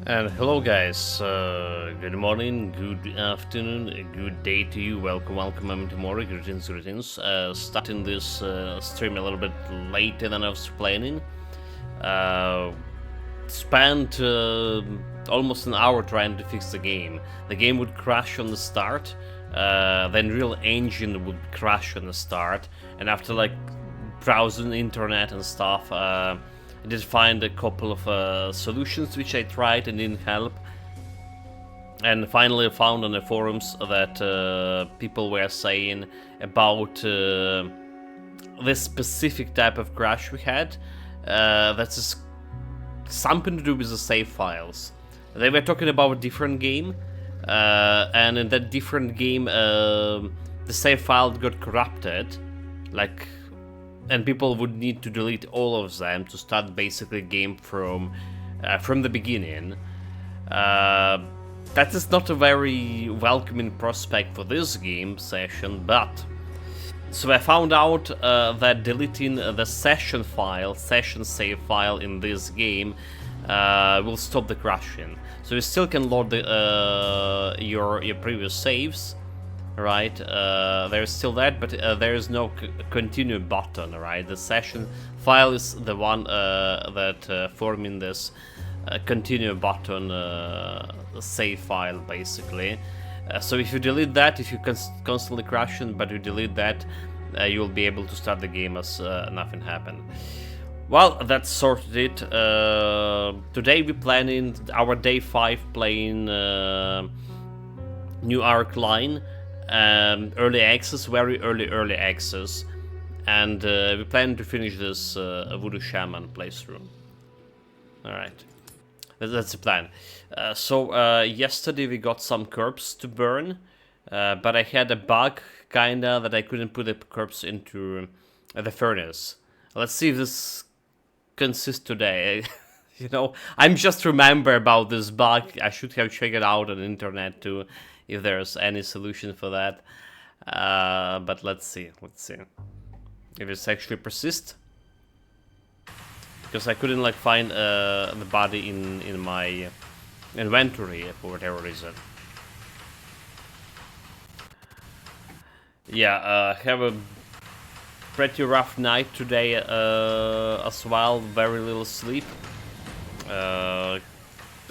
And hello guys, good morning, good afternoon, a good day to you, welcome tomorrow, greetings. Starting this stream a little bit later than I was planning. Uh, Spent almost an hour trying to fix the game. The game would crash on the start, the Unreal Engine would crash on the start, and after like browsing the internet and stuff, I did find a couple of solutions which I tried and didn't help. And finally, I found on the forums that people were saying about this specific type of crash we had. That's something to do with the save files. They were talking about a different game, and in that different game, the save file got corrupted, like, and people would need to delete all of them to start basically game from the beginning. That is not a very welcoming prospect for this game session, but so I found out that deleting the session save file in this game will stop the crashing. So you still can load your previous saves, right? There's still that, but there is no continue button, right? The session file is the one that forming this continue button save file, basically. So if you delete that, if you constantly crashing, but you delete that, you'll be able to start the game as nothing happened. Well, that sorted it. Today we're planning our day 5 playing new arc line, early access, very early access, and we plan to finish this Voodoo Shaman playthrough. Alright. That's the plan. Yesterday we got some corpse to burn, but I had a bug, kinda, that I couldn't put the corpse into the furnace. Let's see if this consists today. I'm just remember about this bug. I should have checked it out on the internet too, if there's any solution for that. But let's see. If it's actually persists. Because I couldn't find the body in my inventory for whatever reason. Yeah, have a pretty rough night today as well. Very little sleep. A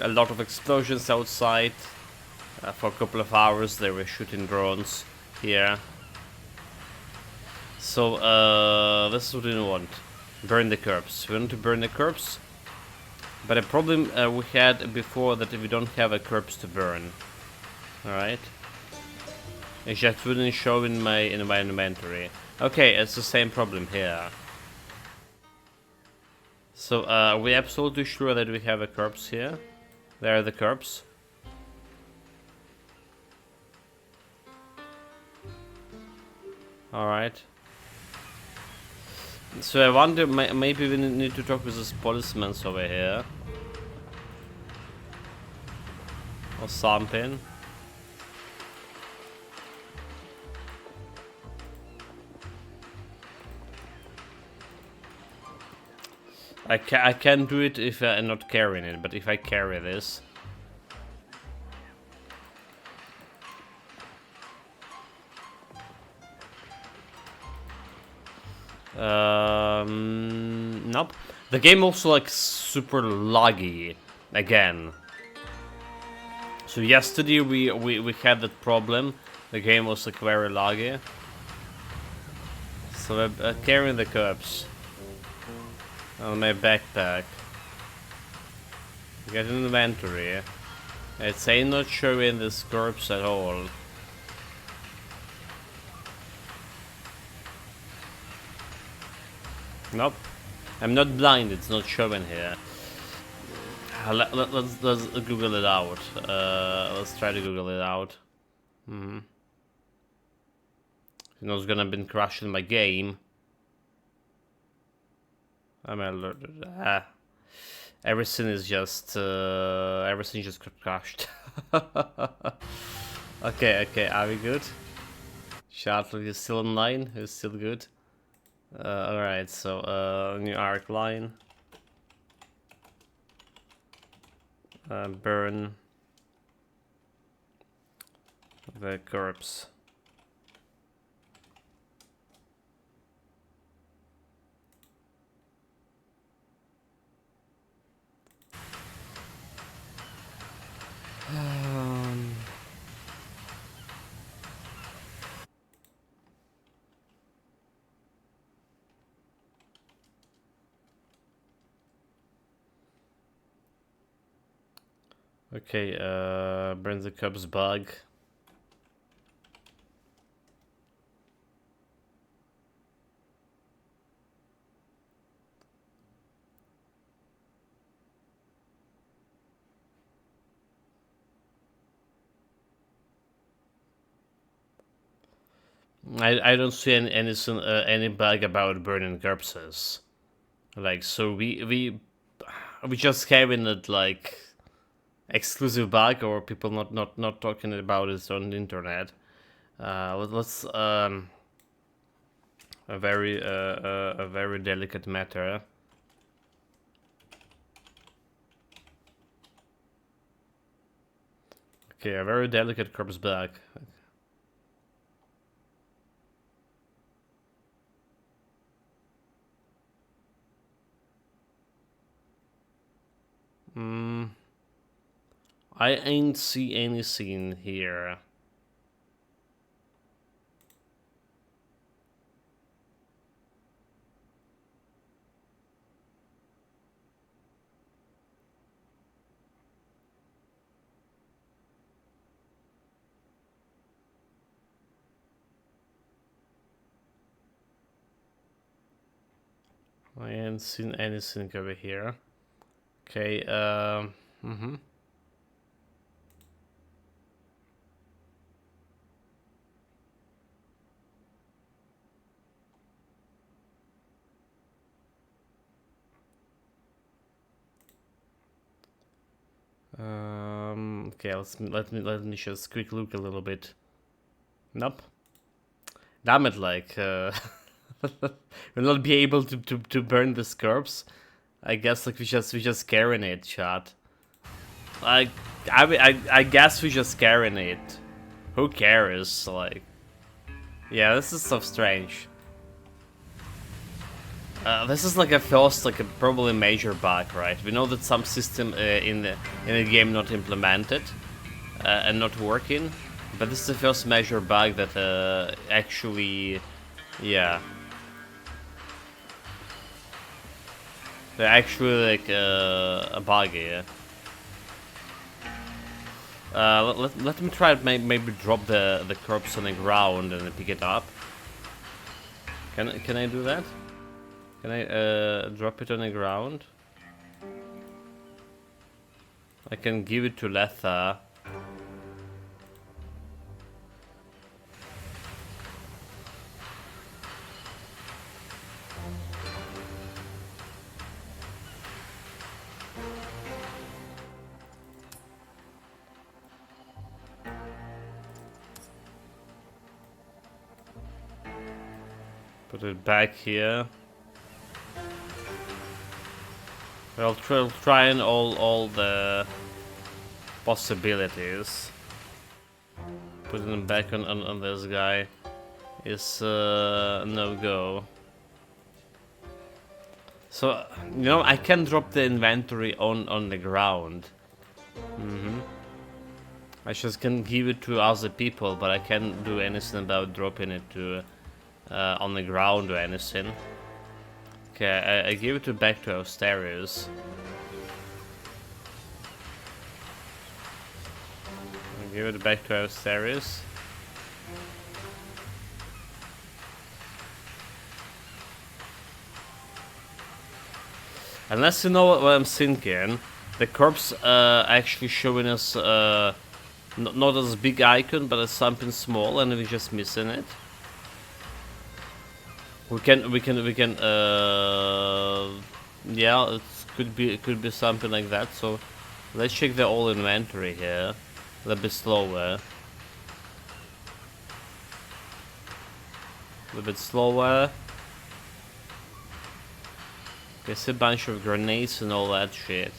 lot of explosions outside. For a couple of hours they were shooting drones here. So this is what we want. Burn the corpse. We want to burn the corpse, but a problem we had before that we don't have a corpse to burn. All right, it just wouldn't show in my inventory. Okay, it's the same problem here. So are we absolutely sure that we have a corpse here? There are the corpse. All right. So I wonder, maybe we need to talk with this policeman over here. Or something. I can do it if I'm not carrying it, but if I carry this... Nope. The game also super laggy again. So yesterday we had that problem. The game was very laggy. So I'm carrying the corpse on my backpack. Get an inventory. It's not showing this corpse at all. Nope. I'm not blind, it's not showing here. Let's Google it out. Let's try to Google it out. It's gonna be crashing my game. Everything is just everything just crashed. Okay, are we good? Charlotte is still online, is still good. Alright, so new arc line. burn the corpse. Okay, burn the corpse bug. I don't see any bug about burning corpses. Like, so we just having it like exclusive bug, or people not talking about it on the internet. Let's a very delicate matter. Okay, a very delicate corpse bug. I ain't see any scene here. I ain't seen anything over here. Okay, okay, let me just quick look a little bit. Nope. Damn it, like, we'll not be able to burn this corpse. I guess like we just carrying it, chat. Like, I guess we just carrying it. Who cares? Like, yeah, this is so strange. This is like a first, like a probably major bug, right? We know that some system in the game not implemented and not working, but this is the first major bug that actually, yeah, they're actually like a bug. Yeah. Let me try to maybe drop the corpse on the ground and pick it up. Can I do that? Can I drop it on the ground? I can give it to Letha. Put it back here. I'll try and all the possibilities. Putting them back on this guy is no go. So you know, I can drop the inventory on the ground. I just can give it to other people, but I can't do anything about dropping it to on the ground or anything. Okay, I give it back to Asterius. I give it back to Asterius. Unless you know what I'm thinking, the corpse actually showing us not as a big icon, but as something small, and we're just missing it. We can yeah, it could be something like that. So let's check the whole inventory here. A little bit slower. A little bit slower. There's a bunch of grenades and all that shit.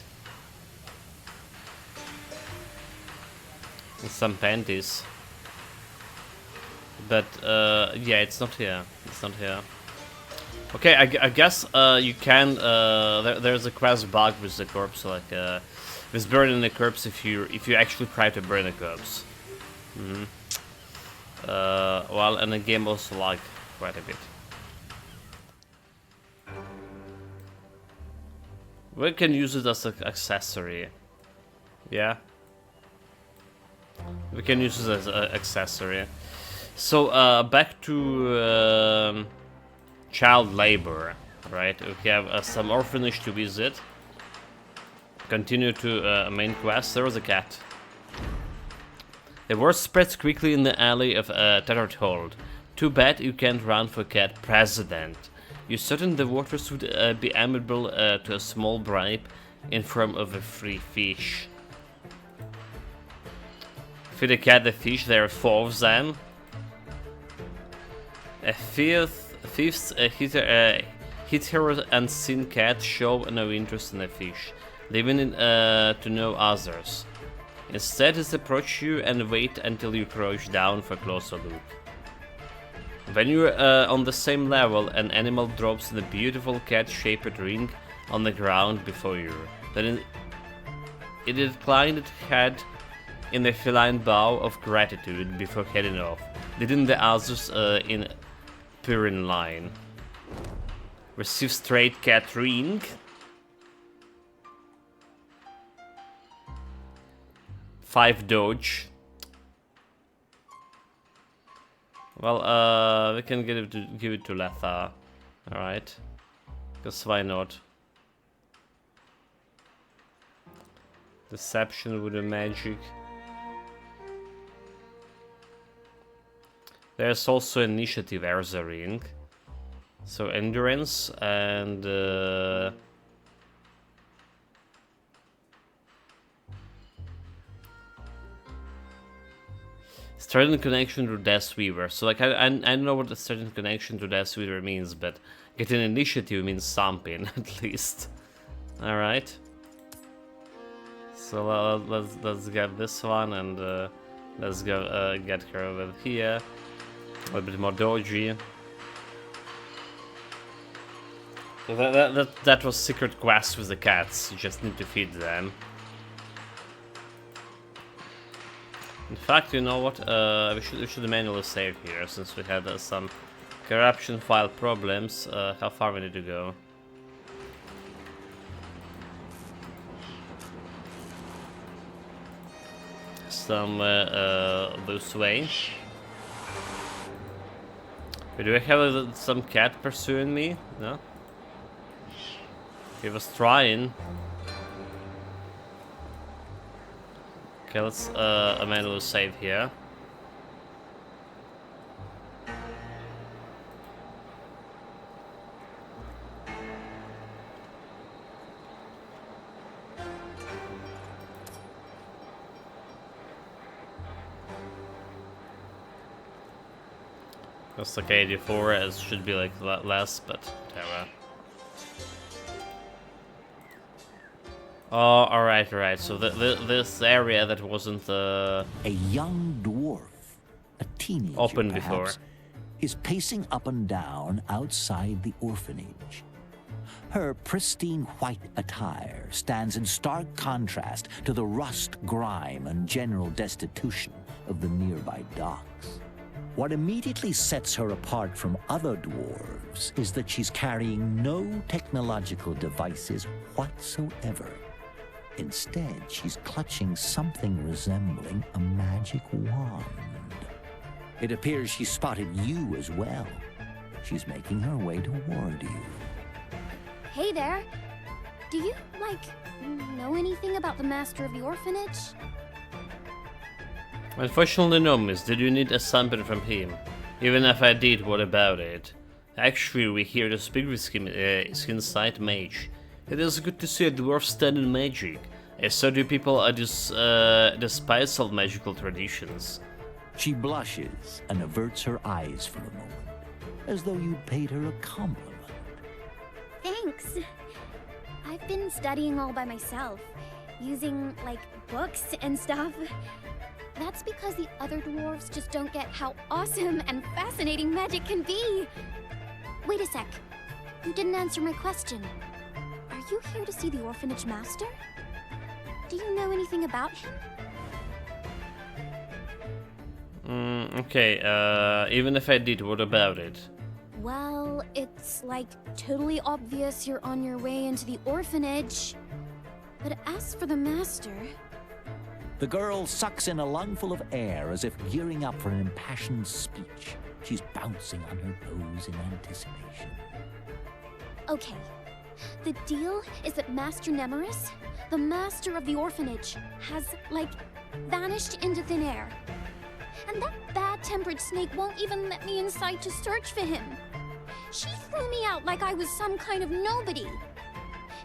And some panties. But yeah, it's not here. It's not here. Okay, I guess you can. There's a crash bug with the corpse, like with burning the corpse if you actually try to burn a corpse. Well, and the game also lag quite a bit. We can use it as an accessory. Yeah. We can use it as an accessory. So back to child labor, right? We have some orphanage to visit. Continue to main quest. There was a cat. The word spreads quickly in the alley of Tethered Hold. Too bad you can't run for cat president. You certain the voters would be amenable to a small bribe in form of a free fish. Feed the cat the fish, there are 4 of them. A fifth hither and sin cat show no interest in the fish, leaving it to no others. Instead, it approach you and wait until you crouch down for a closer look. When you're on the same level, an animal drops in a beautiful cat-shaped ring on the ground before you. Then it inclined its head in a feline bow of gratitude before heading off, leading the others in purring line. Receive straight cat ring. $5 dodge. Well, we can give it to Letha. Alright. Because why not? Deception with the magic. There's also initiative as a ring. So endurance and certain connection to Death Weaver. So like I don't know what a certain connection to Death Weaver means, but getting initiative means something at least. All right. So let's get this one and let's go get her over here. A little bit more dodgy. So that was secret quest with the cats. You just need to feed them. In fact, you know what? We should manually save here since we had some corruption file problems. How far we need to go? Somewhere this way. Do I have some cat pursuing me? No? He was trying. Okay, let's manually save here. That's like 84, it should be like less, but whatever. Oh, alright. So this area that wasn't a young dwarf, a teenager open perhaps, before, is pacing up and down outside the orphanage. Her pristine white attire stands in stark contrast to the rust, grime, and general destitution of the nearby docks. What immediately sets her apart from other dwarves is that she's carrying no technological devices whatsoever. Instead, she's clutching something resembling a magic wand. It appears she spotted you as well. She's making her way toward you. Hey there. Do you, know anything about the master of the orphanage? Unfortunately no, miss. Did you need a sample from him? Even if I did, what about it? Actually, we're here to speak with him, his inside mage. It is good to see a dwarf studying magic. So do people despise all magical traditions. She blushes and averts her eyes for a moment, as though you'd paid her a compliment. Thanks. I've been studying all by myself. using, like, books and stuff. That's because the other dwarves just don't get how awesome and fascinating magic can be. Wait a sec. You didn't answer my question. Are you here to see the orphanage master? Do you know anything about him? Okay, even if I did, what about it? Well, it's like totally obvious you're on your way into the orphanage. But as for the master... The girl sucks in a lungful of air as if gearing up for an impassioned speech. She's bouncing on her toes in anticipation. Okay. The deal is that Master Nemeris, the master of the orphanage, has, like, vanished into thin air. And that bad-tempered snake won't even let me inside to search for him. She threw me out like I was some kind of nobody.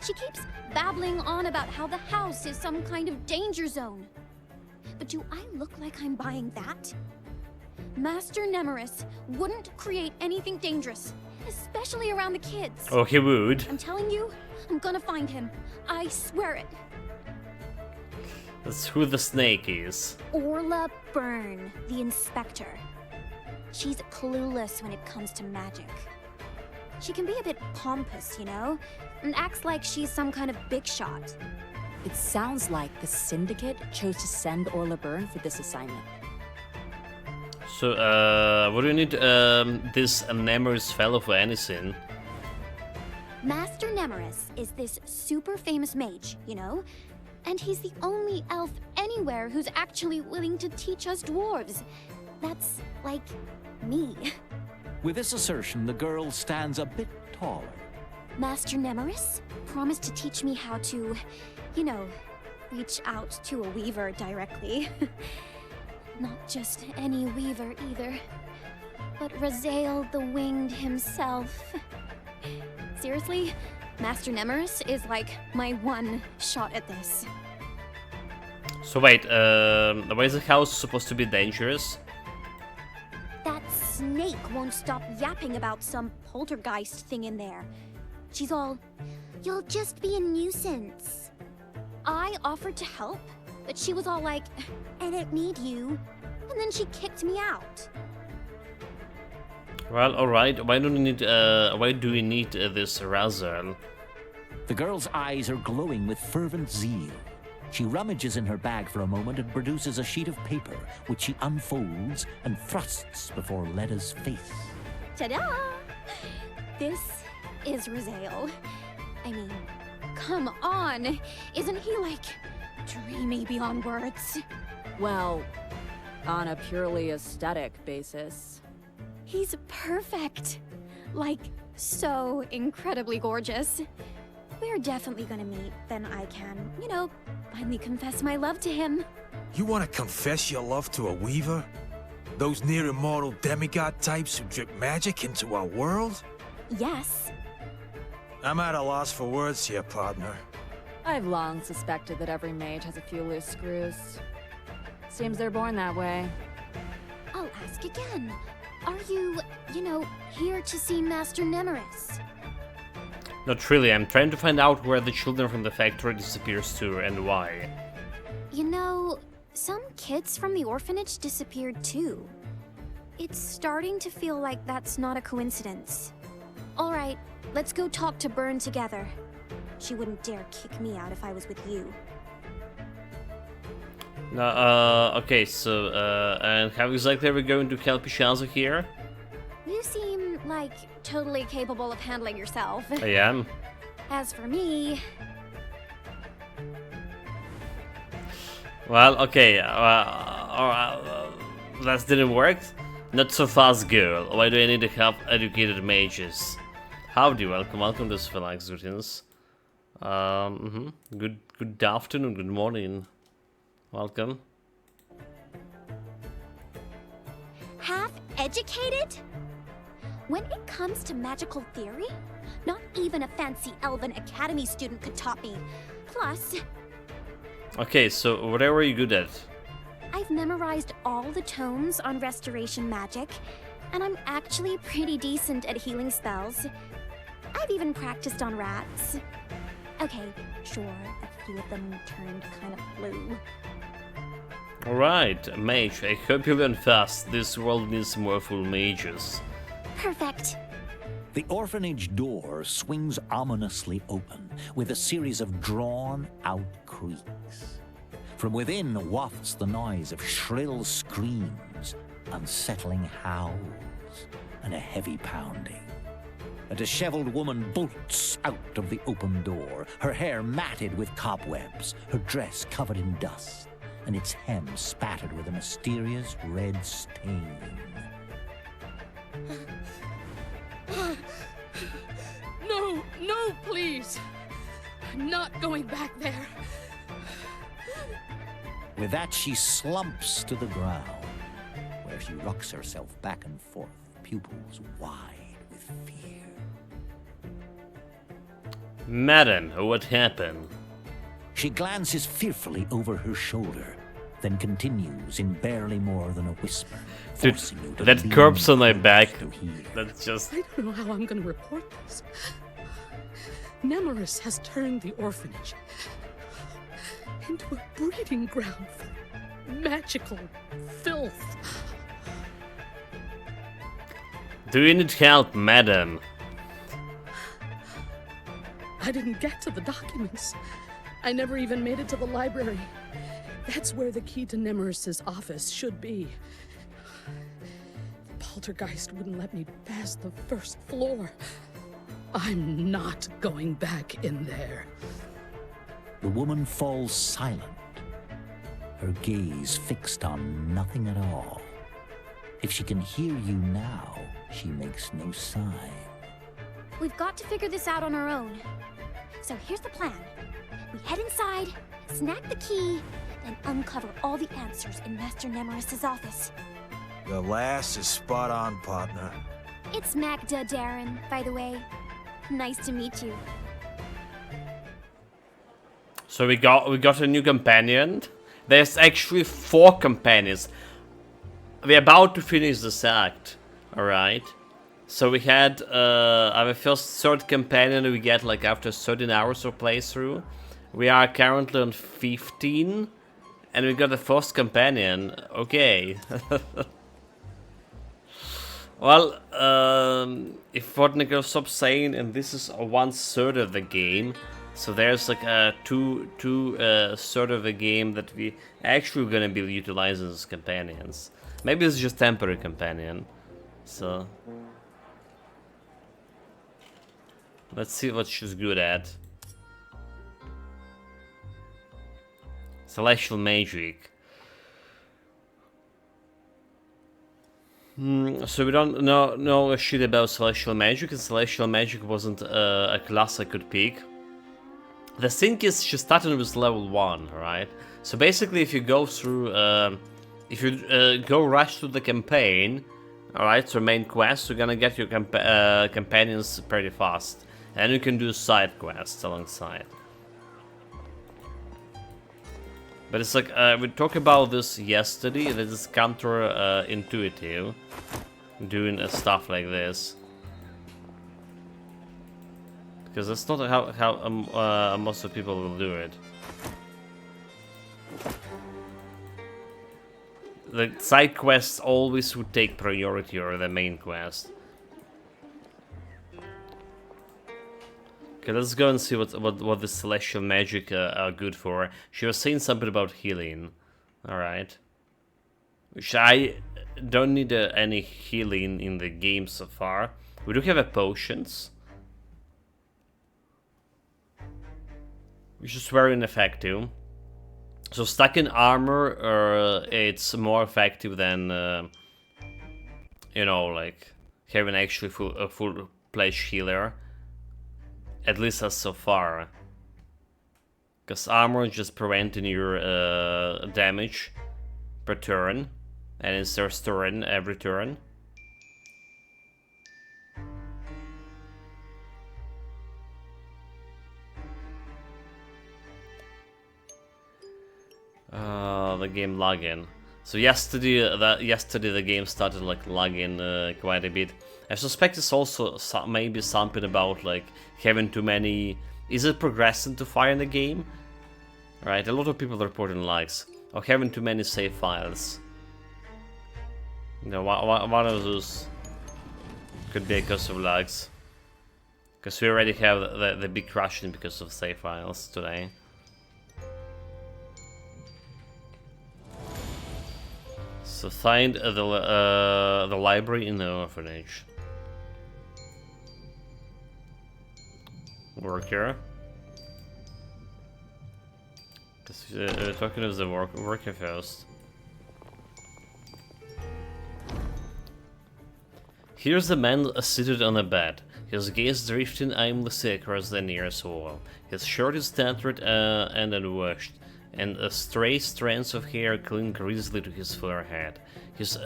She keeps babbling on about how the house is some kind of danger zone. But do I look like I'm buying that? Master Nemeris wouldn't create anything dangerous, especially around the kids. Oh, he would. I'm telling you, I'm gonna find him. I swear it. That's who the snake is. Orla Byrne, the inspector. She's clueless when it comes to magic. She can be a bit pompous, you know, and acts like she's some kind of big shot. It sounds like the Syndicate chose to send Orla Byrne for this assignment. So, what do you need this Nemeris fellow for anything? Master Nemeris is this super famous mage, you know? And he's the only elf anywhere who's actually willing to teach us dwarves. That's, like, me. With this assertion, the girl stands a bit taller. Master Nemeris promised to teach me how to, you know, reach out to a weaver directly. Not just any weaver either, but Razael the Winged himself. Seriously, Master Nemeris is like my one shot at this. So wait, why is the house supposed to be dangerous? That snake won't stop yapping about some poltergeist thing in there. She's all, "You'll just be a nuisance." I offered to help, but she was all like, "I don't need you." And then she kicked me out. Well, alright, why do we need this Razael? The girl's eyes are glowing with fervent zeal. She rummages in her bag for a moment and produces a sheet of paper, which she unfolds and thrusts before Leda's face. Ta-da! This is Razael. I mean, come on! Isn't he, like, dreamy beyond words? Well, on a purely aesthetic basis. He's perfect. Like, so incredibly gorgeous. We're definitely gonna meet, then I can, you know, finally confess my love to him. You want to confess your love to a weaver? Those near-immortal demigod types who drip magic into our world? Yes. I'm at a loss for words here, partner. I've long suspected that every mage has a few loose screws. Seems they're born that way. I'll ask again. Are you, you know, here to see Master Nemeris? Not really, I'm trying to find out where the children from the factory disappears to and why. You know, some kids from the orphanage disappeared too. It's starting to feel like that's not a coincidence. Alright, let's go talk to Byrne together. She wouldn't dare kick me out if I was with you. Okay, so, and how exactly are we going to help each other here? You seem, like, totally capable of handling yourself. I am. As for me... Well, okay, that didn't work. Not so fast, girl. Why do I need to help educated mages? Howdy, welcome to Phalanx Routines. Good afternoon, good morning. Welcome. Half-educated? When it comes to magical theory, not even a fancy elven academy student could top me. Plus, Okay, so whatever are you good at? I've memorized all the tomes on restoration magic, and I'm actually pretty decent at healing spells. I've even practiced on rats. Okay, sure, at few of them turned kind of blue. Alright, mage, I hope you learn fast. This world needs more full mages. Perfect. The orphanage door swings ominously open with a series of drawn-out creaks. From within wafts the noise of shrill screams, unsettling howls, and a heavy pounding. A disheveled woman bolts out of the open door, her hair matted with cobwebs, her dress covered in dust, and its hem spattered with a mysterious red stain. No, no, please! I'm not going back there. With that, she slumps to the ground, where she rocks herself back and forth, pupils wide with fear. Madam, what happened? She glances fearfully over her shoulder, then continues in barely more than a whisper, Dude, forcing you to that lean corpse on my close back, to hear. that's just... I don't know how I'm gonna report this. Nemeris has turned the orphanage into a breeding ground for magical filth. Do you need help, madam? I didn't get to the documents. I never even made it to the library. That's where the key to Nemeris's office should be. The poltergeist wouldn't let me pass the first floor. I'm not going back in there. The woman falls silent, her gaze fixed on nothing at all. If she can hear you now, she makes no sign. We've got to figure this out on our own. So here's the plan. We head inside, snag the key, then uncover all the answers in Master Nemeris's office. Your lass is spot on, partner. It's Magda, Darren, by the way. Nice to meet you. So we got a new companion. There's actually 4 companions. We're about to finish this act. Alright. So we had our first third companion we get like after 13 hours of playthrough. We are currently on 15. And we got the first companion. Okay. Well, if Fortnite stops saying, and this is 1/3 of the game, so there's like a two third of the game that we actually gonna be utilizing as companions. Maybe it's just temporary companion. So let's see what she's good at. Celestial magic. So we don't know shit about Celestial Magic, and Celestial Magic wasn't a class I could pick. The thing is, she started with level 1, right? So basically, if you go through, if you go rush through the campaign, alright, so main quest, you're gonna get your companions pretty fast. And you can do side quests alongside. But it's like, we talked about this yesterday, that it's counter-intuitive, doing stuff like this. Because that's not how most of people will do it. The side quests always would take priority over the main quest. Okay, let's go and see what the celestial magic are good for. She was saying something about healing. Alright. Which I don't need any healing in the game so far. We do have a potions. Which is very ineffective. So stacking armor, it's more effective than, you know, like having actually a full-fledged healer. At least as so far. Because armor is just preventing your damage per turn. And it's restoring every turn. The game lagging. So yesterday the game started like lagging quite a bit. I suspect it's also maybe something about like having too many. Is it progressing too far in the game? Right, a lot of people reporting lags. Or having too many save files. You know, one of those could be because of lags. Because we already have the big crashing because of save files today. So find the library in the orphanage. Worker. We're talking to the worker first. Here's a man seated on a bed, his gaze drifting aimlessly across the nearest wall. His shirt is tattered and unwashed, and stray strands of hair cling greasily to his forehead. His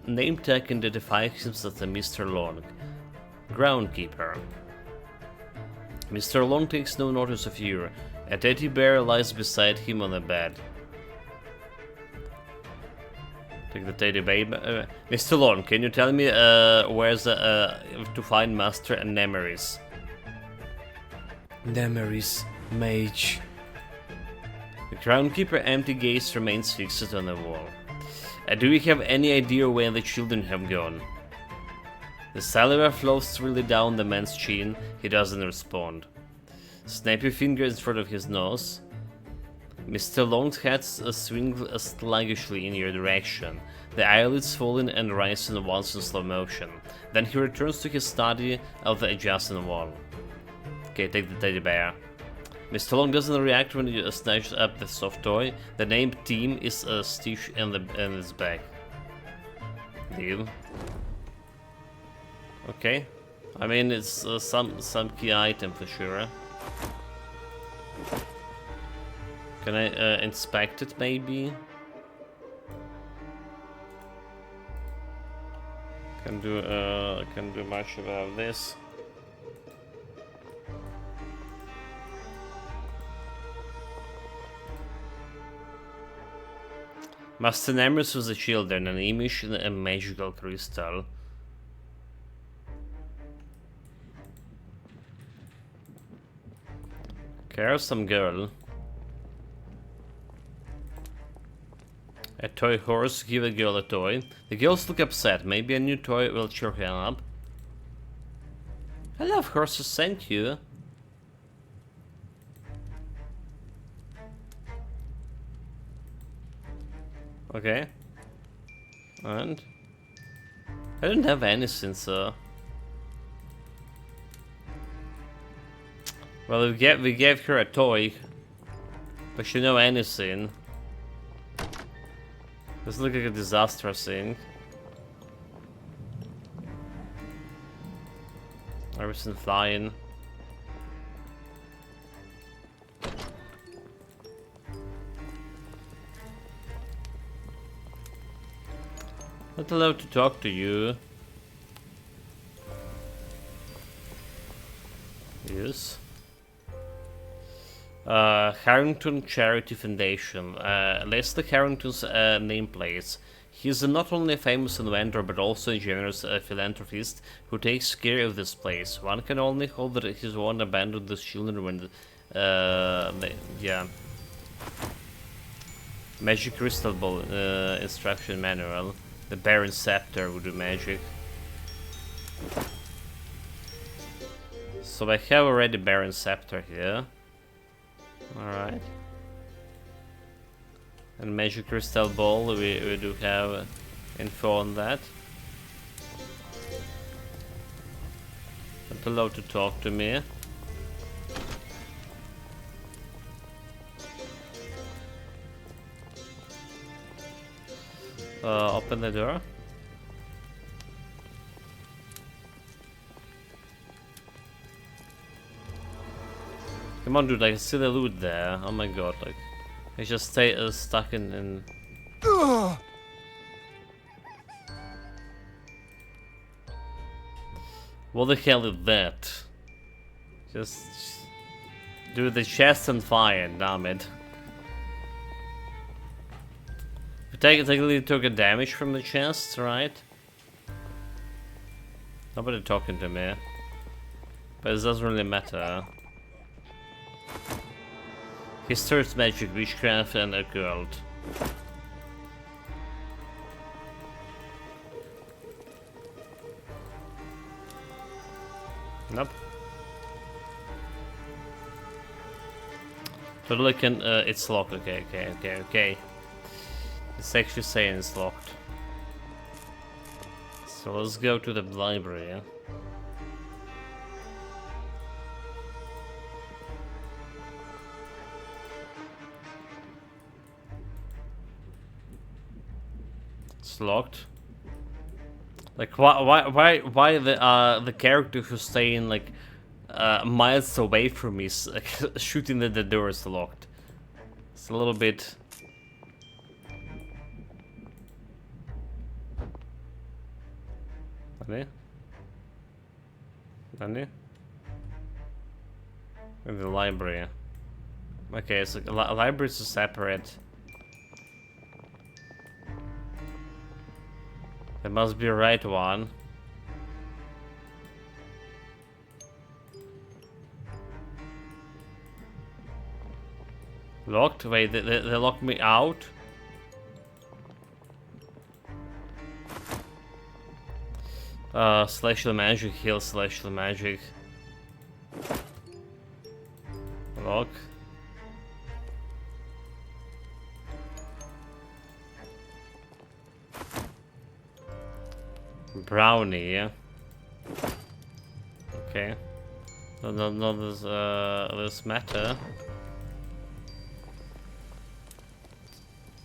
name tag identifies him as Mr. Long, groundkeeper. Mr. Long takes no notice of you. A teddy bear lies beside him on the bed. Take the teddy bear. Mr. Long, can you tell me where's to find Master Nemeris? Nemeris, mage. The groundkeeper empty gaze remains fixed on the wall. Do you have any idea where the children have gone? The saliva flows freely down the man's chin. He doesn't respond. Snap your finger in front of his nose. Mr. Long's head swings sluggishly in your direction. The eyelids fall in and rise in once in slow motion. Then he returns to his study of the adjacent wall. Okay, take the teddy bear. Mr. Long doesn't react when you snatch up the soft toy. The name team is stitched in his back. Deal. Okay. I mean, it's some key item for sure. Can I inspect it maybe? Can do much about this. Master Nemeris was a children, an image in a magical crystal. Okay, some girl. A toy horse, give a girl a toy. The girls look upset, maybe a new toy will cheer her up. I love horses, thank you. Okay. And? I don't have anything, so... Well, we gave her a toy, but she know anything. This looks like a disastrous thing. Everything flying. Not allowed to talk to you. Yes. Harrington Charity Foundation. Leslie Harrington's nameplates. He's not only a famous inventor but also a generous philanthropist who takes care of this place. One can only hope that he won't abandon the children when yeah. Magic Crystal Ball instruction manual. The Baron Scepter would do magic. So I have already Baron Scepter here. Alright. And Magic Crystal Ball, we do have info on that. Not allowed to talk to me. Open the door. Come on, dude, I can see the loot there. Oh my god, like... I just stay stuck in... What the hell is that? Just... Do the chest on fire, damn it. We technically took a damage from the chest, right? Nobody talking to me. But it doesn't really matter. Historic magic, witchcraft, and occult. Nope. Totally can. It's locked. Okay. It's actually saying it's locked. So let's go to the library. Yeah? It's locked. Like why the character who's staying like miles away from me is like, shooting that the door is locked. It's a little bit. Danny? In the library. Okay, so libraries are separate. There must be a right one. Locked? Wait, they locked me out? Celestial magic, heal celestial magic. Lock. Brownie, yeah. Okay. No, this matter.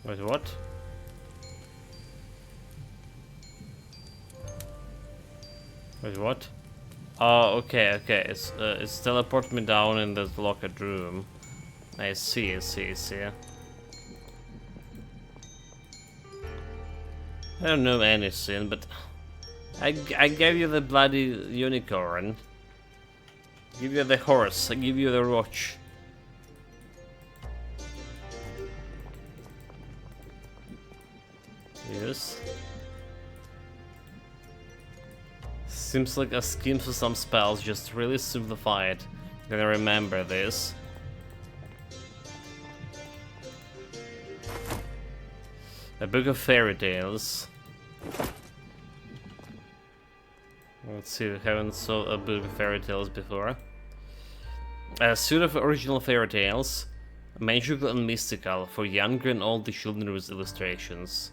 Wait, what? Wait, what? Oh, okay. It's teleported me down in this locked room. I see. I don't know anything, but I gave you the bloody unicorn. I give you the horse. I give you the watch. Yes. Seems like a scheme for some spells, just really simplify it. I'm gonna remember this. A book of fairy tales. Let's see, we haven't saw a book of fairy tales before. A suit of original fairy tales, magical and mystical, for younger and older children with illustrations.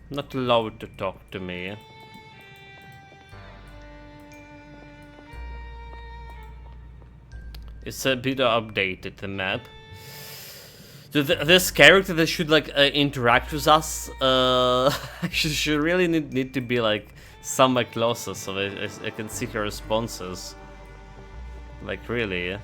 Not allowed to talk to me. It's a bit updated, the map. This character that should like interact with us should really need to be like somewhat closer so I can see her responses. Like really.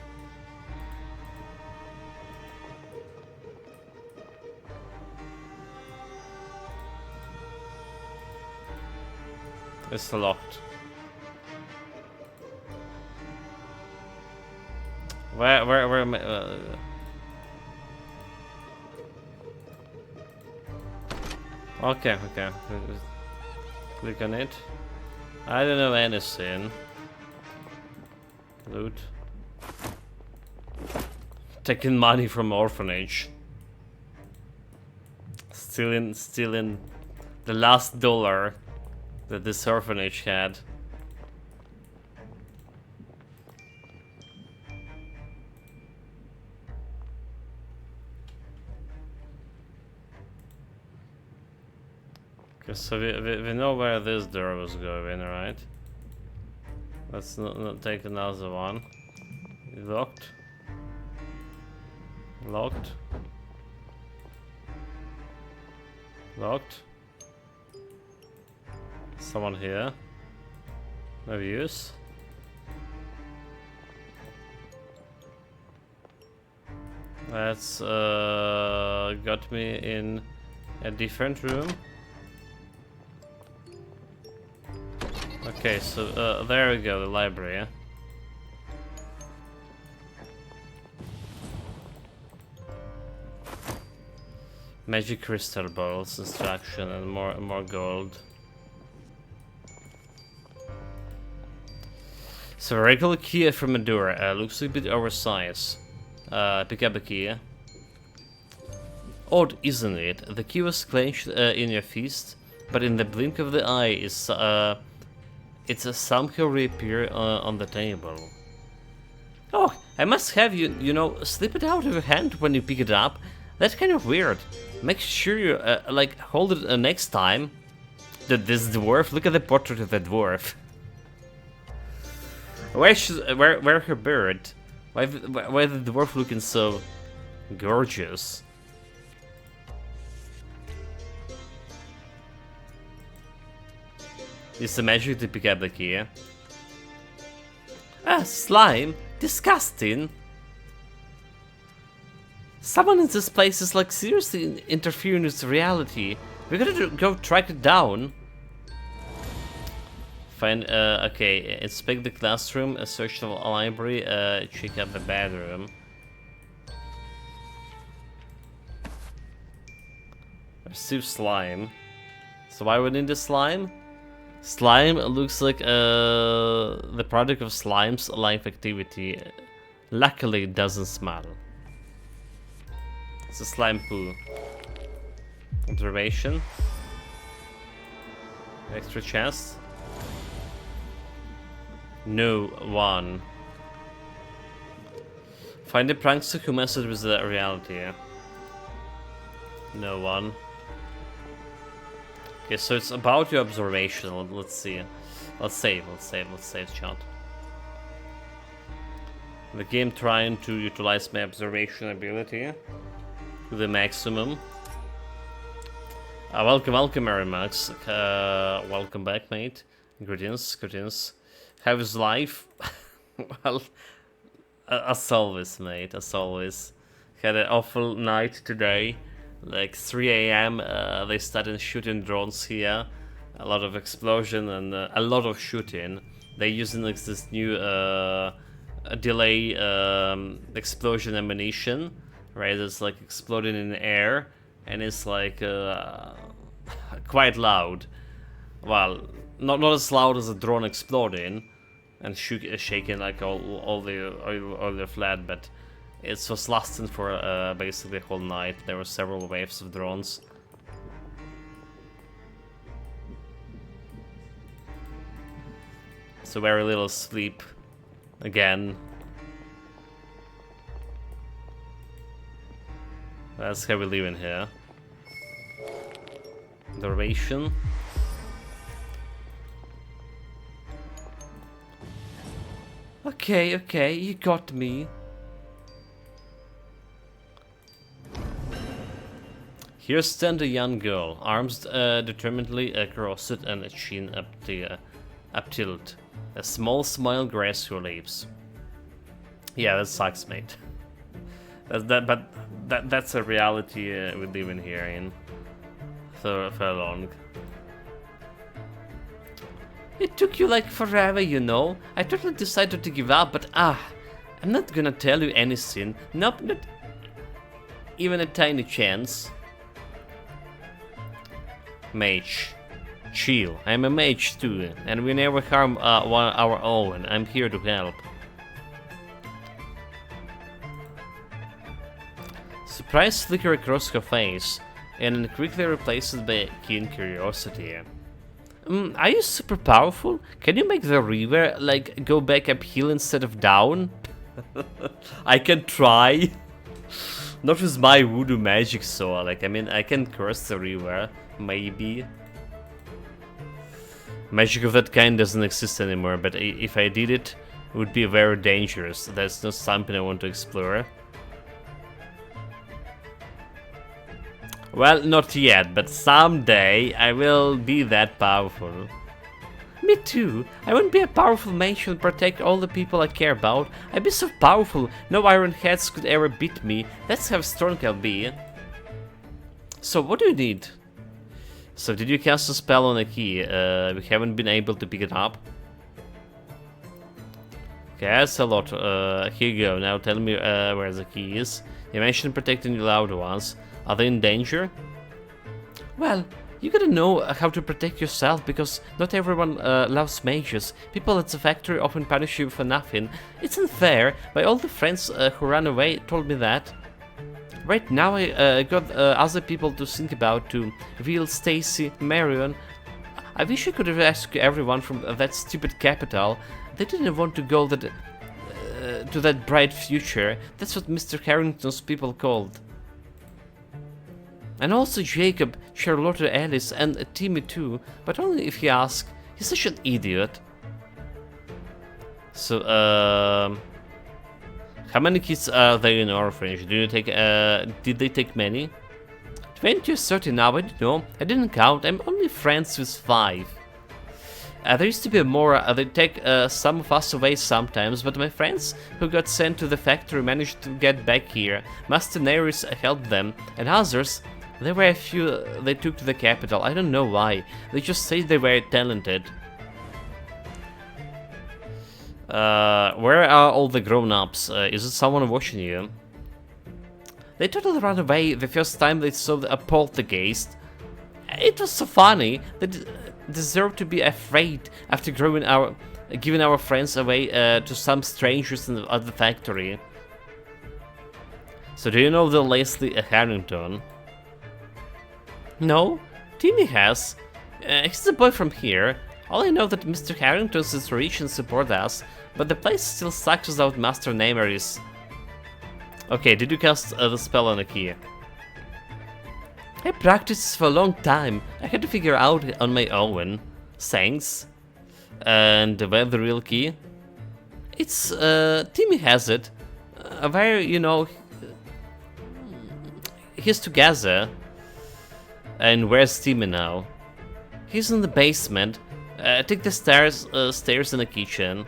It's locked. Where am I? Okay. Click on it. I don't know anything. Loot. Taking money from orphanage. Stealing the last dollar that this orphanage had. Okay, so we know where this door was going, right? Let's not take another one. Locked. Locked. Locked. Someone here. No use. That's got me in a different room. Okay, so there we go, the library. Yeah? Magic crystal balls, instruction, and more gold. So a regular key from a door. Looks a bit oversized. Pick up the key. Odd, isn't it? The key was clenched in your fist, but in the blink of the eye, it's somehow reappear on the table. Oh, I must have you, slip it out of your hand when you pick it up. That's kind of weird. Make sure you, like, hold it next time. This dwarf, look at the portrait of the dwarf. Where her bird? Why the dwarf looking so gorgeous? It's the magic to pick up the key. Ah, slime! Disgusting! Someone in this place is like seriously interfering with reality. We gotta go track it down. Find, okay, inspect the classroom, search the library, check out the bedroom. Receive slime. So why would we need the slime? Slime looks like the product of slime's life activity. Luckily it doesn't smell. It's a slime poo. Observation. Extra chest. No one. Find the prankster who messes with the reality. No one. Okay, so it's about your observation. Let's see. Let's save chat. The game trying to utilize my observation ability to the maximum. Welcome, Mary Max. Welcome back, mate. Greetings. How is life? Well, as always, mate, as always. Had an awful night today. Like 3 AM, they started shooting drones here. A lot of explosion and a lot of shooting. They're using like this new delay explosion ammunition, right? It's like exploding in the air, and it's like quite loud. Well, not as loud as a drone exploding and shaking like all the flat, but it was lasting for basically the whole night. There were several waves of drones. So very little sleep again. That's how we live in here. Duration. Okay, you got me. Here stands a young girl, arms determinedly crossed and a chin up tilt. A small smile graced her lips. Yeah, that sucks, mate. That's a reality we live in here in for long. It took you like forever, you know. I totally decided to give up, but I'm not gonna tell you anything. Nope, not even a tiny chance. Mage. Chill. I'm a mage too, and we never harm our own. I'm here to help. Surprise flicker across her face, and quickly replaced it by keen curiosity. Are you super powerful? Can you make the river, like, go back uphill instead of down? I can try. Not with my voodoo magic, so, like, I mean, I can curse the river, maybe. Magic of that kind doesn't exist anymore, but if I did it, it would be very dangerous. That's not something I want to explore. Well, not yet, but someday I will be that powerful. Me too. I want to be a powerful mage and protect all the people I care about. I'd be so powerful, no iron heads could ever beat me. That's how strong I'll be. So, what do you need? So, did you cast a spell on a key? We haven't been able to pick it up. Okay, that's a lot. Here you go. Now tell me where the key is. You mentioned protecting your loved ones. Are they in danger? Well, You gotta know how to protect yourself, because not everyone loves mages. People at the factory often punish you for nothing. It's unfair, but all the friends who ran away told me that. Right now I got other people to think about too. Will, Stacy, Marion. I wish I could rescue everyone from that stupid capital. They didn't want to go to that bright future. That's what Mr. Harrington's people called. And also Jacob, Charlotte, Alice, and Timmy too, but only if he asks. He's such an idiot. So, how many kids are there in orphanage? Did they take many? 20 or 30 now, I don't know. I didn't count, I'm only friends with 5. There used to be more, they take some of us away sometimes, but my friends who got sent to the factory managed to get back here. Master Neris helped them, and others, there were a few they took to the capital. I don't know why, they just say they were talented. Where are all the grown-ups? Is it someone watching you? They totally ran away the first time they saw a poltergeist. It was so funny. They deserve to be afraid after giving our friends away to some strangers at the factory. So do you know the Leslie Harrington? No, Timmy has. He's a boy from here. All I know that Mr. Harrington is rich and support us, but the place still sucks without Master Nemeris. Okay, did you cast the spell on a key? I practiced for a long time. I had to figure out on my own. Thanks. And where the real key? It's Timmy has it. Where, you know, he's together. And where's Timmy now? He's in the basement. Take the stairs in the kitchen.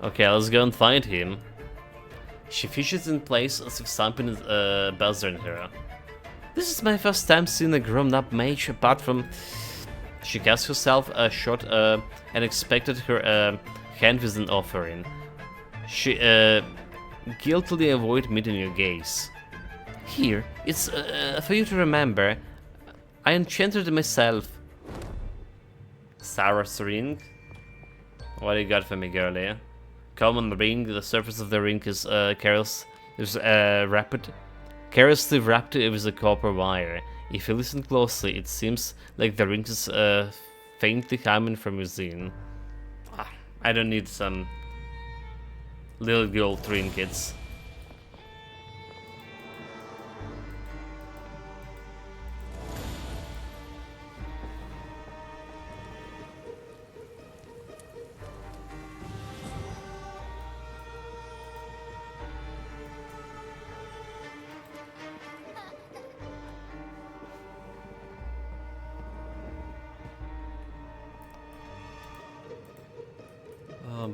Okay, let's go and find him. She fishes in place as if something is bothering her. This is my first time seeing a grown-up mage, apart from... She cast herself a shot and expected her hand with an offering. She guiltily avoided meeting your gaze. Here, it's for you to remember. I enchanted it myself. Sarah's ring? What do you got for me, girlie? Common ring. The surface of the ring is carelessly wrapped with a copper wire. If you listen closely, it seems like the ring is faintly humming from within. I don't need some little gold trinkets.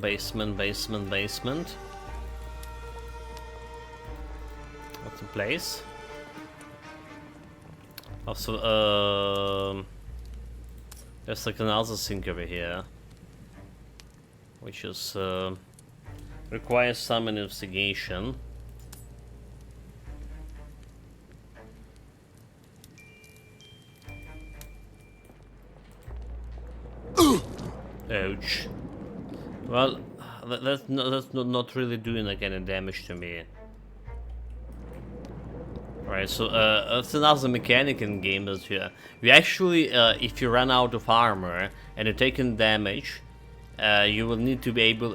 Basement. What's the place? Also, there's like another thing over here, which is requires some investigation. Ouch. Well, that's not really doing like any damage to me. Right, so that's another mechanic in game that you actually, if you run out of armor and you're taking damage, you will need to be able.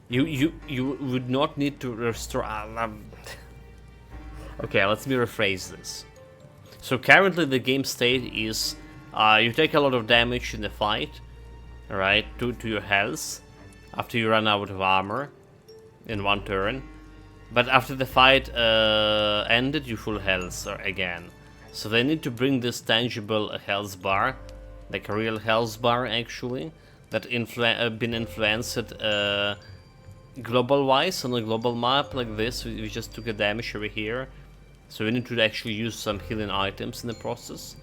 You would not need to restore. Okay, let me rephrase this. So currently the game state is you take a lot of damage in the fight. Right, to your health after you run out of armor in one turn, but after the fight ended, you full health again. So they need to bring this tangible health bar, like a real health bar actually, that been influenced global wise on a global map like this. We just took a damage over here, so we need to actually use some healing items in the process.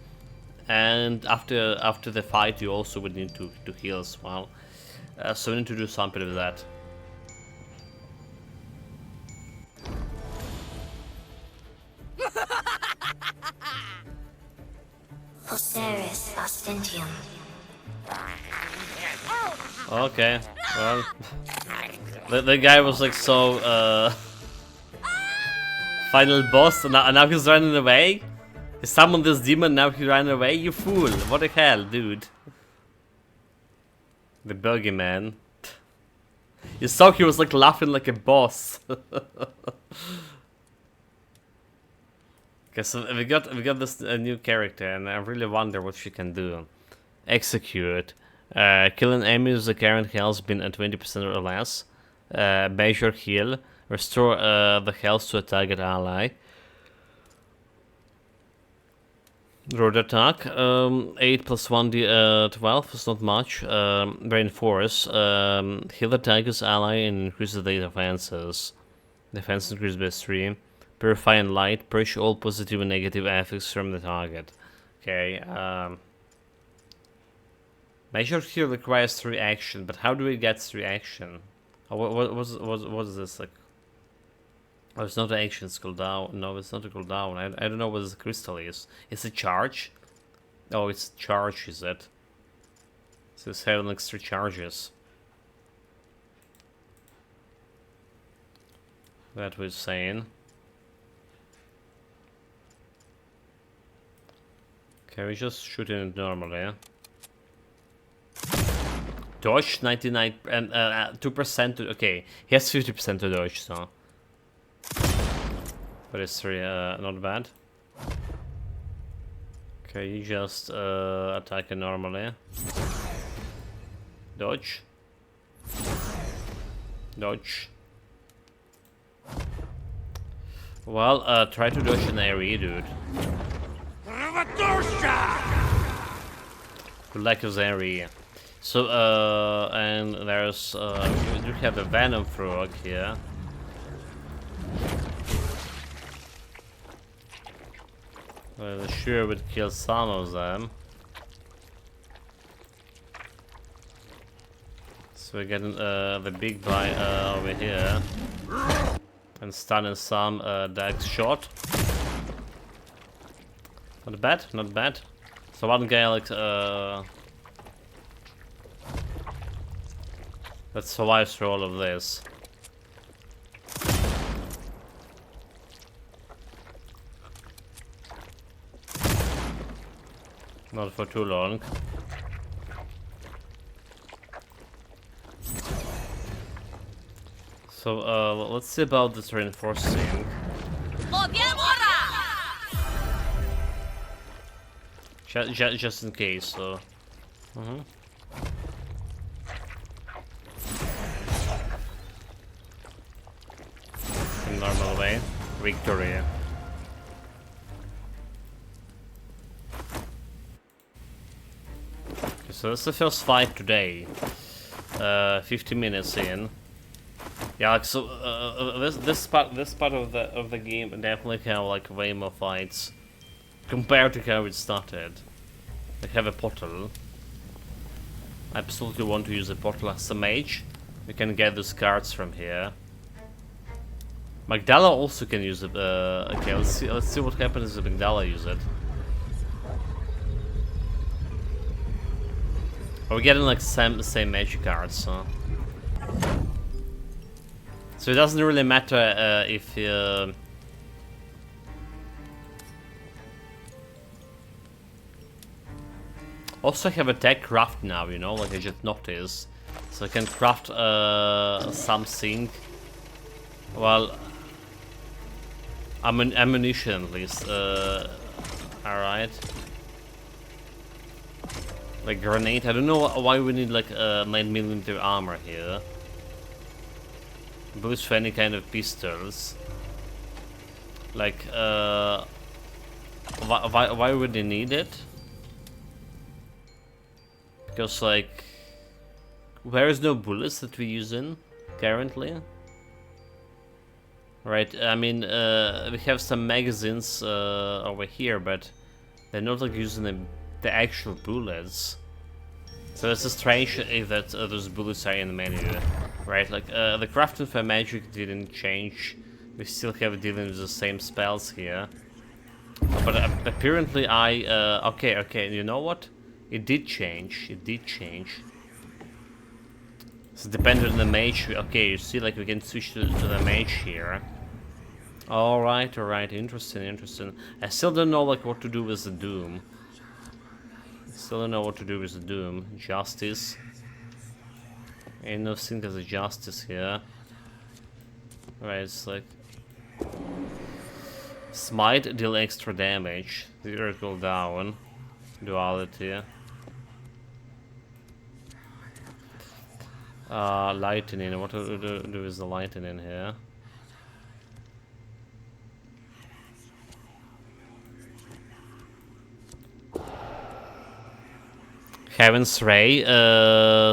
And after the fight, you also would need to heal as well. So we need to do something with that. Poseris ostentium. Okay, well, the guy was like so final boss, and now he's running away. He summoned this demon, now he ran away. You fool! What the hell, dude? The boogeyman. You saw he was like laughing like a boss. Okay, so we got this new character, and I really wonder what she can do. Execute. Killing enemies with the current health been at 20% or less. Measure heal. Restore the health to a target ally. Road attack. 8 plus 1d12 is not much. Reinforce. Heal the target's ally and increase the defenses. Defense increased by 3. Purify and light. Push all positive and negative effects from the target. Okay. Measure heal requires 3 action, but how do we get 3 action? Oh, what is this like? Oh, it's not an action, it's cooldown. No, it's not a cooldown. I don't know what this crystal is. It's a charge? Oh, it's charge, is it? So it's having extra charges. That was saying. Okay, we just shooting it normally. Dodge 99 and 2% to, okay, he has 50% to dodge, so. But it's really not bad. Okay, you just attack it normally. Dodge. Dodge. Well, try to dodge an area, dude. Good luck with area. So, and there's, we do have a Venom Frog here. Well, sure would kill some of them. So we're getting the big guy over here. And stunning some Dax shot. Not bad, not bad. So one guy like that survives through all of this. Not for too long. So let's see about this reinforcing. Just in case, so. In normal way. Victory. Okay, so that's the first fight today. 50 minutes in. Yeah, like, so this part of the game definitely have like way more fights compared to how it started. I have a portal. I absolutely want to use a portal as a mage. We can get those cards from here. Magdala also can use it. Okay, let's see what happens if Magdala use it. Are we getting like same magic cards? So it doesn't really matter if. Also, I have a tech craft now, you know, like I just noticed. So I can craft something. Well, ammunition at least. Alright. Like grenade. I don't know why we need like 9mm armor here. Boost for any kind of pistols. Like, why would they need it? Because, like, there is no bullets that we're using currently. Right, I mean, we have some magazines over here, but they're not like using the actual bullets. So it's strange if that those bullets are in the menu, right? Like the crafting for magic didn't change. We still have dealing with the same spells here. But apparently okay, you know what? It did change. It did change. So depending on the mage, okay, you see, like we can switch to the mage here. Alright, interesting. I still don't know like what to do with the Doom. Justice. Ain't no thing as a justice here. Right, it's like Smite, deal extra damage. Zero cooldown. Duality. Lightning. What to do with the lightning here? Heaven's Ray.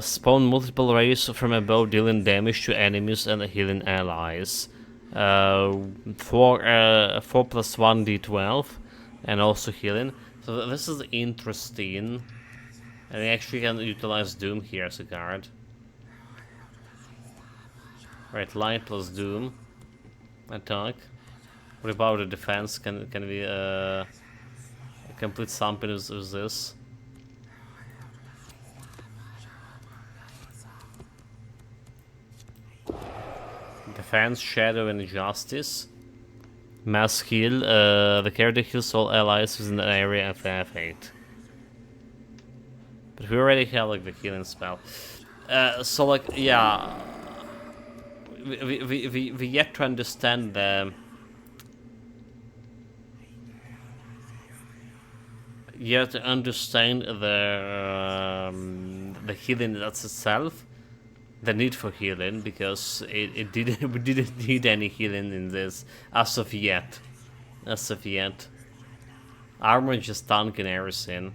Spawn multiple rays from above, dealing damage to enemies and healing allies. 4 plus 1 d12, and also healing. So this is interesting. And we actually can utilize Doom here as a card. Right, Light plus Doom. Attack. What about the defense? Can we complete something with this? Defense, Shadow, and Justice. Mass heal. The character heals all allies within an area of F8. But we already have like the healing spell. So like, yeah, we yet to understand the. Yet to understand the healing that's itself. The need for healing, because it didn't we didn't need any healing in this as of yet. Armor just tanking everything,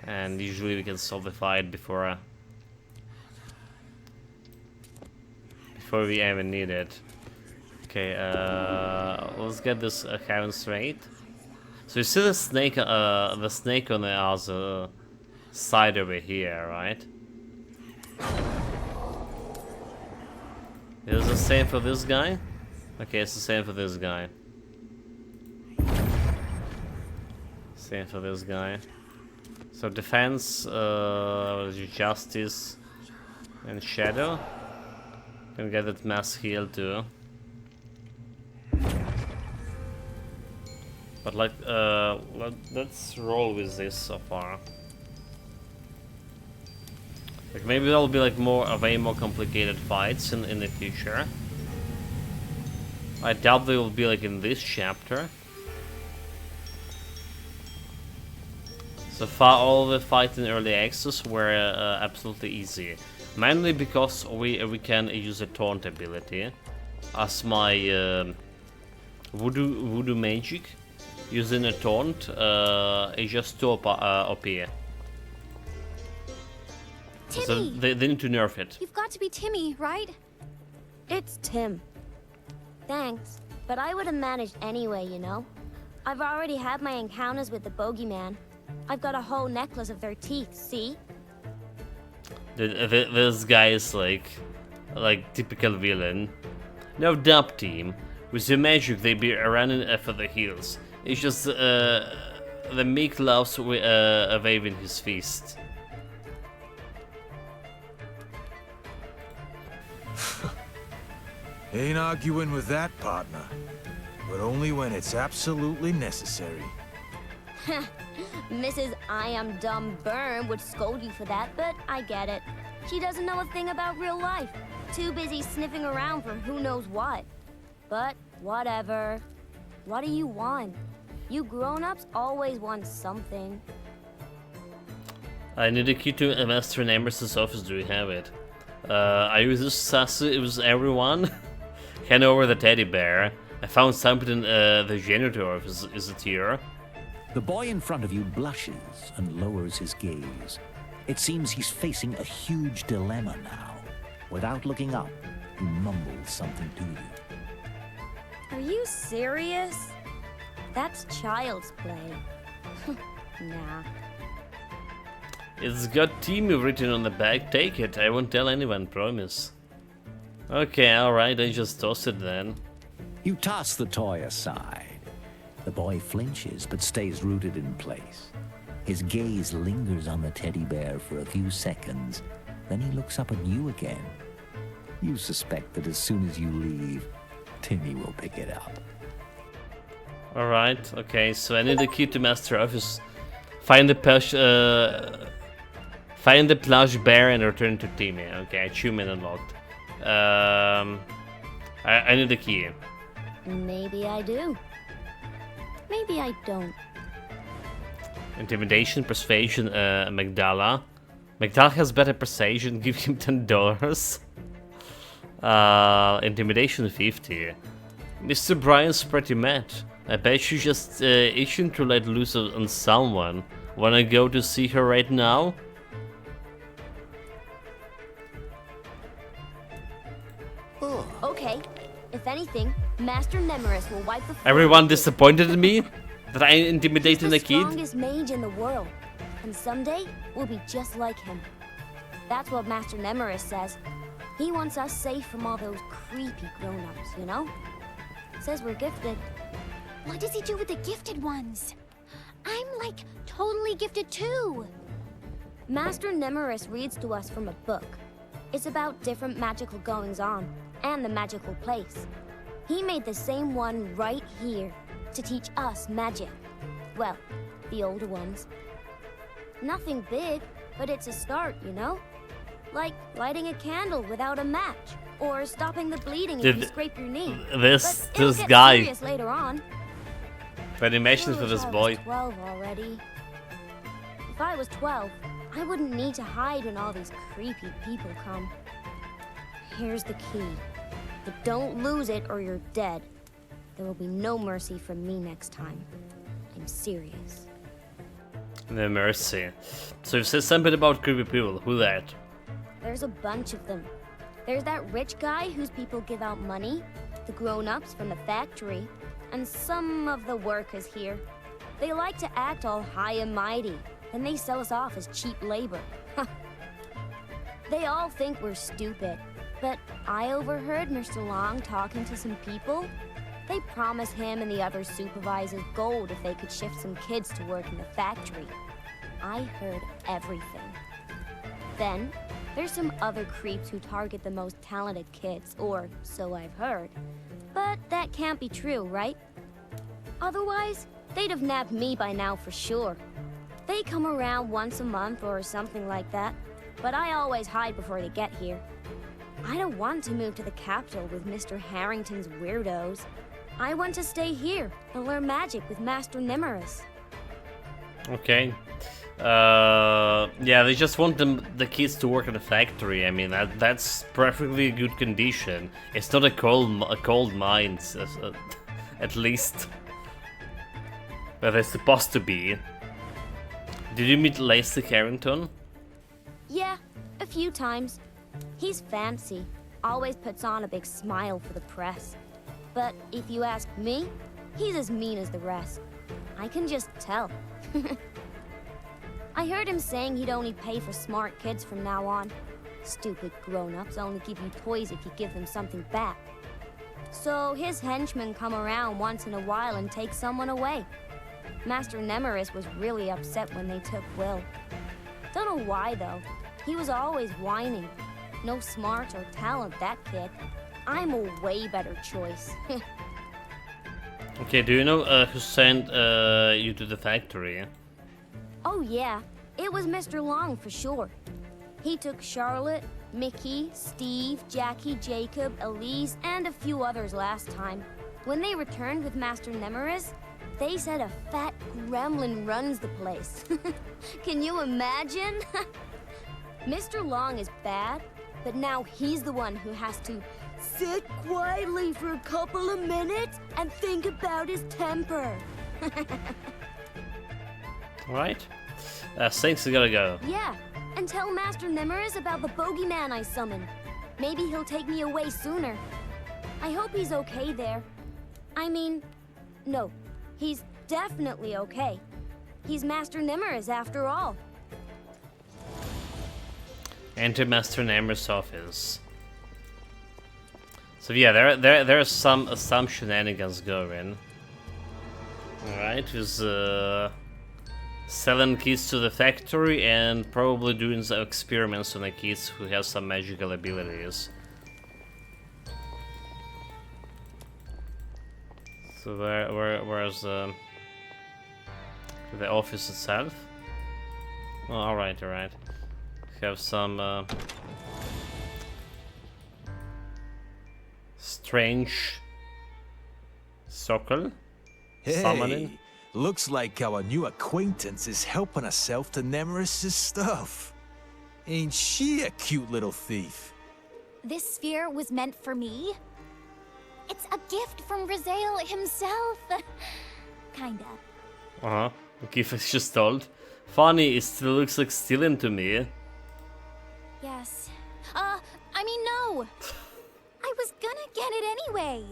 and usually we can solve the fight before we even need it. Okay, let's get this Heaven's Raid. So you see the snake on the other side over here, right? Is it the same for this guy? Okay, it's the same for this guy. Same for this guy. So defense, justice, and shadow. Can get that mass heal too. But like, let's roll with this so far. Like maybe there'll be like way more complicated fights in the future. I doubt they will be like in this chapter. So far, all the fights in early access were absolutely easy, mainly because we can use a taunt ability, as my voodoo magic using a taunt is just too OP. Timmy! So they need to nerf it. You've got to be Timmy, right? It's Tim. Thanks, but I would have managed anyway, you know? I've already had my encounters with the bogeyman. I've got a whole necklace of their teeth, see? This guy is like typical villain. No dub team. With your magic they be running for the heals. It's just the meek loves waving his fist. Ain't arguing with that, partner. But only when it's absolutely necessary. Mrs. I Am Dumb Burn would scold you for that, but I get it. She doesn't know a thing about real life. Too busy sniffing around for who knows what. But whatever. What do you want? You grown-ups always want something. I need a key to Master and Emerson's office. Do we have it? I use this sassy. It was everyone. Hand over the teddy bear. I found something in the janitor office. Is it here? The boy in front of you blushes and lowers his gaze. It seems he's facing a huge dilemma now. Without looking up, he mumbles something to you. Are you serious? That's child's play. Nah. It's got Team written on the back. Take it. I won't tell anyone, promise. Okay, alright, I just toss it then. You toss the toy aside. The boy flinches but stays rooted in place. His gaze lingers on the teddy bear for a few seconds, then he looks up at you again. You suspect that as soon as you leave, Timmy will pick it up. Alright, okay, so I need the key to Master Office. Find the plush bear and return to Timmy. Okay, achievement unlocked. I need the key. Maybe I do. Maybe I don't. Intimidation, persuasion, Magdala. Magdala has better persuasion, give him $10. Intimidation 50. Mr. Bryan's pretty mad. I bet she's just itching to let loose on someone. Wanna go to see her right now? Okay, if anything, Master Nemeris will wipe the floor. Everyone disappointed in me? That I intimidated He's a the kid? strongest mage in the world, and someday we'll be just like him. That's what Master Nemeris says. He wants us safe from all those creepy grown-ups, you know? Says we're gifted. What does he do with the gifted ones? I'm like totally gifted too. Master Nemeris reads to us from a book. It's about different magical goings-on and the magical place. He made the same one right here to teach us magic. Well, the older ones. Nothing big, but it's a start, you know? Like lighting a candle without a match, or stopping the bleeding if you scrape your knee. This But it'll get guy. serious later on. Animations for this boy. I was 12 already. If I was 12, I wouldn't need to hide when all these creepy people come. Here's the key. But don't lose it or you're dead. There will be no mercy from me next time. I'm serious. No mercy. So you've said something about creepy people. Who that? There's a bunch of them. There's that rich guy whose people give out money, the grown-ups from the factory, and some of the workers here. They like to act all high and mighty, then they sell us off as cheap labor. They all think we're stupid, but I overheard Mr. Long talking to some people. They promised him and the other supervisors gold if they could shift some kids to work in the factory. I heard everything. Then, there's some other creeps who target the most talented kids, or so I've heard. But that can't be true, right? Otherwise, they'd have nabbed me by now for sure. They come around once a month or something like that, but I always hide before they get here. I don't want to move to the capital with Mr. Harrington's weirdos. I want to stay here and learn magic with Master Nemeris. Okay. Yeah, they just want the kids to work at the factory. I mean, that's perfectly good condition. It's not a cold mine, at least. But they're supposed to be. Did you meet Lacey Harrington? Yeah, a few times. He's fancy. Always puts on a big smile for the press. But if you ask me, he's as mean as the rest. I can just tell. I heard him saying he'd only pay for smart kids from now on. Stupid grown-ups only give you toys if you give them something back. So his henchmen come around once in a while and take someone away. Master Nemeris was really upset when they took Will. Don't know why, though. He was always whining. No smart or talent, that kid. I'm a way better choice. Okay, do you know who sent you to the factory? Oh yeah, it was Mr. Long for sure. He took Charlotte, Mickey, Steve, Jackie, Jacob, Elise, and a few others last time. When they returned with Master Nemeris, they said a fat gremlin runs the place. Can you imagine? Mr. Long is bad, but now he's the one who has to sit quietly for a couple of minutes and think about his temper. Alright. Saints gotta go. Yeah, and tell Master Nemeris about the bogeyman I summoned. Maybe he'll take me away sooner. I hope he's okay there. I mean, no, he's definitely okay. He's Master Nemeris after all. Enter Master Nemeris' office. So yeah, there are some shenanigans going. Alright, with selling keys to the factory and probably doing some experiments on the kids who have some magical abilities. So where's the office itself? Oh, alright. Have some strange circle summoning. Hey, looks like our new acquaintance is helping herself to Nemeris' stuff. Ain't she a cute little thief? This sphere was meant for me? It's a gift from Raziel himself. Kinda. Uh-huh. Gift is just told. Funny, it still looks like stealing to me. Yes. I mean, no. I was gonna get it anyway.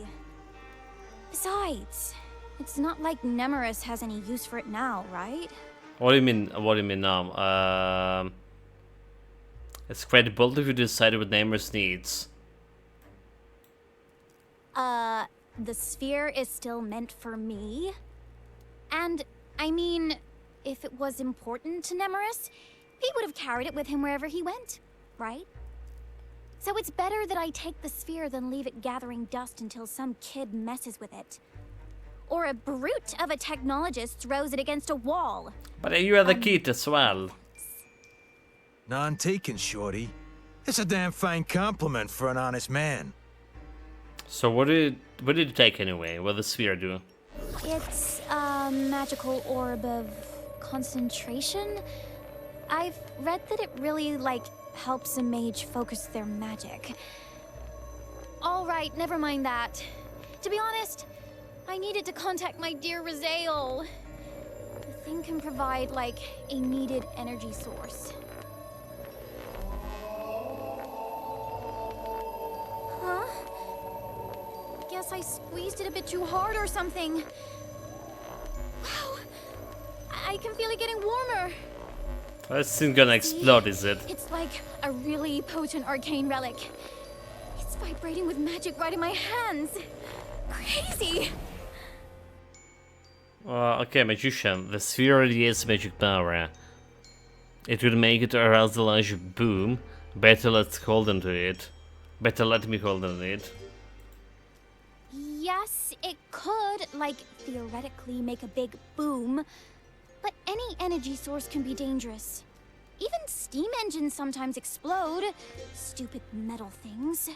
Besides, it's not like Nemeris has any use for it now, right? What do you mean? What do you mean now? It's quite bold if you decided what Nemeris needs. The sphere is still meant for me. And, I mean, if it was important to Nemeris, he would have carried it with him wherever he went, right? So it's better that I take the sphere than leave it gathering dust until some kid messes with it. Or a brute of a technologist throws it against a wall. But you are the kid as well. None taken, shorty. It's a damn fine compliment for an honest man. So what did you take anyway? What does the sphere do? It's a magical orb of concentration. I've read that it really, helps a mage focus their magic. All right, never mind that. To be honest, I needed to contact my dear Raziel. The thing can provide, a needed energy source. Huh? Guess I squeezed it a bit too hard or something. Wow! I can feel it getting warmer. This thing gonna explode, is it? It's like a really potent arcane relic. It's vibrating with magic right in my hands. Crazy! Okay, magician. The sphere radiates magic power. It will make it arouse the large boom. Better let's hold on to it. Better let me hold on to it. Yes, it could, theoretically make a big boom. But any energy source can be dangerous. Even steam engines sometimes explode. Stupid metal things.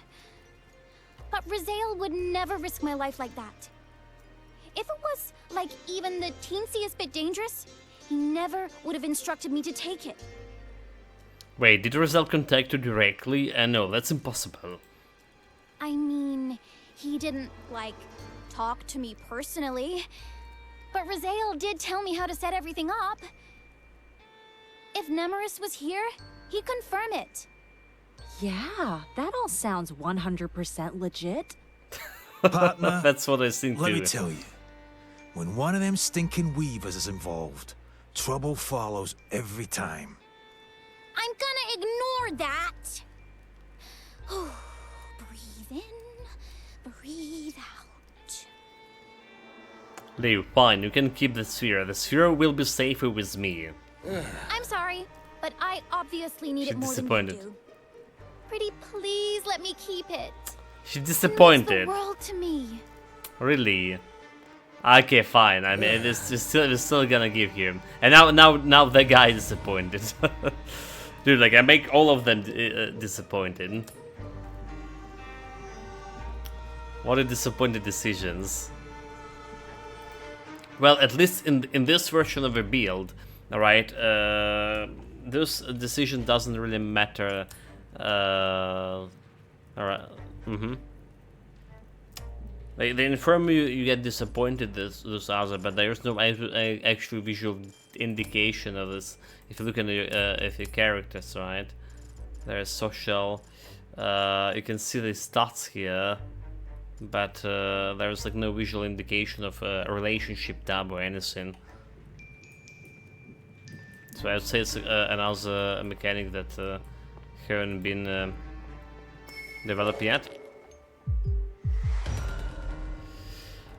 But Raziel would never risk my life like that. If it was, even the teensiest bit dangerous, he never would have instructed me to take it. Wait, did Raziel contact you directly? No, that's impossible. I mean, he didn't, talk to me personally. But Raziel did tell me how to set everything up. If Nemeris was here, he'd confirm it. Yeah, that all sounds 100% legit. Partner, That's what I think let too. me tell you. When one of them stinking weavers is involved, trouble follows every time. I'm gonna ignore that. Breathe in, breathe out. Leo, fine, you can keep the sphere. The sphere will be safer with me. I'm sorry, but I obviously need She's it more disappointed. than you do. Pretty please let me keep it. She's It means disappointed. the world to me. Really? Okay, fine. I mean, it's still gonna give you. And now the guy is disappointed. Dude, I make all of them disappointed. What a disappointed decisions. Well, at least in this version of a build, alright, this decision doesn't really matter. Alright, They inform you you get disappointed this other, but there's no actual visual indication of this. If you look at your characters, right? There's social. You can see the stats here, but there's no visual indication of a relationship tab or anything. So I'd say it's another mechanic that haven't been developed yet.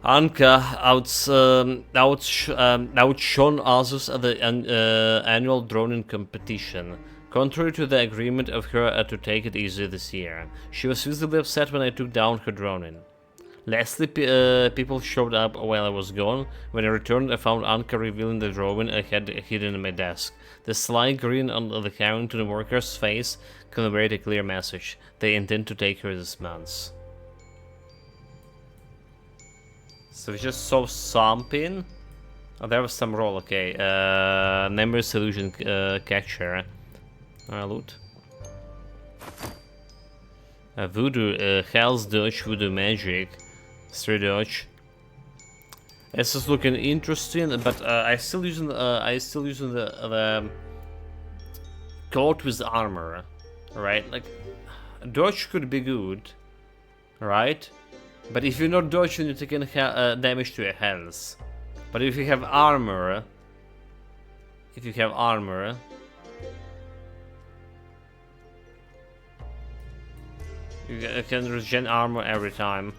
Anka outshone others at the annual droning competition. Contrary to the agreement of her to take it easy this year, she was visibly upset when I took down her droning. Lastly, people showed up while I was gone. When I returned, I found Anka revealing the drawing I had hidden in my desk. The sly grin on the Carrington worker's face conveyed a clear message. They intend to take her this month. So we just saw something. Oh, there was some roll, okay. Nemesis illusion catcher. Loot. Voodoo, Hell's Dodge, Voodoo Magic. 3 dodge. This is looking interesting, but I still using the coat with armor, right? Like dodge could be good, right? But if you're not dodging, you're taking damage to your health. But if you have armor, you can regen armor every time.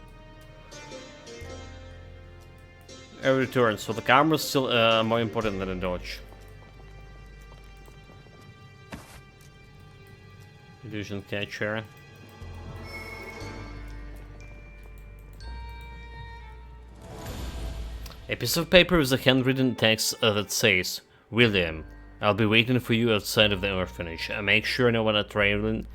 Every turn, so the armor is still more important than a dodge. Illusion catcher. A piece of paper with a handwritten text that says, "William, I'll be waiting for you outside of the orphanage. Make sure no one is trailing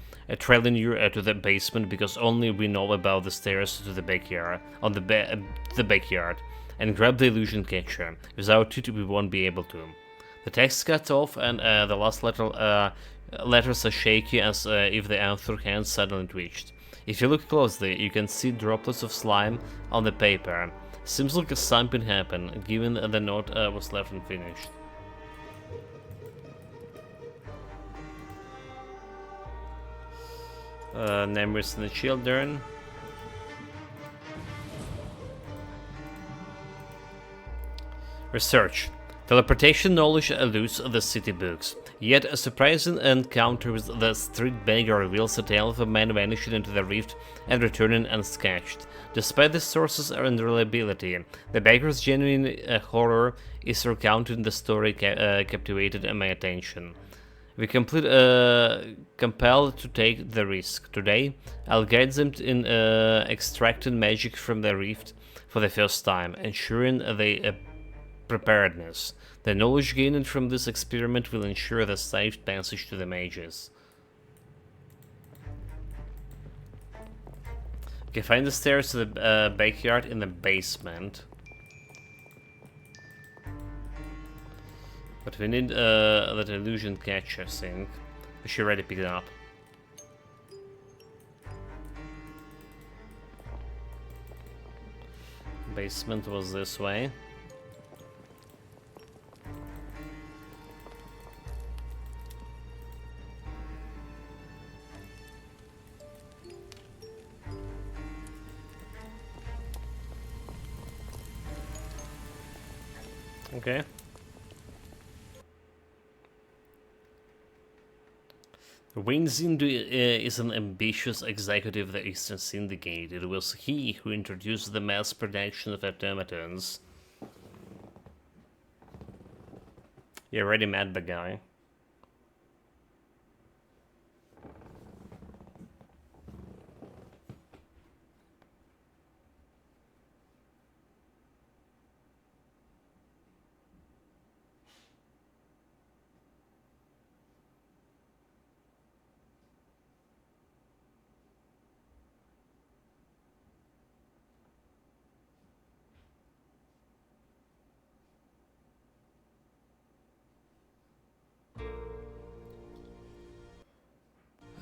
you to the basement, because only we know about the stairs to the backyard. The backyard. And grab the illusion catcher. Without it, we won't be able to." The text cuts off, and the last letters are shaky, as if the author hand suddenly twitched. If you look closely, you can see droplets of slime on the paper. Seems like something happened, given the note was left unfinished. Nemesis and the children. Research. Teleportation knowledge eludes the city books. Yet a surprising encounter with the street beggar reveals a tale of a man vanishing into the rift and returning unsketched. Despite the source's unreliability, the beggar's genuine horror is recounted in the story captivated my attention. We compelled to take the risk. Today, I'll guide them in extracting magic from the rift for the first time, ensuring they preparedness. The knowledge gained from this experiment will ensure the safe passage to the mages. Okay, find the stairs to the backyard in the basement. But we need that illusion catcher thing. We should already pick it up. Basement was this way. Okay. Wayne Zindu is an ambitious executive of the Eastern Syndicate. It was he who introduced the mass production of automatons. You already met the guy.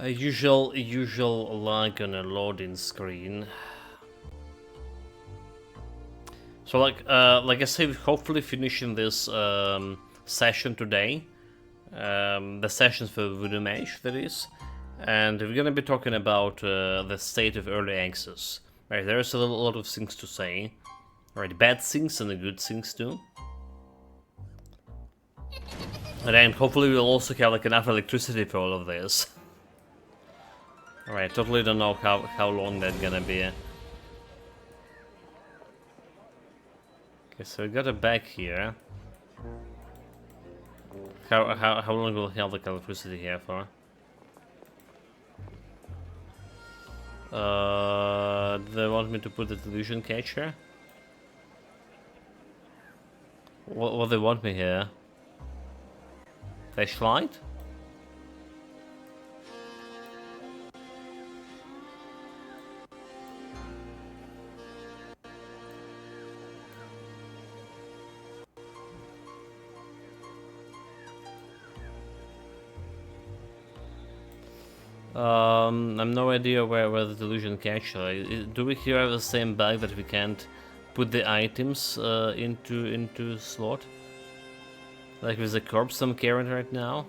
A usual lag on a loading screen. So like I said, hopefully finishing this session today. The sessions for Voodoo Mage, that is. And we're gonna be talking about the state of early access. Right, there's a lot of things to say. Right, bad things and the good things too. And then hopefully we'll also have like enough electricity for all of this. Alright, totally don't know how long that's gonna be. Okay, so we got a bag here. How long will he have the electricity here for? Do they want me to put the delusion catcher? What they want me here? Flashlight? I'm no idea where the delusion catcher is. Do we here have the same bag that we can't put the items into slot? Like with the corpse I'm carrying right now?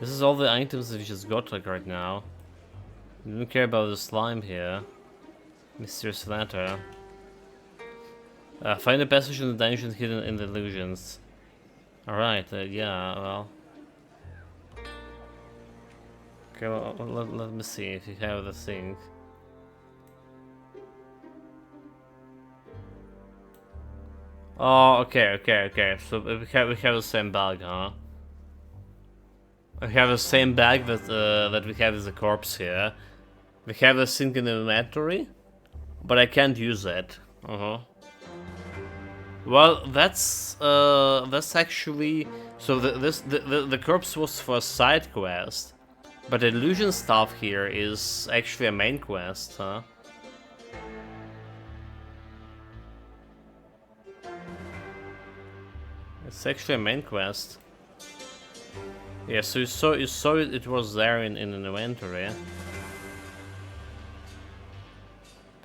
This is all the items that we just got like right now. We don't care about the slime here. Mysterious letter. Find a passage in the dungeon hidden in the illusions. Alright, yeah, well. Okay, well, let me see if you have the thing. Oh, okay. So we have the same bag, huh? We have the same bag that we have as a corpse here. We have a thing in the inventory, but I can't use it. Well, that's actually so. The corpse was for a side quest, but the illusion stuff here is actually a main quest, huh? It's actually a main quest. Yeah, so you saw it was there in an inventory.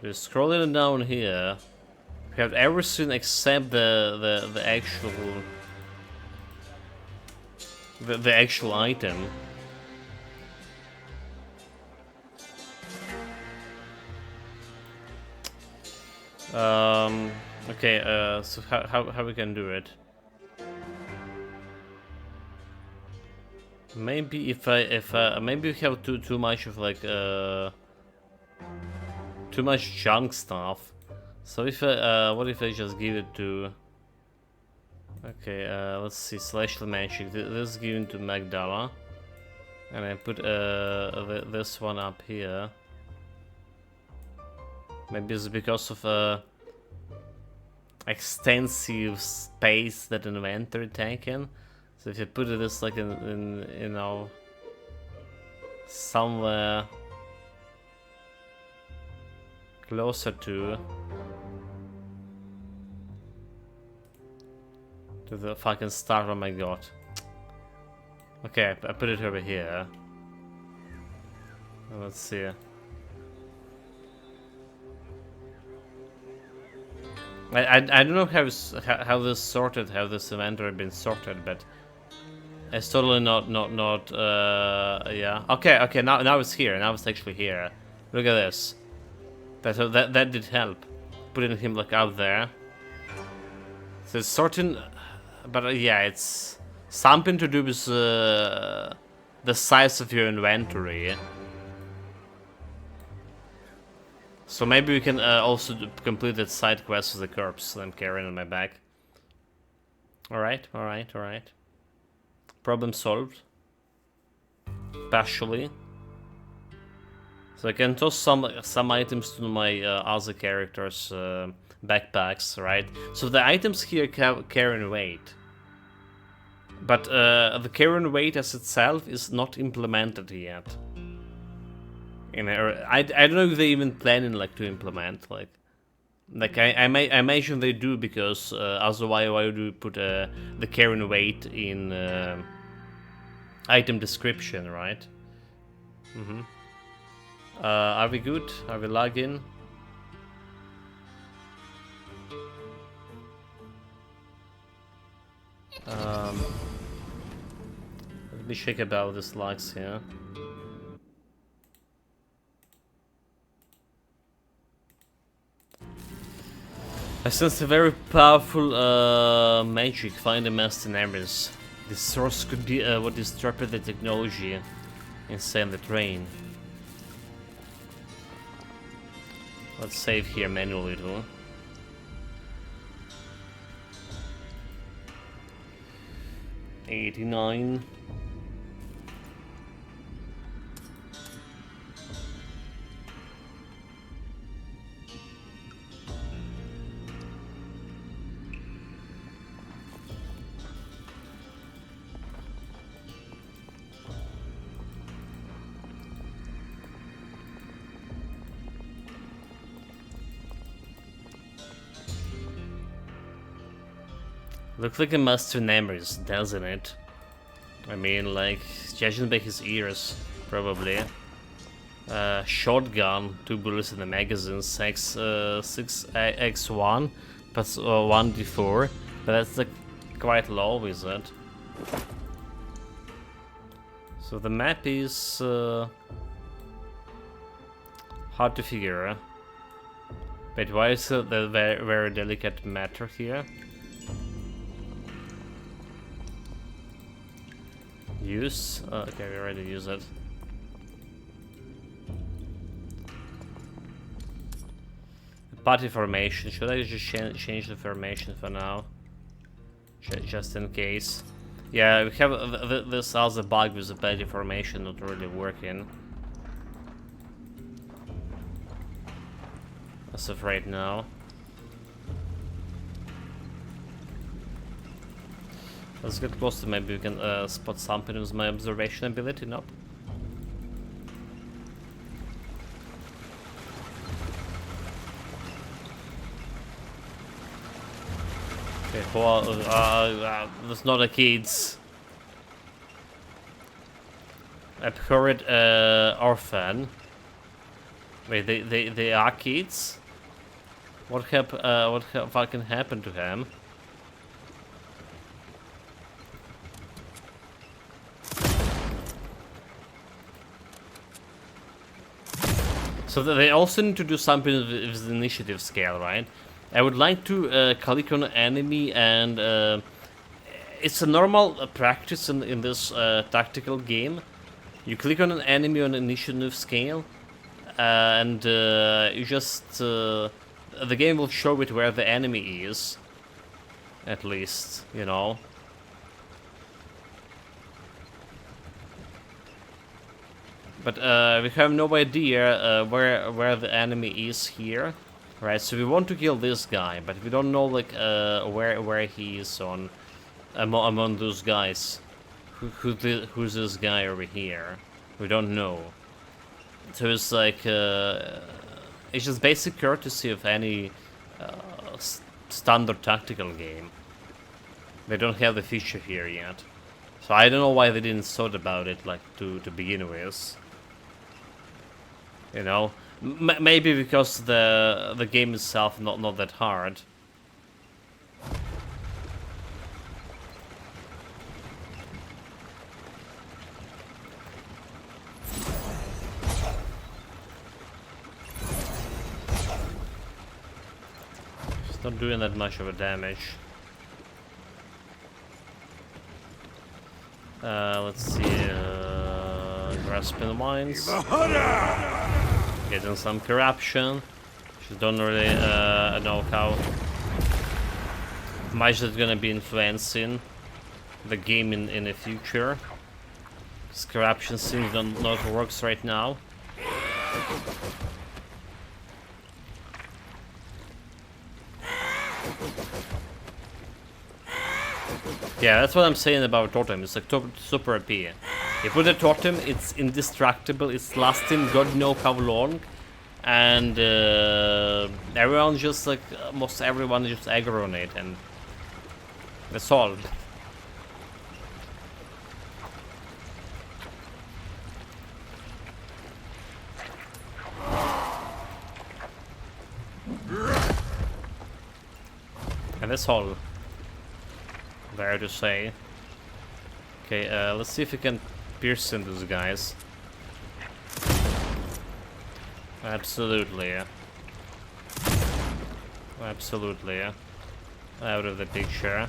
Just scrolling down here, we have everything except the actual item. Okay. So how we can do it? Maybe if maybe we have too much of like too much junk stuff. So if what if I just give it to? Okay, let's see. Celestial magic. This is given to Magdala, and I put this one up here. Maybe it's because of extensive space that an inventory taken. So if you put this like in you know somewhere closer to the fucking start. Oh my god. Okay, I put it over here. Let's see. I don't know how this sorted, how this inventory been sorted, but it's totally not yeah. Okay, now it's here. Now it's actually here. Look at this. That did help. Putting him like out there. So it's sorting, but yeah, it's something to do with the size of your inventory. So maybe we can also complete that side quest with the corpse that I'm carrying on my back. Alright. Problem solved. Partially. So I can toss some items to my other characters' backpacks, right? So the items here carry weight. But the carrying weight as itself is not implemented yet. I don't know if they even planning like to implement like I imagine they do, because otherwise why would you put the carrying weight in item description, right? Are we good? Are we logged in? Let me check about this logs here. I sense a very powerful magic. Find the master enemies. The source could be what disrupted the technology inside the train. Let's save here manually too. $89. Looks like a Master Nemesis, doesn't it? I mean, like, judging by his ears, probably. Shotgun, 2 bullets in the magazine, 6x1 plus 1d4, but that's like quite low, is it? So the map is hard to figure. But why is the very, very delicate matter here? Use? Okay, we already use it. Party formation. Should I just change the formation for now? Just in case. Yeah, we have this other bug with the party formation not really working. As of right now. Let's get closer, maybe we can spot something with my observation ability, nope. Okay, well, that's not a kids. Abhorred orphan. Wait, they are kids? What fucking happened to him? So they also need to do something with the initiative scale, right? I would like to click on an enemy, and it's a normal practice in this tactical game. You click on an enemy on initiative scale, and you just the game will show it where the enemy is, at least, you know. But we have no idea where the enemy is here, right? So we want to kill this guy, but we don't know like where he is on among those guys. Who's this guy over here? We don't know. So it's like it's just basic courtesy of any standard tactical game. They don't have the feature here yet, so I don't know why they didn't thought about it like to begin with. You know, maybe because the game itself not that hard. It's not doing that much of a damage. Let's see. Grasping the mines. Getting some corruption. Just don't really know how much it's gonna be influencing the game in the future. This corruption seems not works right now. Yeah, that's what I'm saying about totem. It's like super OP. You put a totem, it's indestructible, it's lasting God knows how long, and everyone just like, almost everyone just aggro on it, and that's all. And that's all there to say. Okay, let's see if we can pierce in those guys. Absolutely. Absolutely. Out of the picture.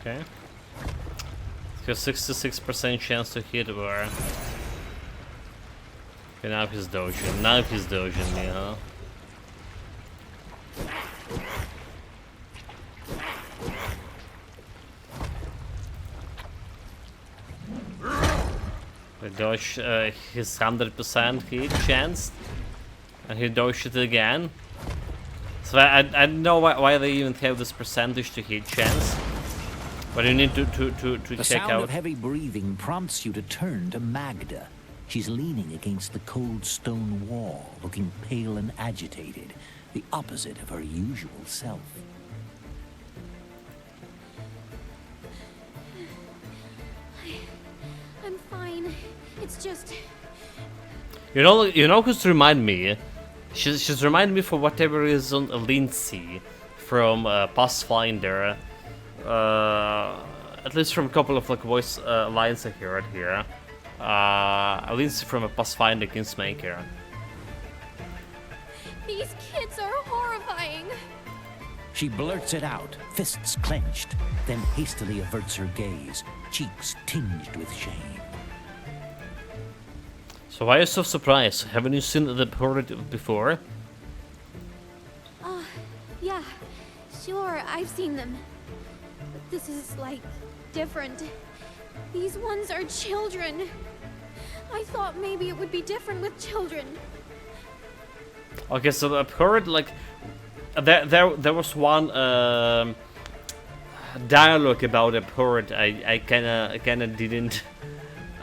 Okay. It's got 66% chance to hit her. Okay, now he's dodging. Now he's dodging me, huh? We dodge his 100% hit chance. And he dodged it again. So I don't know why they even have this percentage to hit chance. But you need to The check sound out. of heavy breathing prompts you to turn to Magda. She's leaning against the cold stone wall, looking pale and agitated, the opposite of her usual self. I'm fine. It's just... You know who's remind me? She's remind me for whatever reason Lindsay from Pathfinder. At least from a couple of like voice lines I heard here. Lindsay from a Pathfinder Kingsmaker. These kids are horrifying. She blurts it out, fists clenched, then hastily averts her gaze, cheeks tinged with shame. So why are you so surprised? Haven't you seen the horde before? Yeah, sure, I've seen them. But this is, like, different. These ones are children. I thought maybe it would be different with children. Okay, so the horde, like, there was one dialogue about a horde. I kinda didn't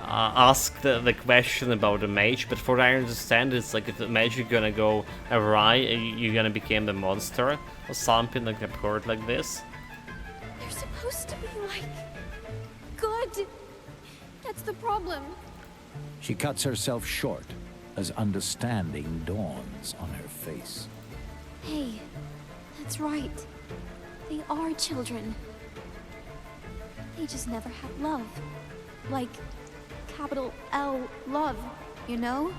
ask the question about the mage, but for what I understand, it's like if the mage is gonna go awry, you're gonna become the monster or something like a horde like this. They're supposed to be, like, good. That's the problem. She cuts herself short as understanding dawns on her face. Hey, that's right. They are children. They just never had love. Like, capital L love, you know?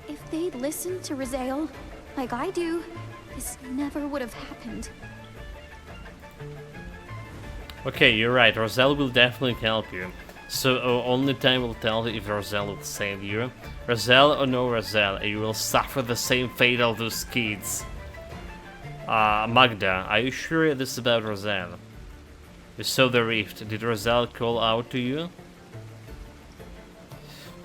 If they'd listened to Raziel, like I do, this never would have happened. Okay, you're right. Raziel will definitely help you. So only time will tell if Raziel will save you. Raziel or no Raziel, you will suffer the same fate of those kids. Magda, are you sure this is about Raziel? You saw the rift. Did Raziel call out to you?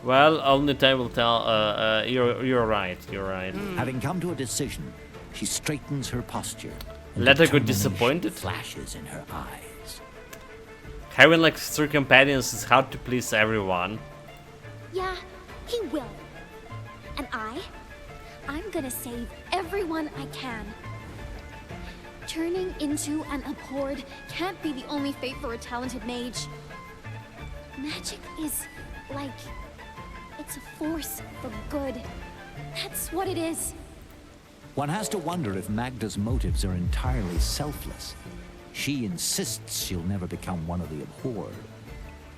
Well, only time will tell. You're right. You're right. Having come to a decision, she straightens her posture. and Let her go determination disappointed? Flashes in her eyes. Having like 3 companions is hard to please everyone. Yeah, he will. And I'm gonna save everyone I can. Turning into an abhorred can't be the only fate for a talented mage. Magic is like... it's a force for good. That's what it is. One has to wonder if Magda's motives are entirely selfless. She insists she'll never become one of the abhorred.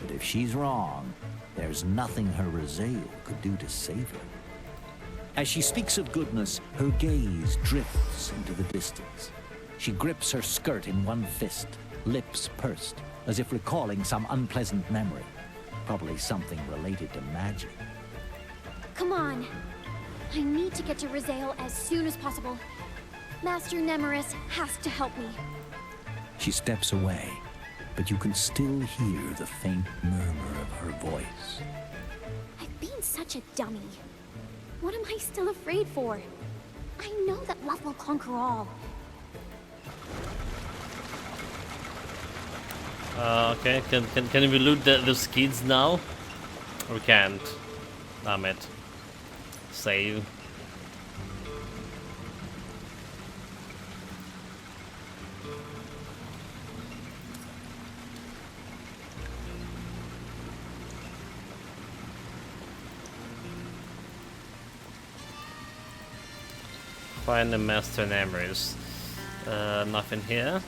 But if she's wrong, there's nothing her Raziel could do to save her. As she speaks of goodness, her gaze drifts into the distance. She grips her skirt in one fist, lips pursed, as if recalling some unpleasant memory. Probably something related to magic. Come on. I need to get to Raziel as soon as possible. Master Nemeris has to help me. She steps away, but you can still hear the faint murmur of her voice. I've been such a dummy. What am I still afraid for? I know that love will conquer all. Okay, can we loot those kids now? We can't. Damn it. Save. Find the Master Nemeris. Nothing here.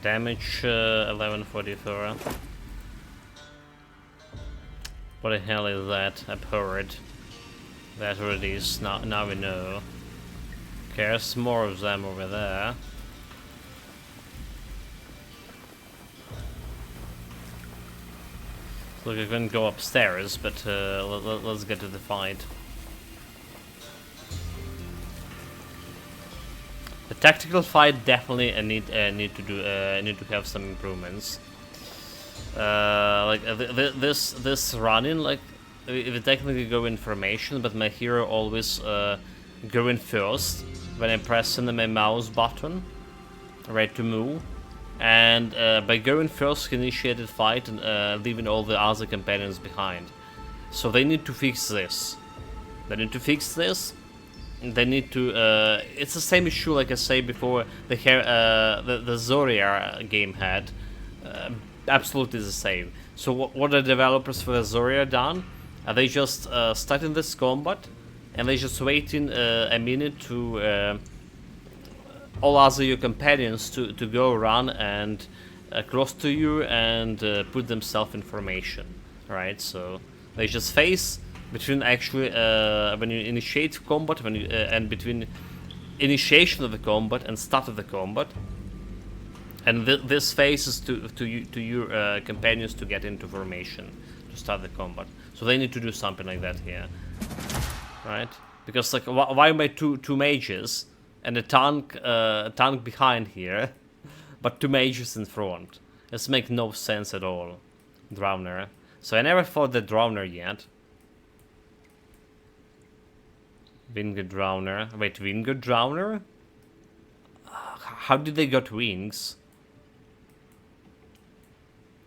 Damage 1144. What the hell is that? Abhorred. That's what it is. Now we know. Okay, there's more of them over there. Look, I can go upstairs, but let's get to the fight. The tactical fight definitely need to have some improvements. This running, like, we technically go in formation, but my hero always go in first when I press in my mouse button, right to move. And by going first, he initiated fight and leaving all the other companions behind. So they need to fix this. They need to fix this. They need to. It's the same issue like I said before. The Zoria game had. Absolutely the same. So what the developers for the Zoria done? They just starting this combat, and they just waiting a minute to. All other your companions to go run and cross to you and put themselves in formation, right? So they just face between actually when you initiate combat and between initiation of the combat and start of the combat, and this phase is to your companions to get into formation to start the combat. So they need to do something like that here, right? Because like why am I two mages? And a tank behind here, but 2 mages in front. This makes no sense at all. Drowner. So I never fought the Drowner yet. Winged Drowner. Wait, Winged Drowner? How did they got wings?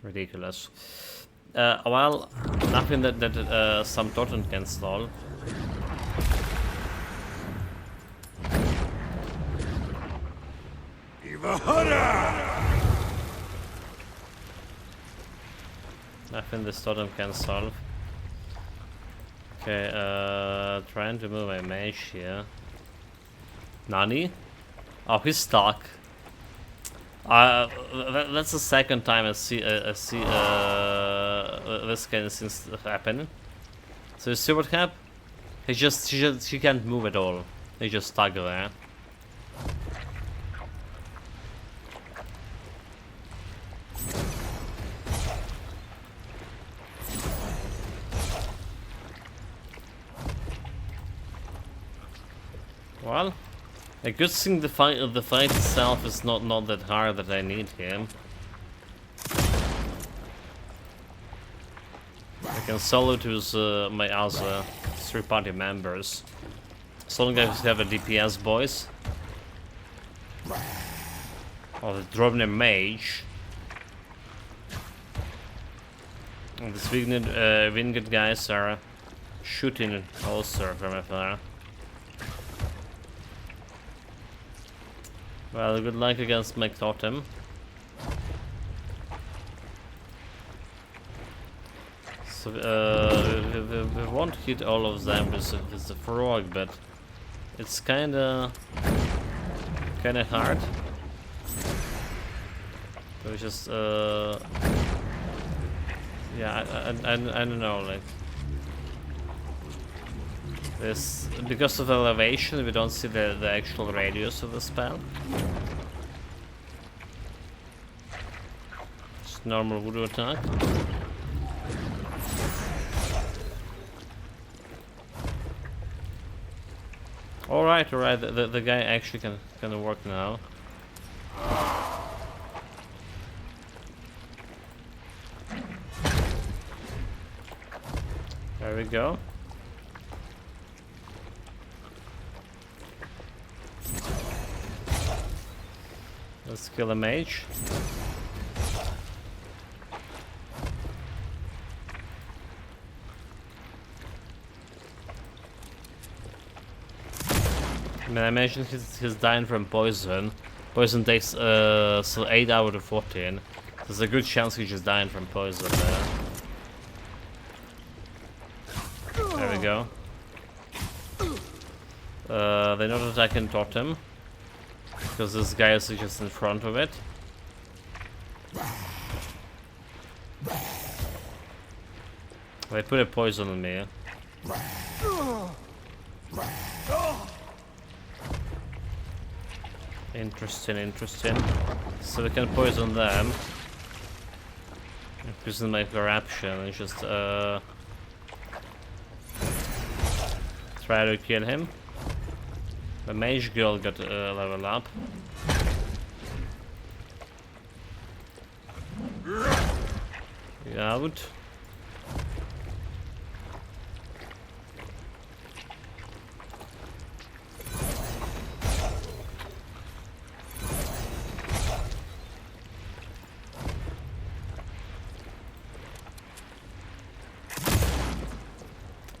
Ridiculous. Well, nothing that some Totem can stall. Nothing this totem can solve. Okay, trying to move my mage here. Nani? Oh, he's stuck. That's the second time I see this kind of things happen. So you see what happened? She can't move at all. He's just stuck there. Well, a good thing the fight itself is not that hard that I need him. I can solo to my other 3 party members. So long as I have a DPS boys. Or the Drobner mage. And these winged guys are shooting also from afar. Well, good luck against my totem. So we won't hit all of them with the frog, but it's kinda hard. We just yeah, I don't know, like this, because of elevation we don't see the actual radius of the spell. Just normal voodoo attack. Alright, the guy actually can work now. There we go. Let's kill a mage. I mean, I imagine he's dying from poison. Poison takes so 8 out of 14. There's a good chance he's just dying from poison there. There we go. They're not attacking totem. Because this guy is just in front of it. They put a poison on me. Interesting, interesting. So we can poison them. Imprison my corruption and just try to kill him. The mage girl got level up. Out.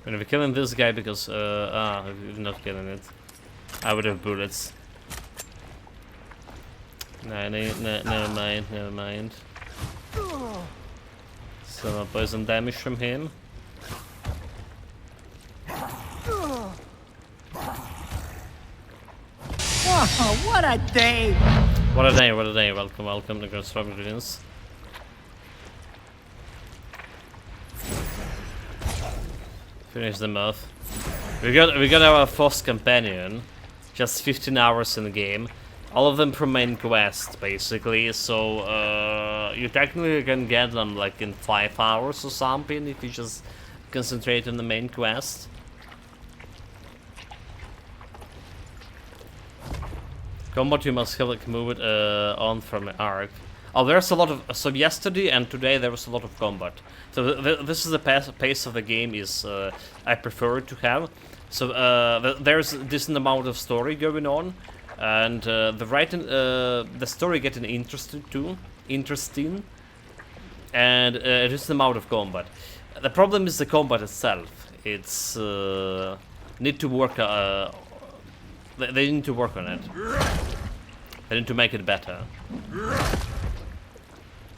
We're killing this guy because we're not killing it. I would have bullets. No, never mind, never mind. Some poison damage from him. Oh, what a day! What a day, what a day. Welcome, welcome to Girls from Greetings. Finish them off. We got our first companion. Just 15 hours in the game. All of them from main quest, basically. So you technically can get them like in 5 hours or something if you just concentrate on the main quest. Combat you must have like move it on from an arc. Oh, there's a lot of so yesterday and today there was a lot of combat. So this is the pace of the game is I prefer to have. So there's a decent amount of story going on, and the story getting interesting, and a decent amount of combat. The problem is the combat itself. It's need to work. They need to work on it. They need to make it better.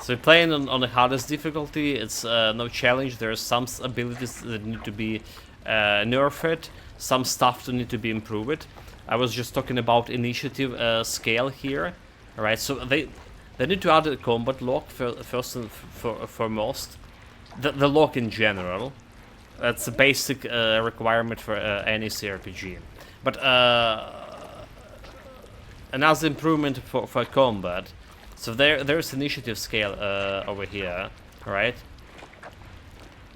So playing on the hardest difficulty, it's no challenge. There are some abilities that need to be nerfed, some stuff that need to be improved. I was just talking about initiative scale here. Alright, so they need to add a combat lock first and foremost. The lock in general. That's a basic requirement for any CRPG. But another improvement for combat. So there's initiative scale over here, right?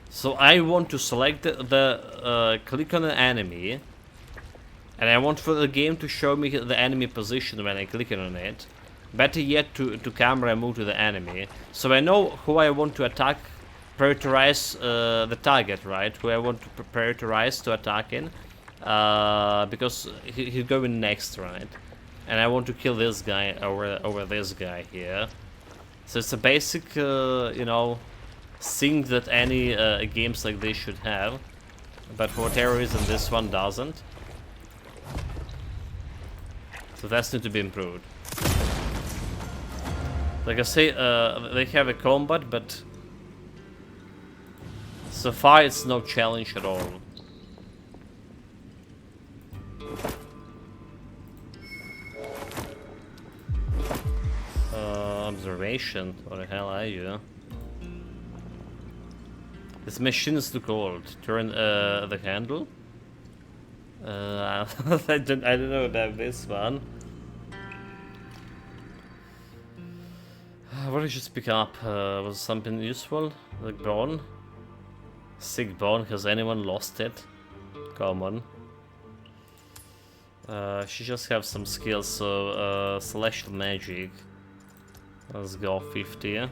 So I want to select the click on the enemy, and I want for the game to show me the enemy position when I click on it. Better yet, to camera move to the enemy, so I know who I want to attack. Prioritize the target, right? Who I want to prioritize to attack in, because he's going next, right? And I want to kill this guy over this guy here. So it's a basic, you know, thing that any games like this should have. But for whatever reason, this one doesn't. So that's need to be improved. Like I say, they have a combat, but so far it's no challenge at all. Observation, what the hell are you? This machine is too cold. Turn the handle. I don't know about this one. What did I just pick up? Was something useful? Like bone? Sick bone, has anyone lost it? Come on. She just have some skills, so celestial magic. Let's go 50.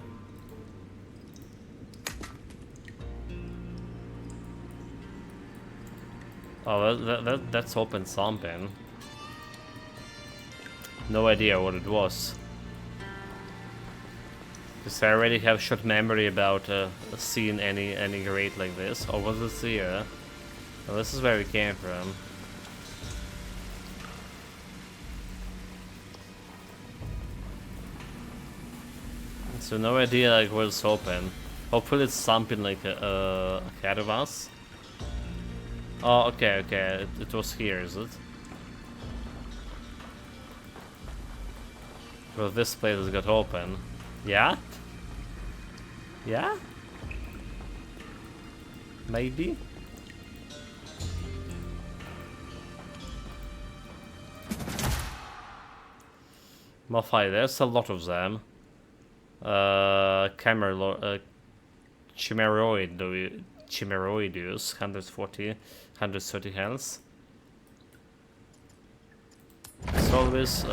Oh, that's open something. No idea what it was. Because I already have short memory about seeing any grate like this. Or was this here? Well, this is where we came from. So no idea like where it's open. Hopefully it's something like ahead of us. Oh, okay, okay. It was here, is it? Well, this place has got open. Yeah? Yeah? Maybe? Malphite, there's a lot of them. Chimeroideus, 140, 130 health. As always,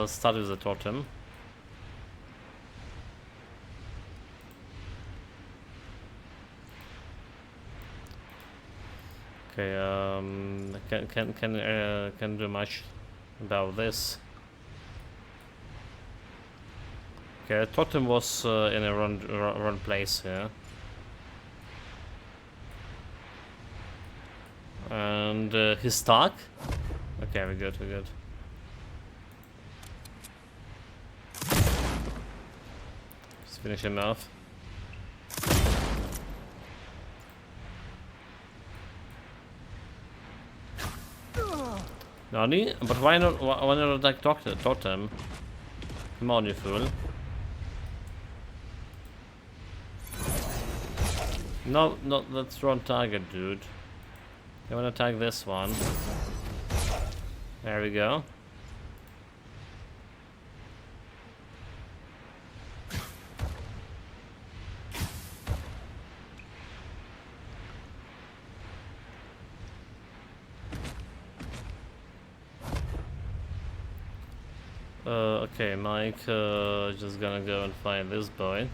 start with the totem. Okay, can do much about this. Okay, totem was in a wrong place here. And he's stuck. Okay, we're good, we're good. Let's finish him off. Nani? But why not attack totem? Come on, you fool. No, that's wrong target, dude. I wanna attack this one. There we go. Okay, Mike, just gonna go and find this boy.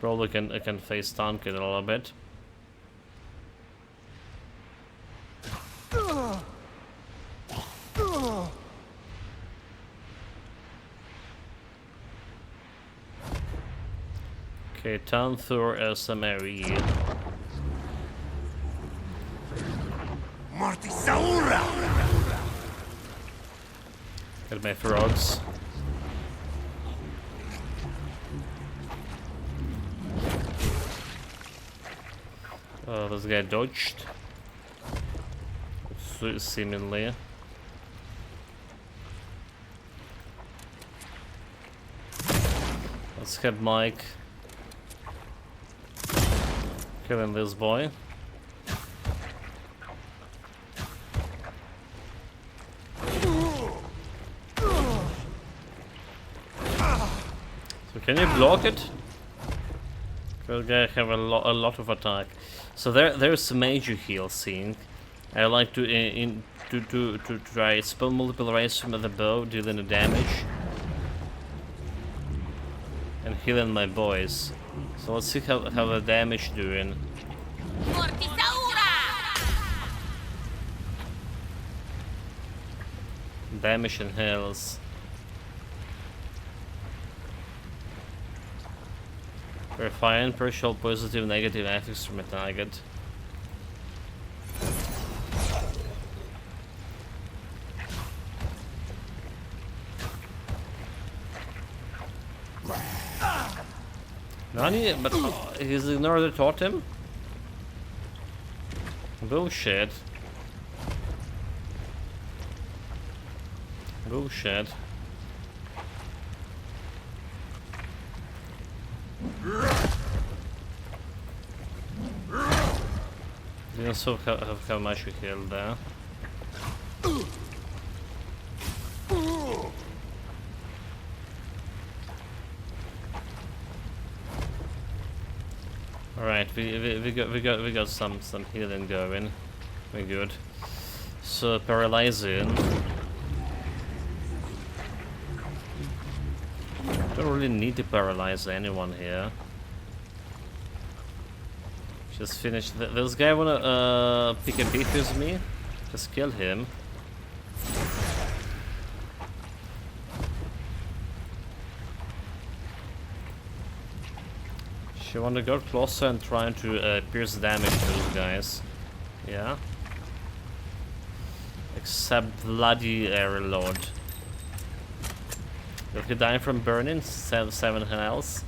Probably I can face tank it a little bit. Okay, turn through SMRE. Get my frogs. This guy dodged. Seemingly. Let's hit Mike. Killing this boy. So can you block it? This guy have a lot of attack. So there's a major heal scene. I like to try spell multiple rays from the bow, dealing the damage and healing my boys. So let's see how the damage doing. Damage and heals. Verifying partial positive negative effects from a target. Nani? But he's ignored the totem? Bullshit. Bullshit. You also have how much we killed there. Alright, we got some healing going. We're good. So paralyzing. Don't really need to paralyze anyone here. Just finish. This guy wanna pick and beef with me? Just kill him. She wanna go closer and try to pierce damage to those guys. Yeah. Except bloody reload. Will he die from burning? 7 health.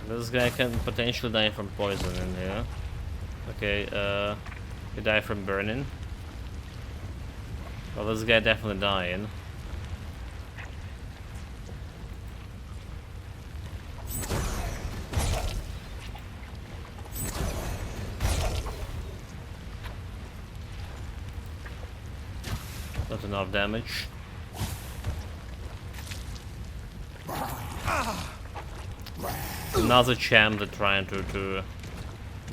This guy can potentially die from poison in here. Okay, he died from burning. Well, this guy definitely dying. Not enough damage. Another champ that trying to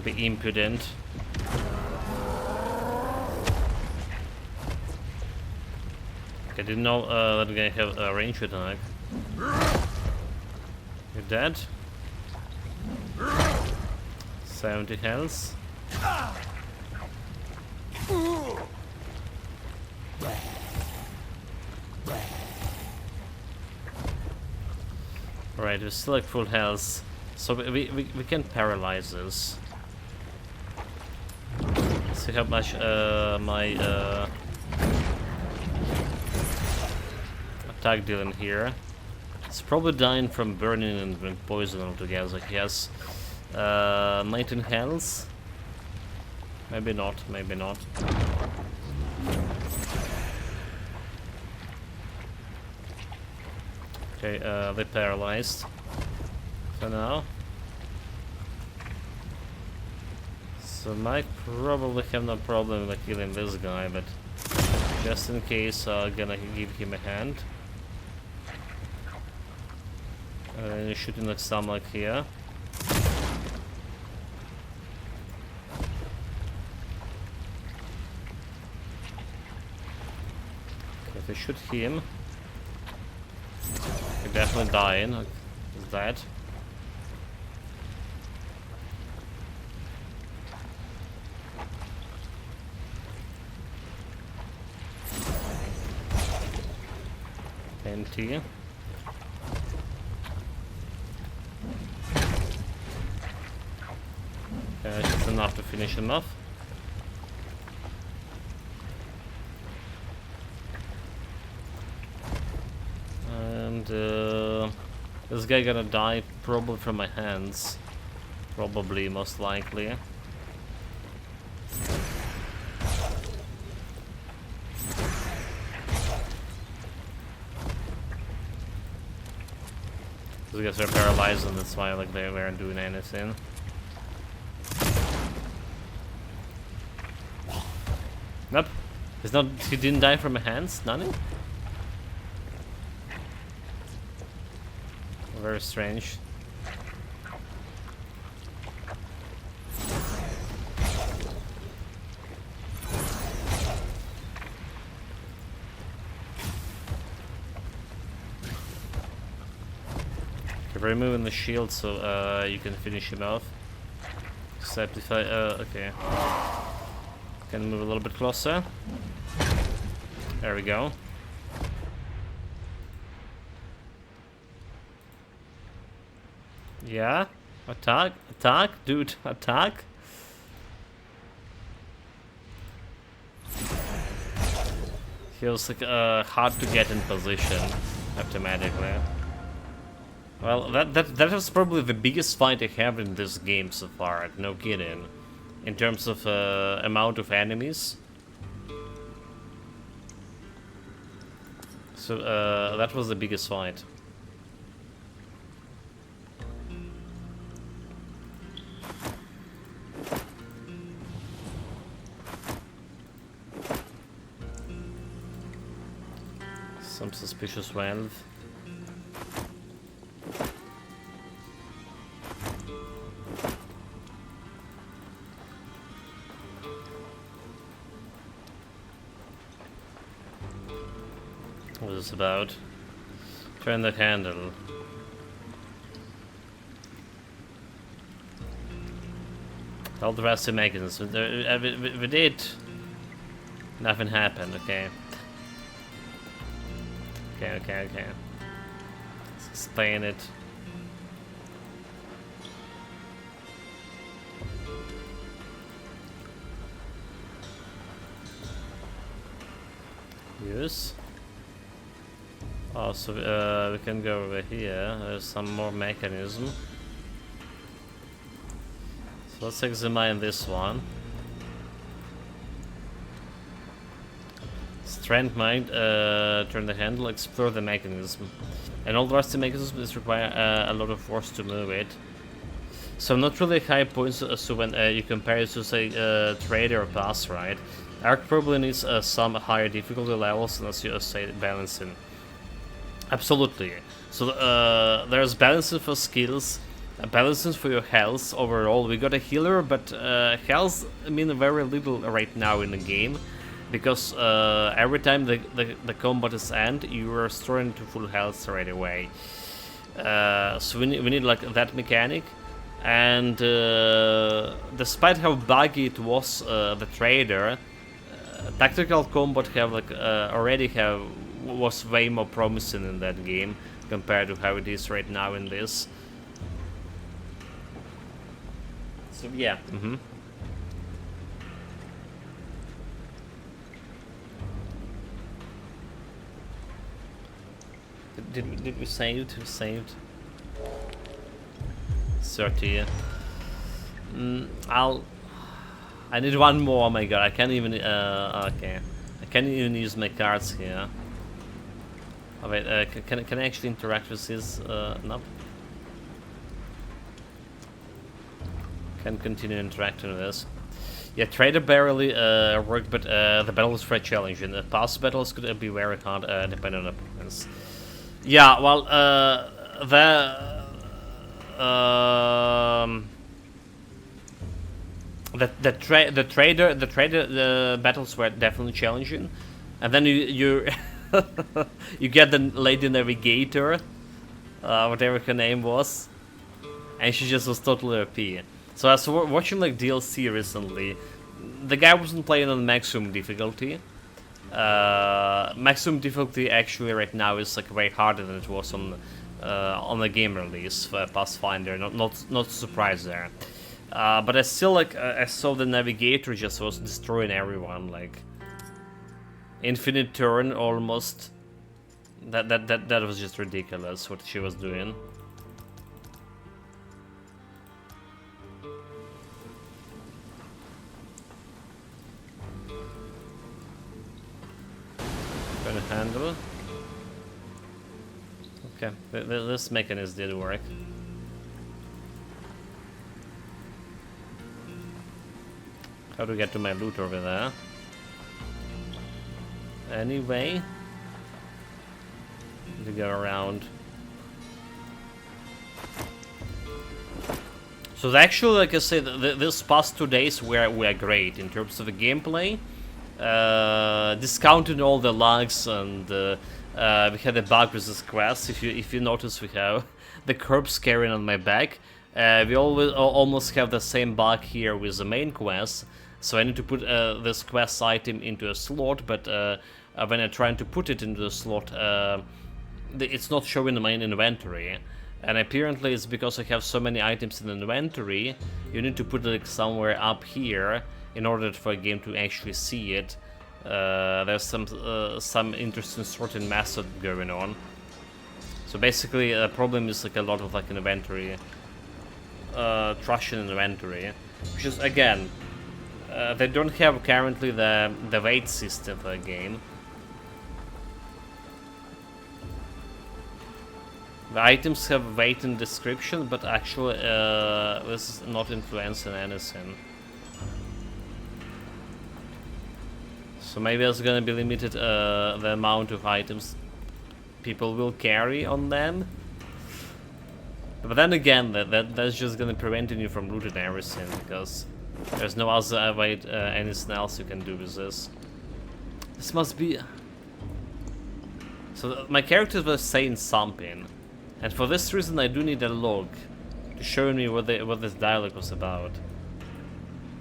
be impudent. I didn't know that guy have a range attack. You're dead. 70 health. Right, we're still at full health, so we can paralyze this. See how much my attack dealing here. It's probably dying from burning and poison altogether. He has 19 health. Maybe not, maybe not. Okay, they're paralyzed for now. So might probably have no problem with killing this guy, but just in case, gonna give him a hand. Shooting the stomach here. Okay, if I shoot him, he's definitely dying. He's dead. NT. Just enough to finish him off. And this guy gonna die probably from my hands. Probably, most likely. These guys are paralyzed, and that's why like they weren't doing anything. Nope. He's not. He didn't die from my hands. Nothing. Very strange. Okay, removing the shield so you can finish him off. Except if I okay. Can move a little bit closer. There we go. Yeah, attack, attack, dude, attack. Feels like hard to get in position automatically. Well, that was probably the biggest fight I have in this game so far. No kidding. In terms of amount of enemies. So that was the biggest fight. Some suspicious valve. What is this about? Turn the handle. All the rest of the mechanisms. We did. Nothing happened, okay. Okay. Let's explain it. Use. Oh, so we can go over here. There's some more mechanism. So let's examine this one. Strength, mind, turn the handle, explore the mechanism. And all the rest of the mechanism is require a lot of force to move it. So not really high points, so when you compare it to say trader or pass ride. Arc probably needs some higher difficulty levels unless you say balancing. Absolutely. So there's balancing for skills, balancing for your health overall. We got a healer, but health mean very little right now in the game. Because every time the combat is end, you are restoring to full health right away. So we need like that mechanic. And despite how buggy it was, the trader, tactical combat have like was way more promising in that game compared to how it is right now in this. So yeah. Did we save? We saved. 30. I need one more. Oh my god! I can't even. Okay. I can't even use my cards here. Oh wait. Can I actually interact with this? Nope. Can continue interacting with this. Yeah, trader barely worked, but the battle is very challenging. The past battles could be very hard, depending on opponents. Yeah, well, the trader battles were definitely challenging, and then you you get the lady navigator, whatever her name was, and she just was totally OP. So I was watching like DLC recently. The guy wasn't playing on maximum difficulty. Maximum difficulty actually right now is like way harder than it was on the game release for Pathfinder. Not surprised there. But I still like I saw the navigator just was destroying everyone, like infinite turn almost. That was just ridiculous what she was doing. Gonna handle. Okay, this mechanism did work. How to get to my loot over there? Anyway, to go around. So actually, like I said, this past 2 days were great in terms of the gameplay. Discounting all the lags, and we had a bug with this quest. If you notice, we have the corpse carrying on my back. We almost have the same bug here with the main quest. So I need to put this quest item into a slot, but when I'm trying to put it into the slot, it's not showing in my inventory. And apparently it's because I have so many items in the inventory. You need to put it like somewhere up here in order for a game to actually see it. There's some interesting sorting method going on. So basically, the problem is like a lot of like inventory, trash in inventory, which is again, they don't have currently the weight system for the game. The items have weight in description, but actually this is not influencing anything. So maybe there's gonna be limited the amount of items people will carry on them. But then again, that's just gonna prevent you from looting everything, because there's no other way, anything else you can do with this. This must be... So my characters were saying something, and for this reason I do need a log to show me what this dialogue was about.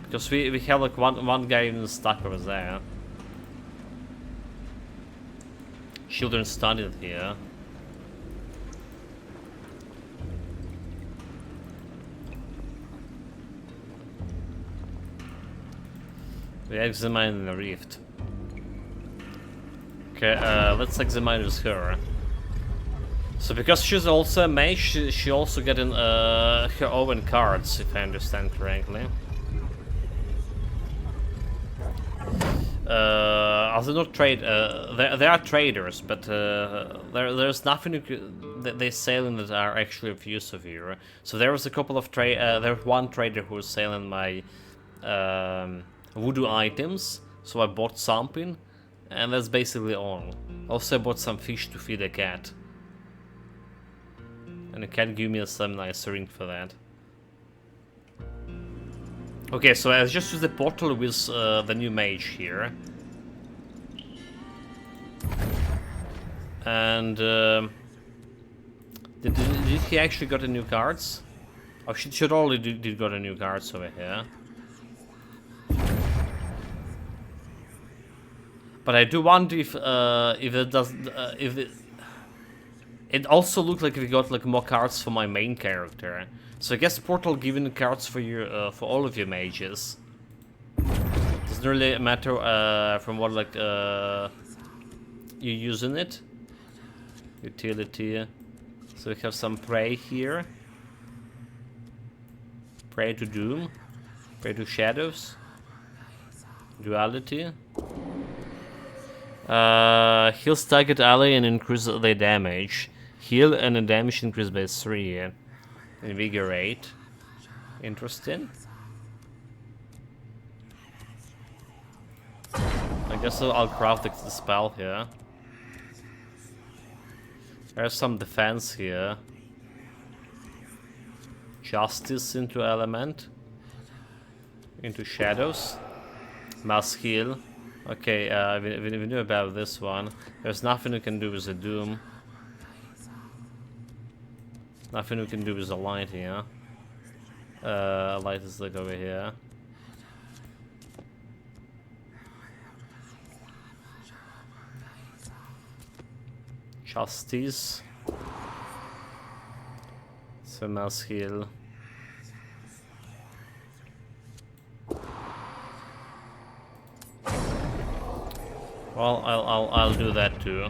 Because we have like one guy even stuck over there. Children studied here. We examine the rift. Okay, let's examine with her. So because she's also a mage, she also getting her own cards, if I understand correctly. Also not trade. There are traders, but there's nothing they selling that are actually of use of here. So there was a couple of trade. There's one trader who was selling my voodoo items. So I bought something, and that's basically all. Also I bought some fish to feed a cat, and the cat gave me some nice ring for that. Okay, so I just use the portal with the new mage here. And did he actually got a new cards? Oh, should already did got a new cards over here. But I do wonder if it does it also looked like we got like more cards for my main character. So I guess Portal giving cards for you for all of your mages. Doesn't really matter from what like you're using it. Utility. So we have some Prey here. Prey to Doom. Prey to Shadows. Duality. Heals target ally and increase their damage. Heal and the damage increase by 3. Invigorate. Interesting. I guess I'll craft the spell here. There's some defense here. Justice into element. Into shadows. Mass heal. Okay, we knew about this one. There's nothing we can do with the Doom. Nothing we can do with the light here. Light is like over here. Justice. So mass heal. Well, I'll do that too.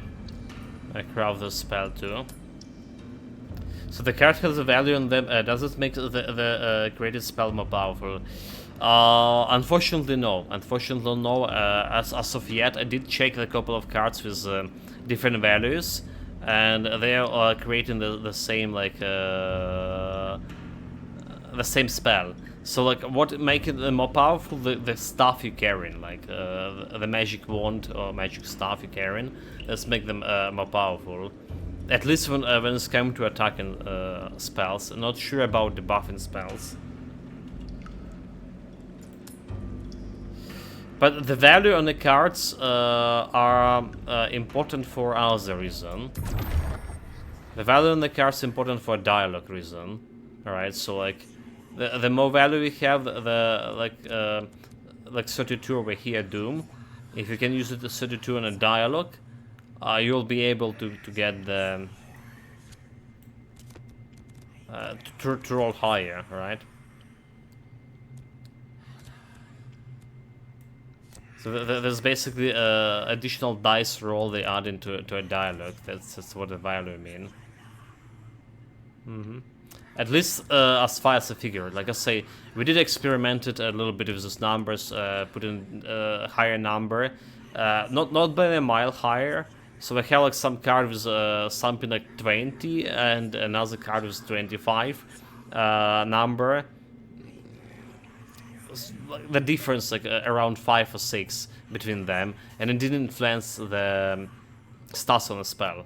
I craft the spell too. So the card has a value on them. Does it make the created spell more powerful? Unfortunately, no. Unfortunately, no. As of yet, I did check a couple of cards with different values, and they are creating the same like the same spell. So like, what make it more powerful? The stuff you're carrying, like the magic wand or magic staff you're carrying. Let's make them more powerful. At least when it's come to attacking spells. I'm not sure about the buffing spells. But the value on the cards are important for another reason. The value on the cards is important for a dialogue reason. Alright, so like the more value we have, the like 32 over here, Doom. If you can use it as 32 in a dialogue, you'll be able to get the to roll higher, right? So there's basically additional dice roll they add into a dialogue. That's what the value mean. At least as far as I figured. Like I say, we did experiment it a little bit with those numbers, put in a higher number, not by a mile higher. So I have like some card with something like 20 and another card with 25 number. The difference like around 5 or 6 between them, and it didn't influence the stats on the spell.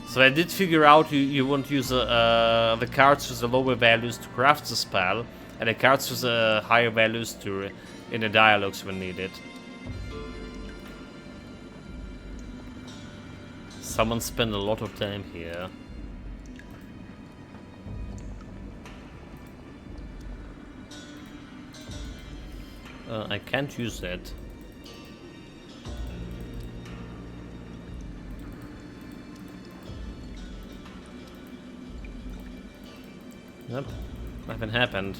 So I did figure out you want to use the cards with the lower values to craft the spell, and the cards with the higher values to in the dialogues when needed. Someone spent a lot of time here. I can't use it. Nope, nothing happened.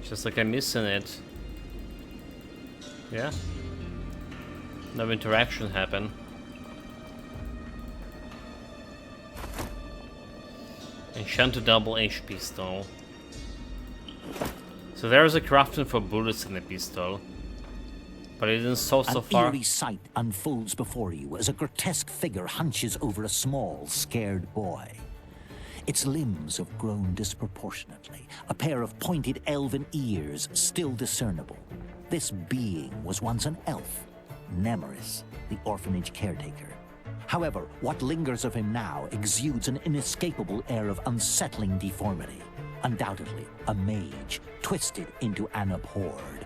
Just like I'm missing it. Yeah? No interaction happen. Enchanted double H pistol. So there is a crafting for bullets in the pistol. But it isn't so far. An eerie sight unfolds before you as a grotesque figure hunches over a small, scared boy. Its limbs have grown disproportionately, a pair of pointed elven ears still discernible. This being was once an elf, Nemeris, the orphanage caretaker. However, what lingers of him now exudes an inescapable air of unsettling deformity. Undoubtedly, a mage, twisted into an abhorred.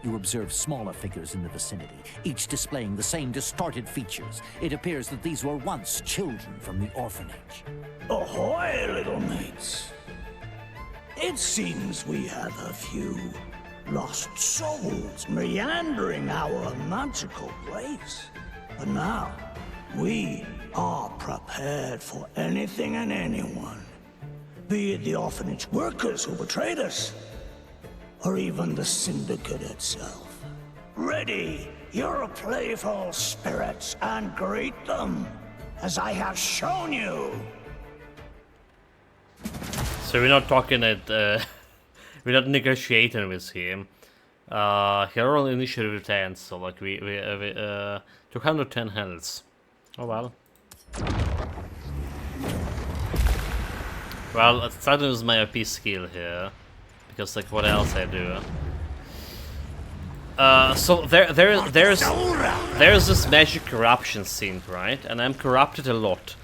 You observe smaller figures in the vicinity, each displaying the same distorted features. It appears that these were once children from the orphanage. Ahoy, little mates. It seems we have a few lost souls meandering our magical place. But now, we are prepared for anything and anyone. Be it the orphanage workers who betrayed us, or even the Syndicate itself. Ready, your playful spirits, and greet them, as I have shown you. So we're not talking at, we're not negotiating with him. Hero initiative 10, so like we 210 health. Oh well. Well, let's start with my OP skill here. Because like what else I do? So there's this magic corruption scene, right? And I'm corrupted a lot.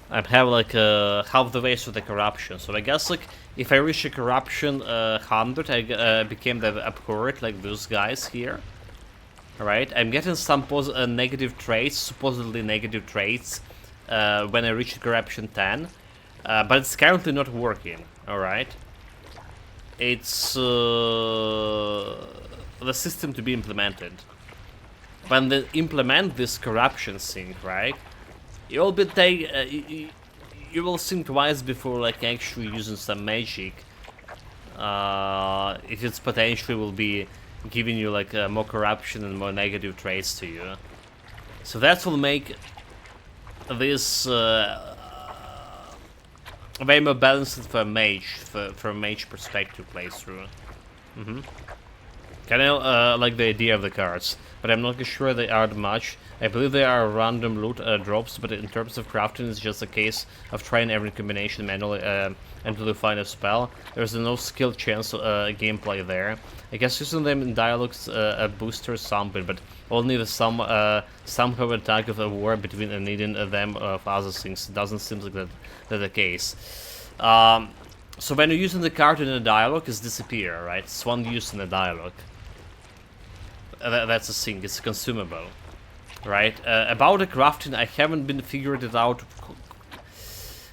I have like half the way through the corruption. So I guess like if I reach a corruption 100, I became the abhorred like those guys here. Alright, I'm getting some negative traits, supposedly negative traits, when I reach corruption 10. But it's currently not working, alright? It's the system to be implemented. When they implement this corruption thing, right? You will be you will think twice before like actually using some magic. If it's potentially will be giving you like more corruption and more negative traits to you. So that will make this way more balanced for a mage, for a mage perspective playthrough. Kinda like the idea of the cards, but I'm not sure they are much. I believe they are random loot drops, but in terms of crafting, it's just a case of trying every combination manually until you find a spell. There's no skill chance gameplay there. I guess using them in dialogues boosters something, but only the somehow attack of a war between needing them of other things. It doesn't seem like that's the case. So when you're using the card in a dialogue, it's disappear, right? It's one use in a dialogue. That's a thing, it's consumable. Right? About the crafting, I haven't been figured it out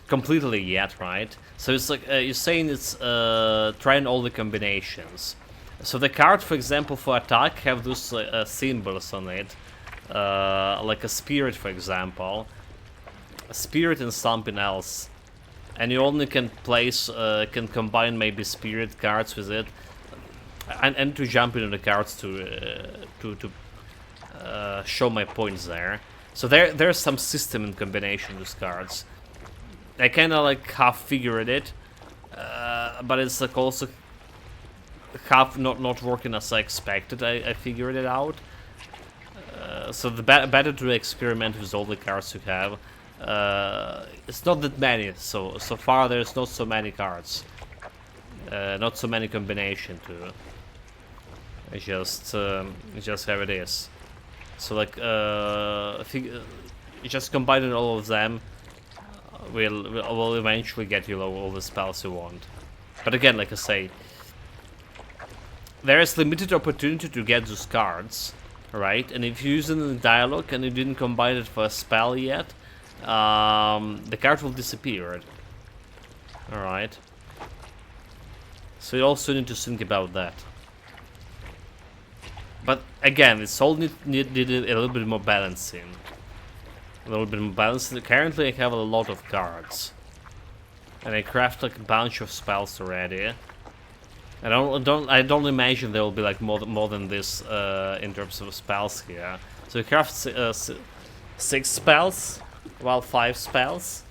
completely yet, right? So it's like, you're saying it's trying all the combinations. So the card, for example, for attack have those symbols on it. Like a spirit, for example. A spirit and something else. And you only can place, can combine maybe spirit cards with it. And to jump into the cards to show my points there. So there's some system in combination with cards. I kinda like half figured it, but it's like also half not working as I expected. I figured it out. So the better to experiment with all the cards you have. It's not that many, so far there's not so many cards. Not so many combination to. It's just how it is. So like just combining all of them will eventually get you all the spells you want. But again, like I say, there is limited opportunity to get those cards, right? And if you use it in the dialogue and you didn't combine it for a spell yet, the card will disappear. Alright. So you also need to think about that. But again, it's all needed a little bit more balancing. A little bit more balancing. Currently I have a lot of cards. And I craft like a bunch of spells already. I don't imagine there will be like more than this in terms of spells here. So we have 6 spells, well 5 spells.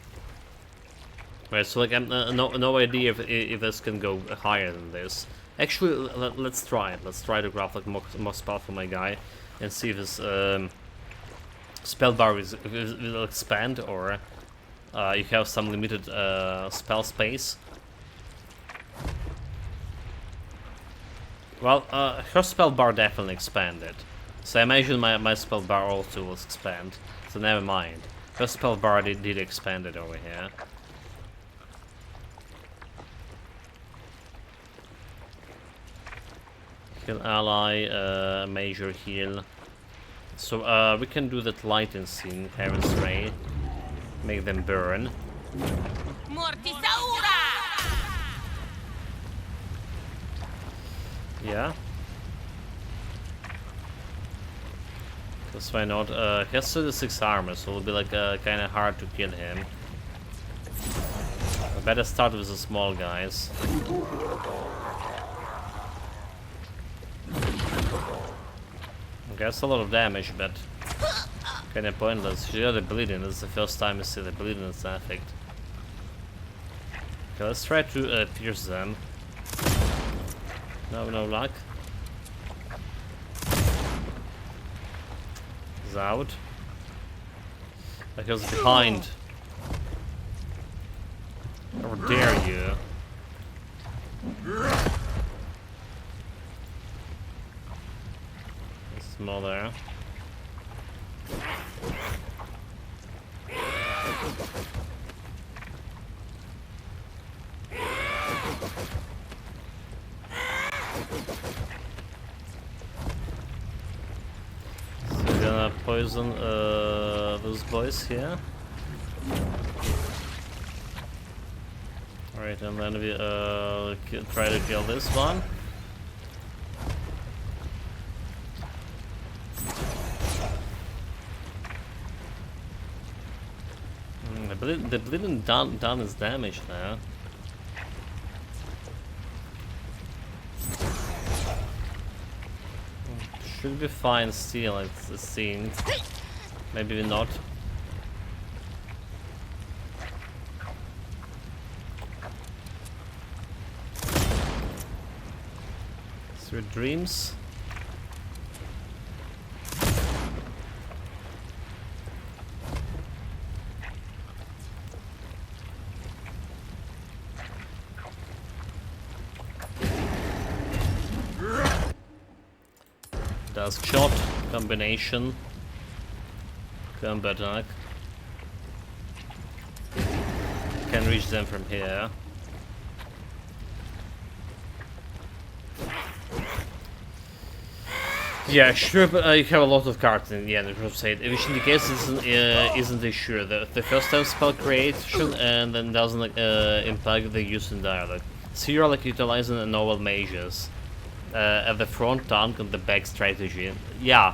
Right, so like I'm no idea if this can go higher than this. Actually, let's try it. Let's try to grab like more spell for my guy and see if his spell bar will expand or you have some limited spell space. Well, her spell bar definitely expanded. So I imagine my spell bar also will expand. So never mind. Her spell bar did expand it over here. Heal ally, major heal. So we can do that lighting scene, Heaven's Ray. Make them burn. Yeah. Because why not? He has 36 armor, so it'll be like kind of hard to kill him. I better start with the small guys. Okay, that's a lot of damage, but kind of pointless. You got the bleeding. This is the first time I see the bleeding as an effect. Okay, let's try to pierce them. No luck. He's out. He was behind. How dare you? Small there. So we're gonna poison those boys here. Alright, and then we try to kill this one. The bleeding done his damage now. Should be fine still, it seems. Maybe not. Sweet dreams. Does shot combination combat attack. Can reach them from here. Yeah, sure, but you have a lot of cards in the end, as I said, which indicates this isn't a sure. The first time spell creation and then doesn't impact the use in dialogue. So you're like utilizing a novel mages. At the front tank and the back strategy. Yeah.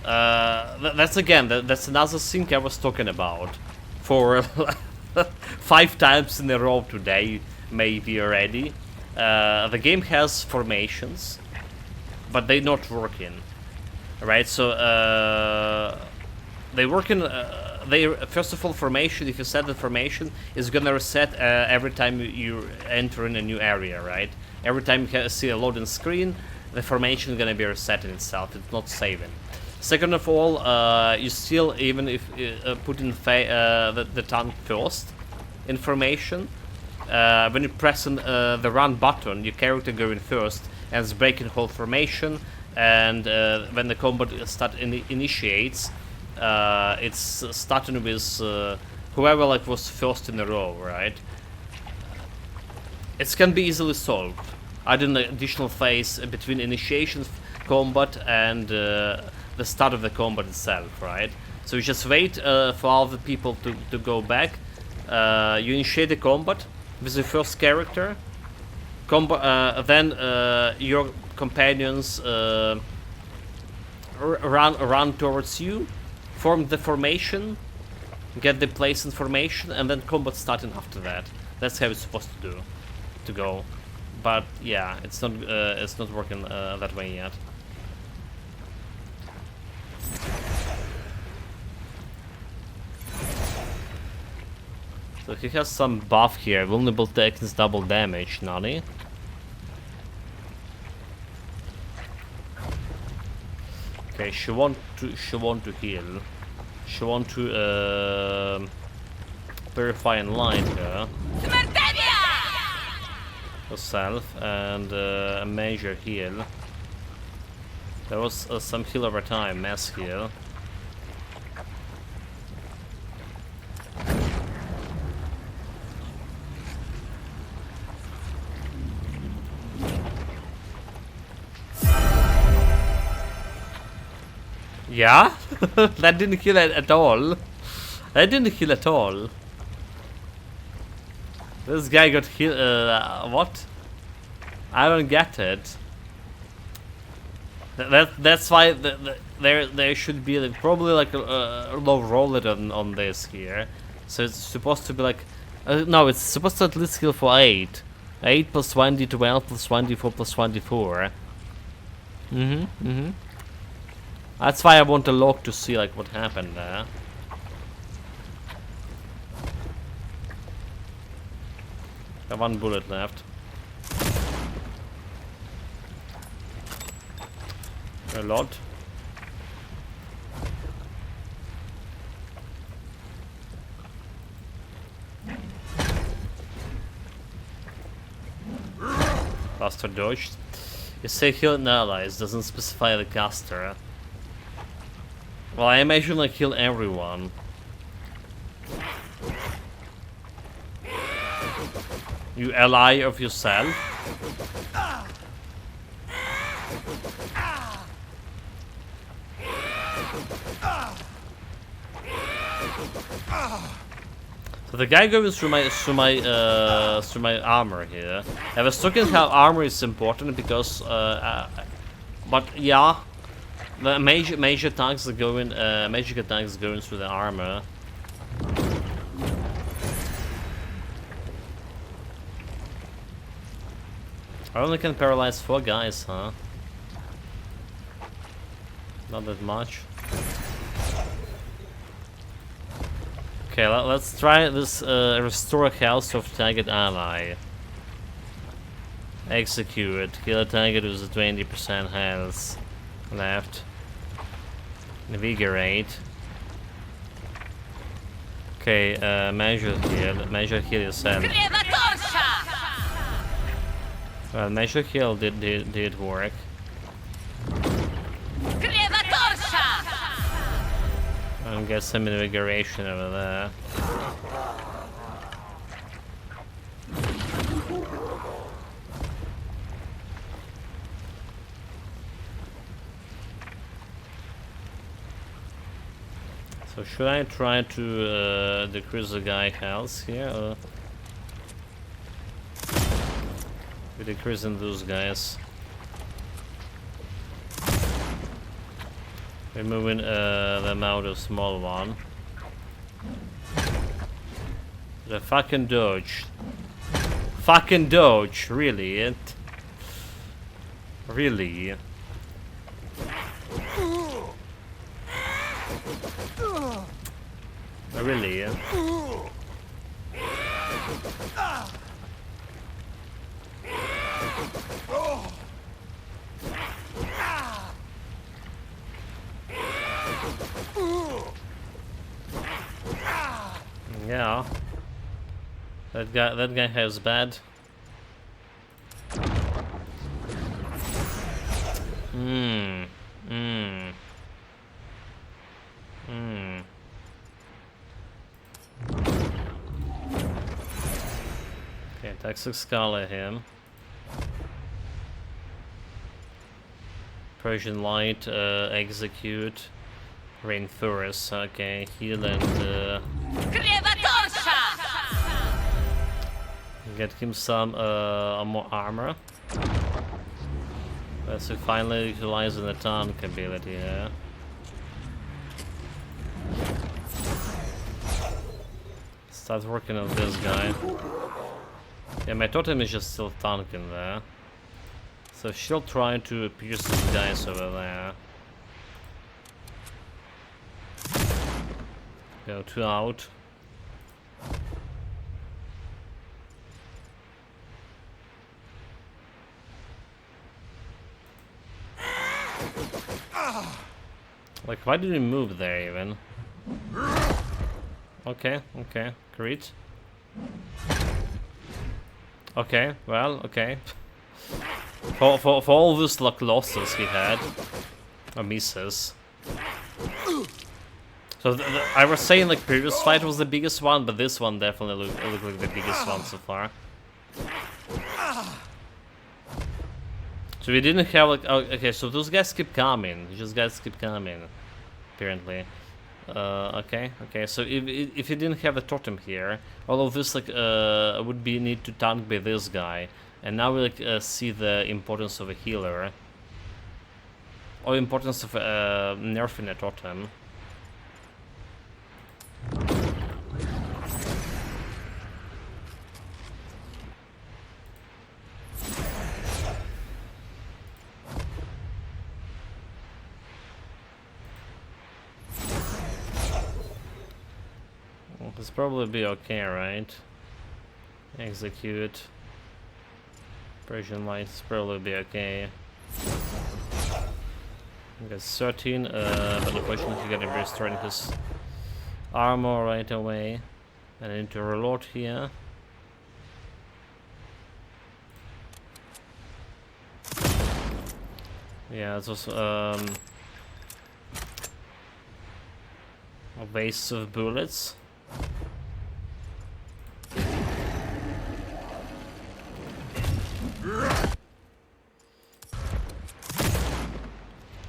That's again, that's another thing I was talking about for 5 times in a row today, maybe already. The game has formations, but they're not working, right? So they work in. First of all, formation. If you set the formation, is gonna reset every time you enter in a new area, right? Every time you see a loading screen, the formation is gonna be resetting itself. It's not saving. Second of all, you still, even if put in the tank first in formation, when you press the run button, your character going first and it's breaking whole formation. And when the combat initiates, it's starting with whoever like was first in a row, right? It can be easily solved. Adding an additional phase between initiation combat and the start of the combat itself, right? So you just wait for all the people to go back. You initiate the combat with the first character. Then your companions run towards you, form the formation, get the place in formation, and then combat starting after that. That's how it's supposed to go. But yeah, it's not working that way yet. So he has some buff here. Vulnerable to X double damage, Nani. Okay, she want to heal. She want to purify and light her herself and measure heal. There was some heal over time, mass heal. Yeah? That didn't heal at all. That didn't heal at all. This guy got heal. What? I don't get it. That's why there should be like, probably like a low roller on this here. So it's supposed to be like no, it's supposed to at least heal for 8. 8 plus 1d12 plus 1d4 plus 1d4. That's why I want the log to see like what happened there. I have 1 bullet left. A lot. Caster dodged. You say heal an allies, doesn't specify the caster. Well, I imagine like heal everyone. You ally of yourself. So the guy goes through my armor here. I was talking how armor is important because but yeah, the major attacks are going magic attacks going through the armor. I only can paralyze 4 guys, huh? Not that much. Okay, let's try this restore health of target ally. Execute. Kill a target with a 20% health left. Invigorate. Okay, measure heal yourself. Well, measure heal did work. And get some invigoration over there. So should I try to decrease the guy health here, or we're decreasing those guys? Removing the amount of small one. The fucking dodge. Fucking dodge, really? Really? Really? Yeah. That guy has bad. Okay, Toxic Scarlet him. Persian Light, execute. Reinforce, okay, heal and get him some more armor. Let's finally utilize the tank ability here. Start working on this guy. Yeah, my totem is just still tanking there. So she'll try to pierce these guys over there. Go 2 out. Like, why did he move there even? Okay, okay, great. Okay, well, okay. For all these luck losses he had, or misses. So I was saying like previous fight was the biggest one, but this one definitely looked like the biggest one so far. So we didn't have like, oh, okay, so those guys keep coming. These guys keep coming, apparently. Okay, okay. So if you didn't have a totem here, all of this like would be need to tank by this guy, and now we like see the importance of a healer, or importance of nerfing a totem. This probably be okay, right? Execute. Persian lights probably be okay. He got 13, but unfortunately he got restoring his armor right away. And I need to reload here. Yeah, it's also a waste of bullets.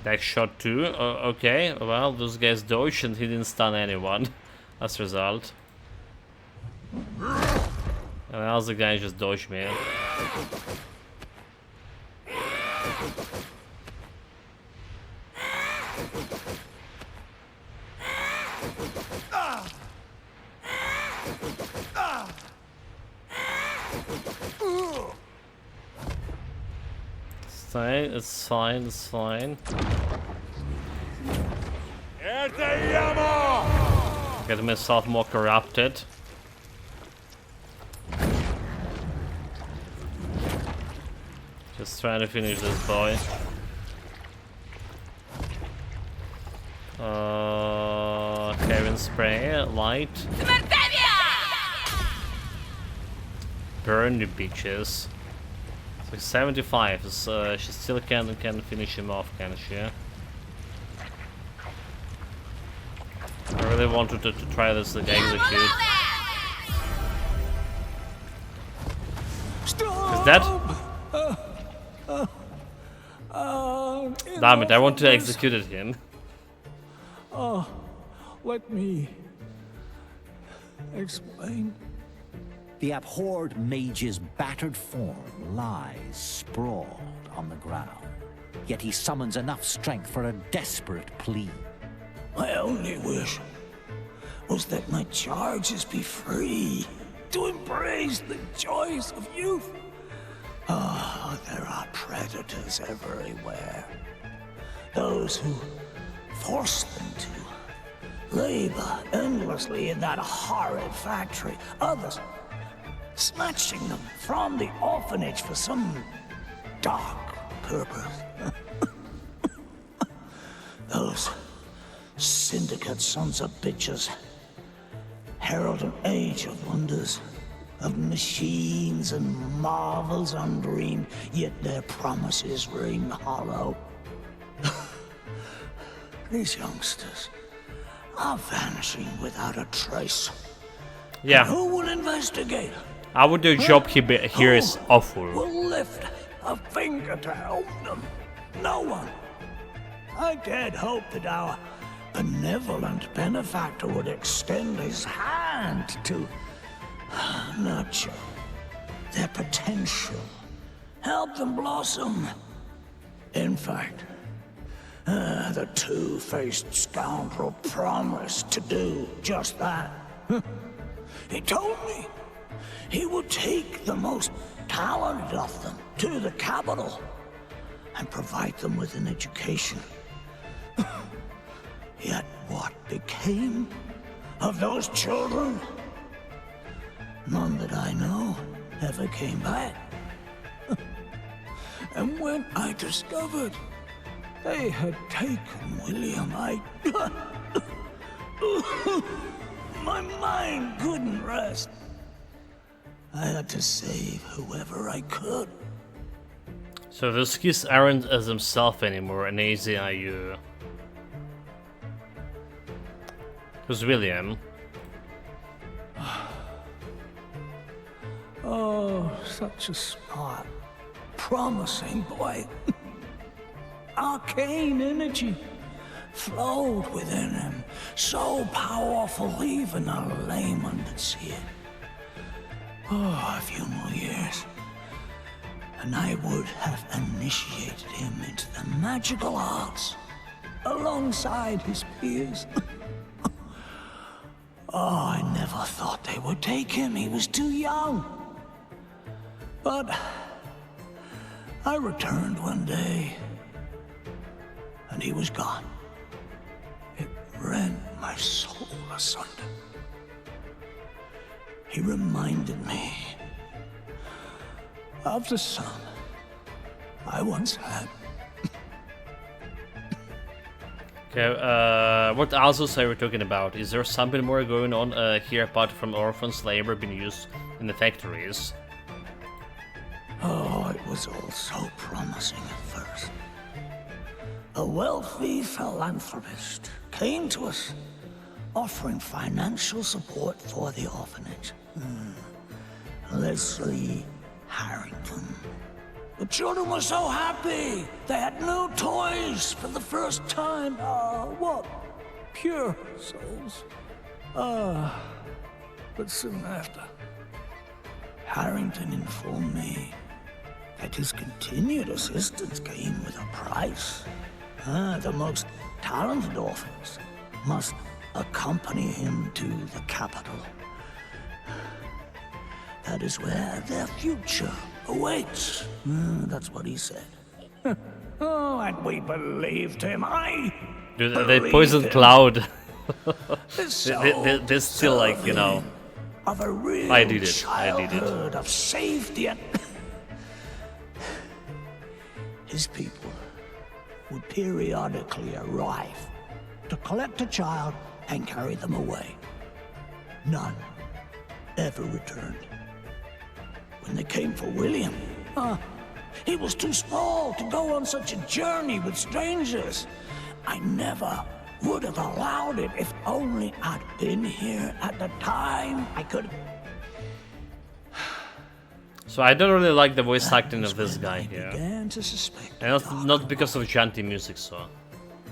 Back shot too. Okay, well, those guys dodged and he didn't stun anyone as a result. And else the guy just dodged me. It's fine, it's fine. Get myself more corrupted. Just trying to finish this boy. Kevin spray, light. Burn the bitches. It's like 75, so she still can finish him off, can she? I really wanted to try this like execute. Is that? Damn it, I want to execute him. Let me explain. The abhorred mage's battered form lies sprawled on the ground. Yet he summons enough strength for a desperate plea. My only wish was that my charges be free, to embrace the joys of youth. Oh, there are predators everywhere. Those who force them to labor endlessly in that horrid factory. Others snatching them from the orphanage for some dark purpose. Those syndicate sons of bitches herald an age of wonders, of machines and marvels undreamed, yet their promises ring hollow. These youngsters are vanishing without a trace. Yeah. And who will investigate? Our job here is awful. Will lift a finger to help them? No one. I dared hope that our benevolent benefactor would extend his hand to nurture their potential, help them blossom. In fact, the two-faced scoundrel promised to do just that. He told me he would take the most talented of them to the capital and provide them with an education. Yet what became of those children? None that I know ever came back. And when I discovered they had taken William, my mind couldn't rest. I had to save whoever I could. So those kids aren't as himself anymore, and AZIU. Who's William? Oh, such a smart, promising boy. Arcane energy flowed within him, so powerful even a layman could see it. Oh, a few more years, and I would have initiated him into the magical arts alongside his peers. Oh, I never thought they would take him. He was too young. But I returned one day, and he was gone. It rent my soul asunder. He reminded me of the son I once had. Okay, what houses are we talking about? Is there something more going on here apart from orphans' labor being used in the factories? Oh, it was all so promising at first. A wealthy philanthropist came to us, offering financial support for the orphanage. Leslie Harrington. The children were so happy. They had new toys for the first time. What pure souls. But soon after, Harrington informed me that his continued assistance came with a price. The most talented orphans must accompany him to the capital. That is where their future awaits. That's what he said. Oh, and we believed him. They poisoned Cloud. So they're still like, you know. Of a real I did it. childhood of safety and his people would periodically arrive to collect a child and carry them away. None ever returned. When they came for William, he was too small to go on such a journey with strangers. I never would have allowed it if only I'd been here at the time. I could. So I don't really like the voice acting of this guy here. Began to suspect. And not because of chanty music, so.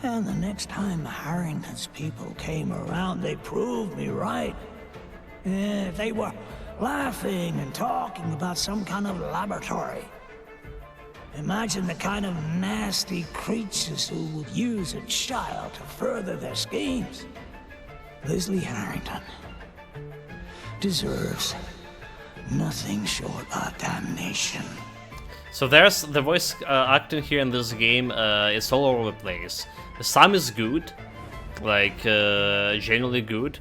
And the next time Harrington's people came around, they proved me right. They were laughing and talking about some kind of laboratory. Imagine the kind of nasty creatures who would use a child to further their schemes. Leslie Harrington deserves nothing short of damnation. So there's the voice acting here in this game is all over the place. Some is good, like genuinely good.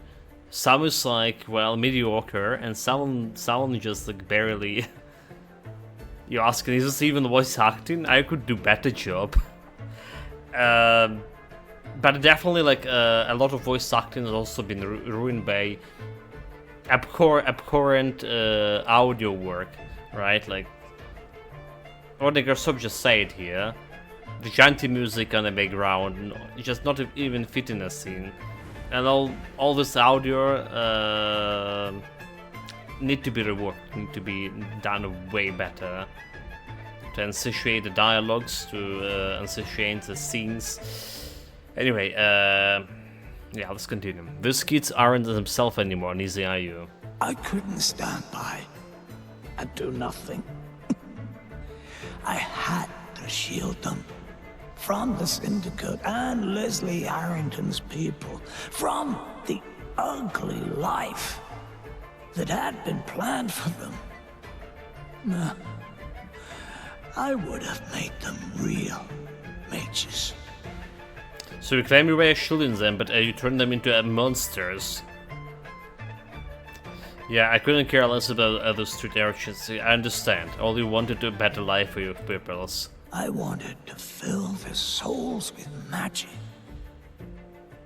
Some is like, well, mediocre, and some just like barely. You're asking, is this even voice acting? I could do better job. But definitely, like, a lot of voice acting has also been ruined by abhorrent audio work, right? Like, Rodney Sub just said here, the chanty music on the background just not even fit in a scene, and all this audio need to be reworked, need to be done way better to insatiate the dialogues, to insatiate the scenes. Anyway, yeah, let's continue. These kids aren't themselves anymore, neither are you. I couldn't stand by and do nothing. I had to shield them from the Syndicate and Leslie Harrington's people, from the ugly life that had been planned for them. No, I would have made them real mages. So you claim you were shielding them, but you turned them into monsters. Yeah, I couldn't care less about other street urchins. I understand. All you wanted a better life for your pupils. I wanted to fill their souls with magic.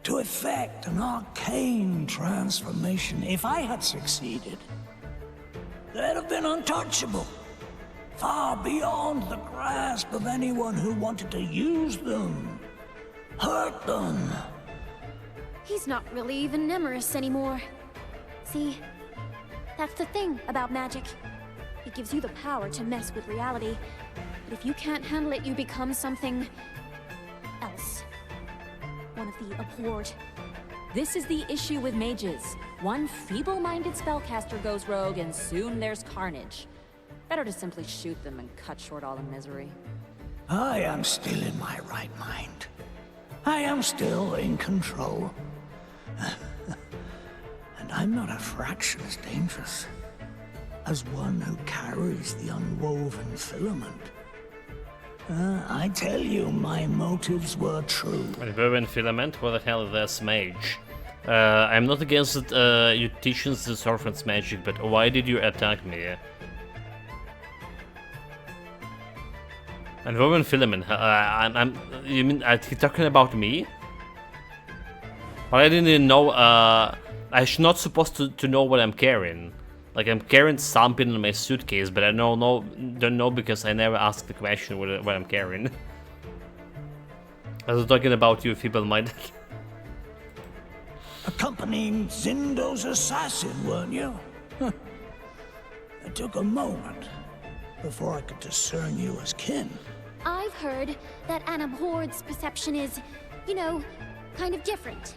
To effect an arcane transformation. If I had succeeded, they'd have been untouchable. Far beyond the grasp of anyone who wanted to use them. Hurt them. He's not really even Nemeris anymore. See, that's the thing about magic. It gives you the power to mess with reality. But if you can't handle it, you become something else. One of the abhorred. This is the issue with mages. One feeble-minded spellcaster goes rogue and soon there's carnage. Better to simply shoot them and cut short all the misery. I am still in my right mind. I am still in control. And I'm not a fraction as dangerous as one who carries the unwoven filament. I tell you, my motives were true. Unwoven filament? What the hell is this mage? I'm not against you teaching the Sorfer's magic, but why did you attack me? Unwoven filament. You mean he talking about me? Well, I didn't even know. I'm not supposed to know what I'm carrying. Like, I'm carrying something in my suitcase, but I don't know because I never asked the question what I'm carrying. I was talking about you, feeble-minded. Accompanying Zindo's assassin, weren't you? It took a moment before I could discern you as kin. I've heard that an abhorred's perception is, you know, kind of different.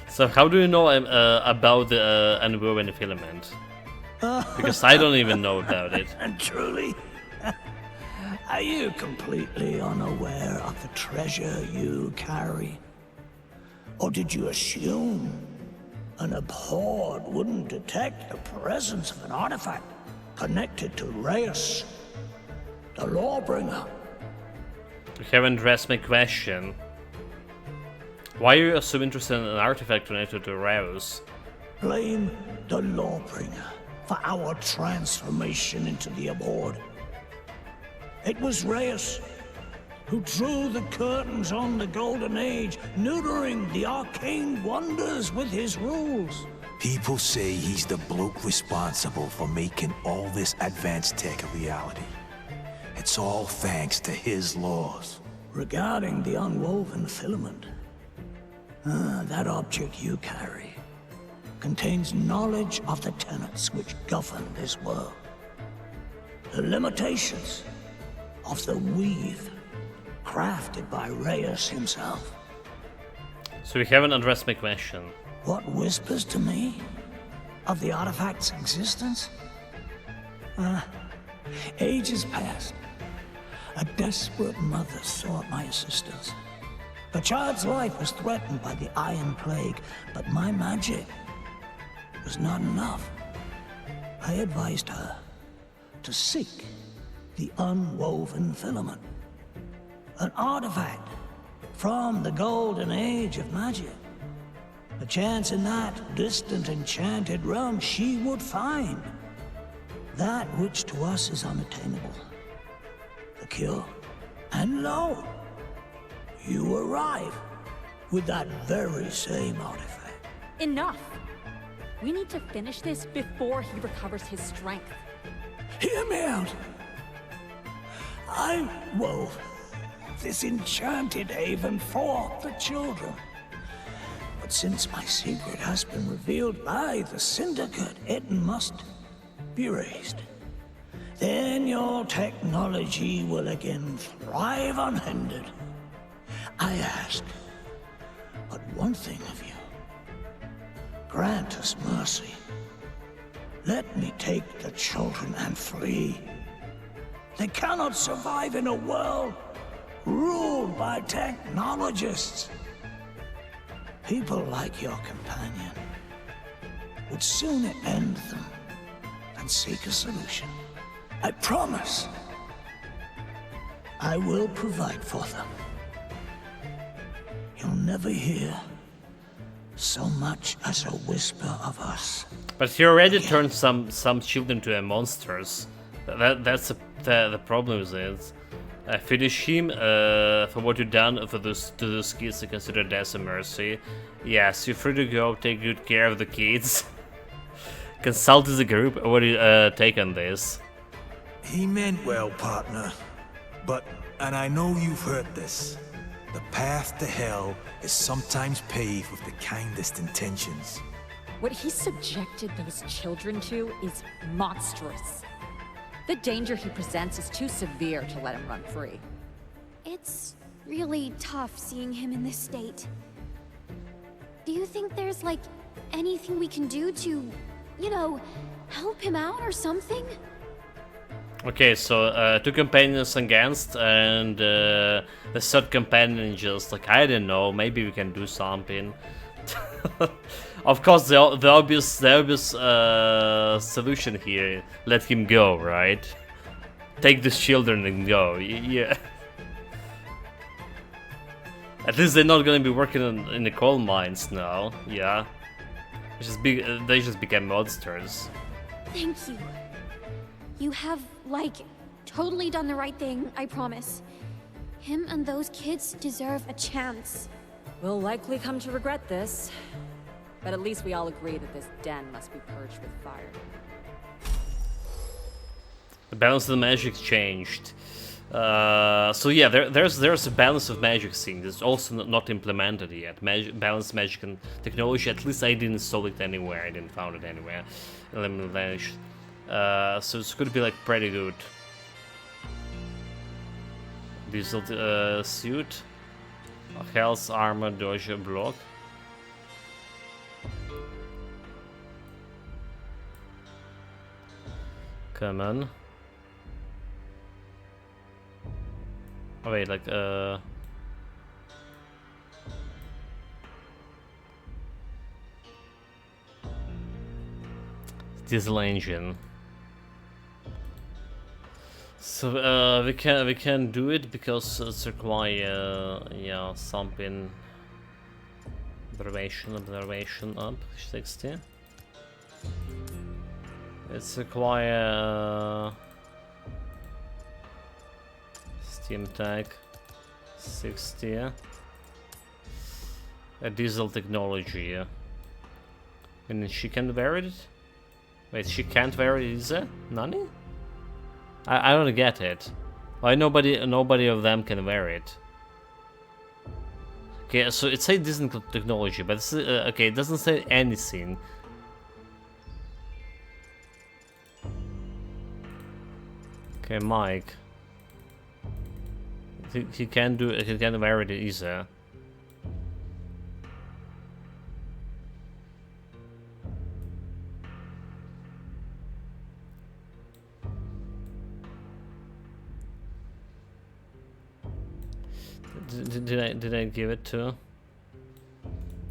So how do you know about the unwoven filament? Because I don't even know about it. And truly, are you completely unaware of the treasure you carry? Or did you assume an abhorred wouldn't detect the presence of an artifact connected to Reyes, the Lawbringer? You haven't addressed my question. Why are you so interested in an artifact connected to Reyes? Blame the Lawbringer for our transformation into the abhorred. It was Reyes who drew the curtains on the Golden Age, neutering the arcane wonders with his rules. People say he's the bloke responsible for making all this advanced tech a reality. It's all thanks to his laws. Regarding the unwoven filament, that object you carry contains knowledge of the tenets which govern this world. The limitations of the weave crafted by Reyes himself. So you haven't addressed my question. What whispers to me of the artifact's existence? Ages past, a desperate mother sought my assistance. The child's life was threatened by the Iron Plague, but my magic was not enough. I advised her to seek the unwoven filament, an artifact from the Golden Age of magic. A chance in that distant enchanted realm she would find that which to us is unattainable, the cure. And lo, you arrive with that very same artifact. Enough! We need to finish this before he recovers his strength. Hear me out. I wove this enchanted haven for the children. But since my secret has been revealed by the Syndicate, it must be raised. Then your technology will again thrive unhindered. I ask but one thing of you. Grant us mercy. Let me take the children and flee. They cannot survive in a world ruled by technologists. People like your companion would sooner end them than seek a solution. I promise. I will provide for them. You'll never hear so much as a whisper of us. But he already turned some children into monsters. That's the problem with it. Finish him for what you've done to those kids. I consider that a mercy. Yes, you're free to go. Take good care of the kids. Consult as a group. What do you take on this? He meant well, partner. But, and I know you've heard this, the path to hell is sometimes paved with the kindest intentions. What he subjected those children to is monstrous. The danger he presents is too severe to let him run free. It's really tough seeing him in this state. Do you think there's, like, anything we can do to, you know, help him out or something? Okay, so 2 companions against, and the 3rd companion just like, I don't know, maybe we can do something. Of course, the obvious solution here: let him go, right? Take these children and go. Yeah. At least they're not gonna be working in the coal mines now. Yeah. They just became monsters. Thank you. You have, like, totally done the right thing, I promise. Him and those kids deserve a chance. We'll likely come to regret this. But at least we all agree that this den must be purged with fire. The balance of the magic changed. So yeah, there's a balance of magic thing that's also not implemented yet. Balanced magic and technology. At least I didn't install it anywhere. I didn't find it anywhere. Elimination. So it's gonna be like pretty good. Diesel suit, health, armor, dodge, block. Come on. Oh wait, like diesel engine. So we can do it because it's require yeah, something. Observation up 60. It's require steam tag 60. A diesel technology. And she can wear it. Wait, she can't wear it, is it? Nani? I don't get it. Why nobody of them can wear it? Okay, so it says diesel technology, but it's, okay, it doesn't say anything. Okay, Mike. He can't do it. He can't wear it either. Did I give it to?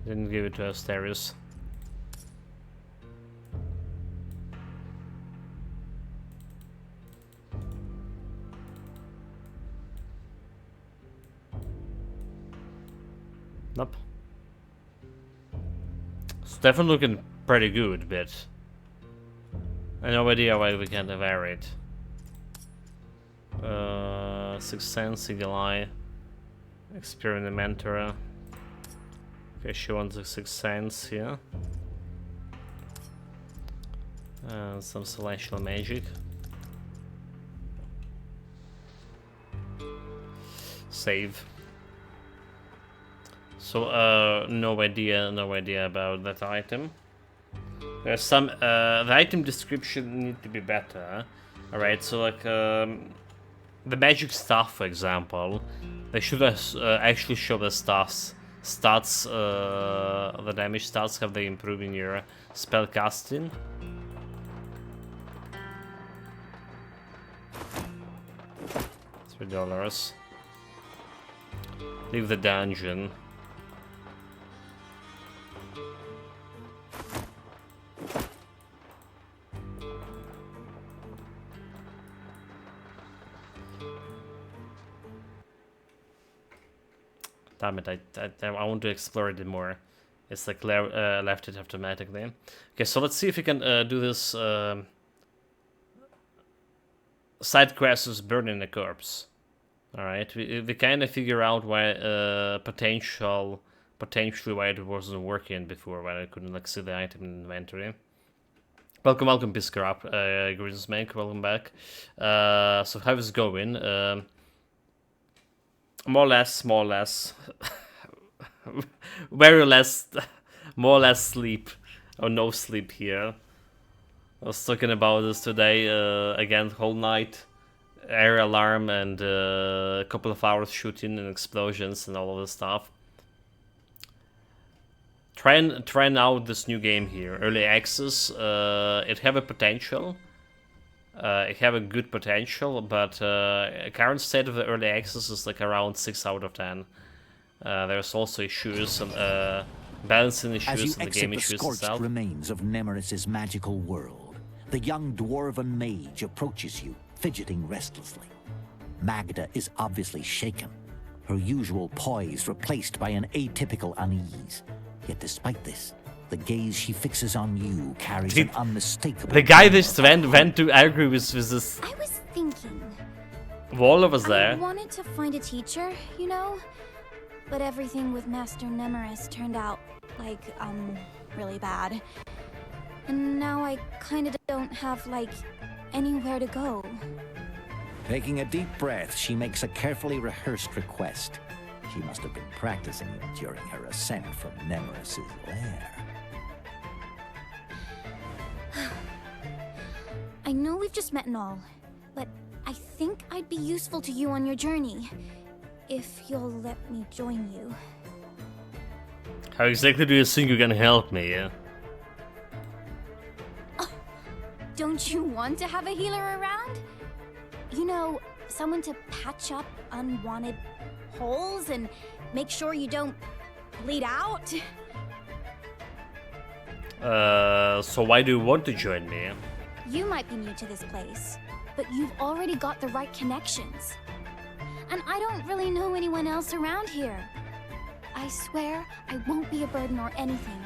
Didn't give it to Asterius. Nope. It's definitely looking pretty good, but I have no idea why we can't wear it. Sixth Sense, Eagle Eye, Experimenter. Okay, she wants the Sixth Sense here. Some Celestial Magic. Save. So, no idea about that item. There's some, the item description need to be better. Alright, so like, the magic stuff, for example, they should actually show the stats, the damage stats, have they improved in your spell casting. $3. Leave the dungeon. Damn it, I want to explore it more. It's like left it automatically. Okay, so let's see if we can do this side quest is burning the corpse. Alright, we kind of figure out why potentially why it wasn't working before, why I couldn't like see the item in inventory. Welcome, Piscarap. Greetings, Mank, welcome back. So how is it going? More or less. Very less, more or less sleep, or no sleep here. I was talking about this today, again, whole night, air alarm and a couple of hours shooting and explosions and all of this stuff. Trying out this new game here, early access. It have a potential. It have a good potential, but current state of the early access is like around 6 out of 10. There's also issues and balancing issues and the game issues As you exit the scorched itself. remains of Nemeris's magical world, the young dwarven mage approaches you, fidgeting restlessly. Magda is obviously shaken, her usual poise replaced by an atypical unease. Yet despite this, the gaze she fixes on you carries an unmistakable... The guy just went to argue with this... I was thinking... Waller was there. I wanted to find a teacher, you know? But everything with Master Nemeris turned out, like, really bad. And now I kinda don't have, like, anywhere to go. Taking a deep breath, she makes a carefully rehearsed request. She must have been practicing it during her ascent from Nemeris's lair. I know we've just met and all, but I think I'd be useful to you on your journey. If you'll let me join you. How exactly do you think you can help me, yeah? Don't you want to have a healer around? You know, someone to patch up unwanted holes and make sure you don't bleed out? So why do you want to join me? You might be new to this place, but you've already got the right connections. And I don't really know anyone else around here. I swear I won't be a burden or anything.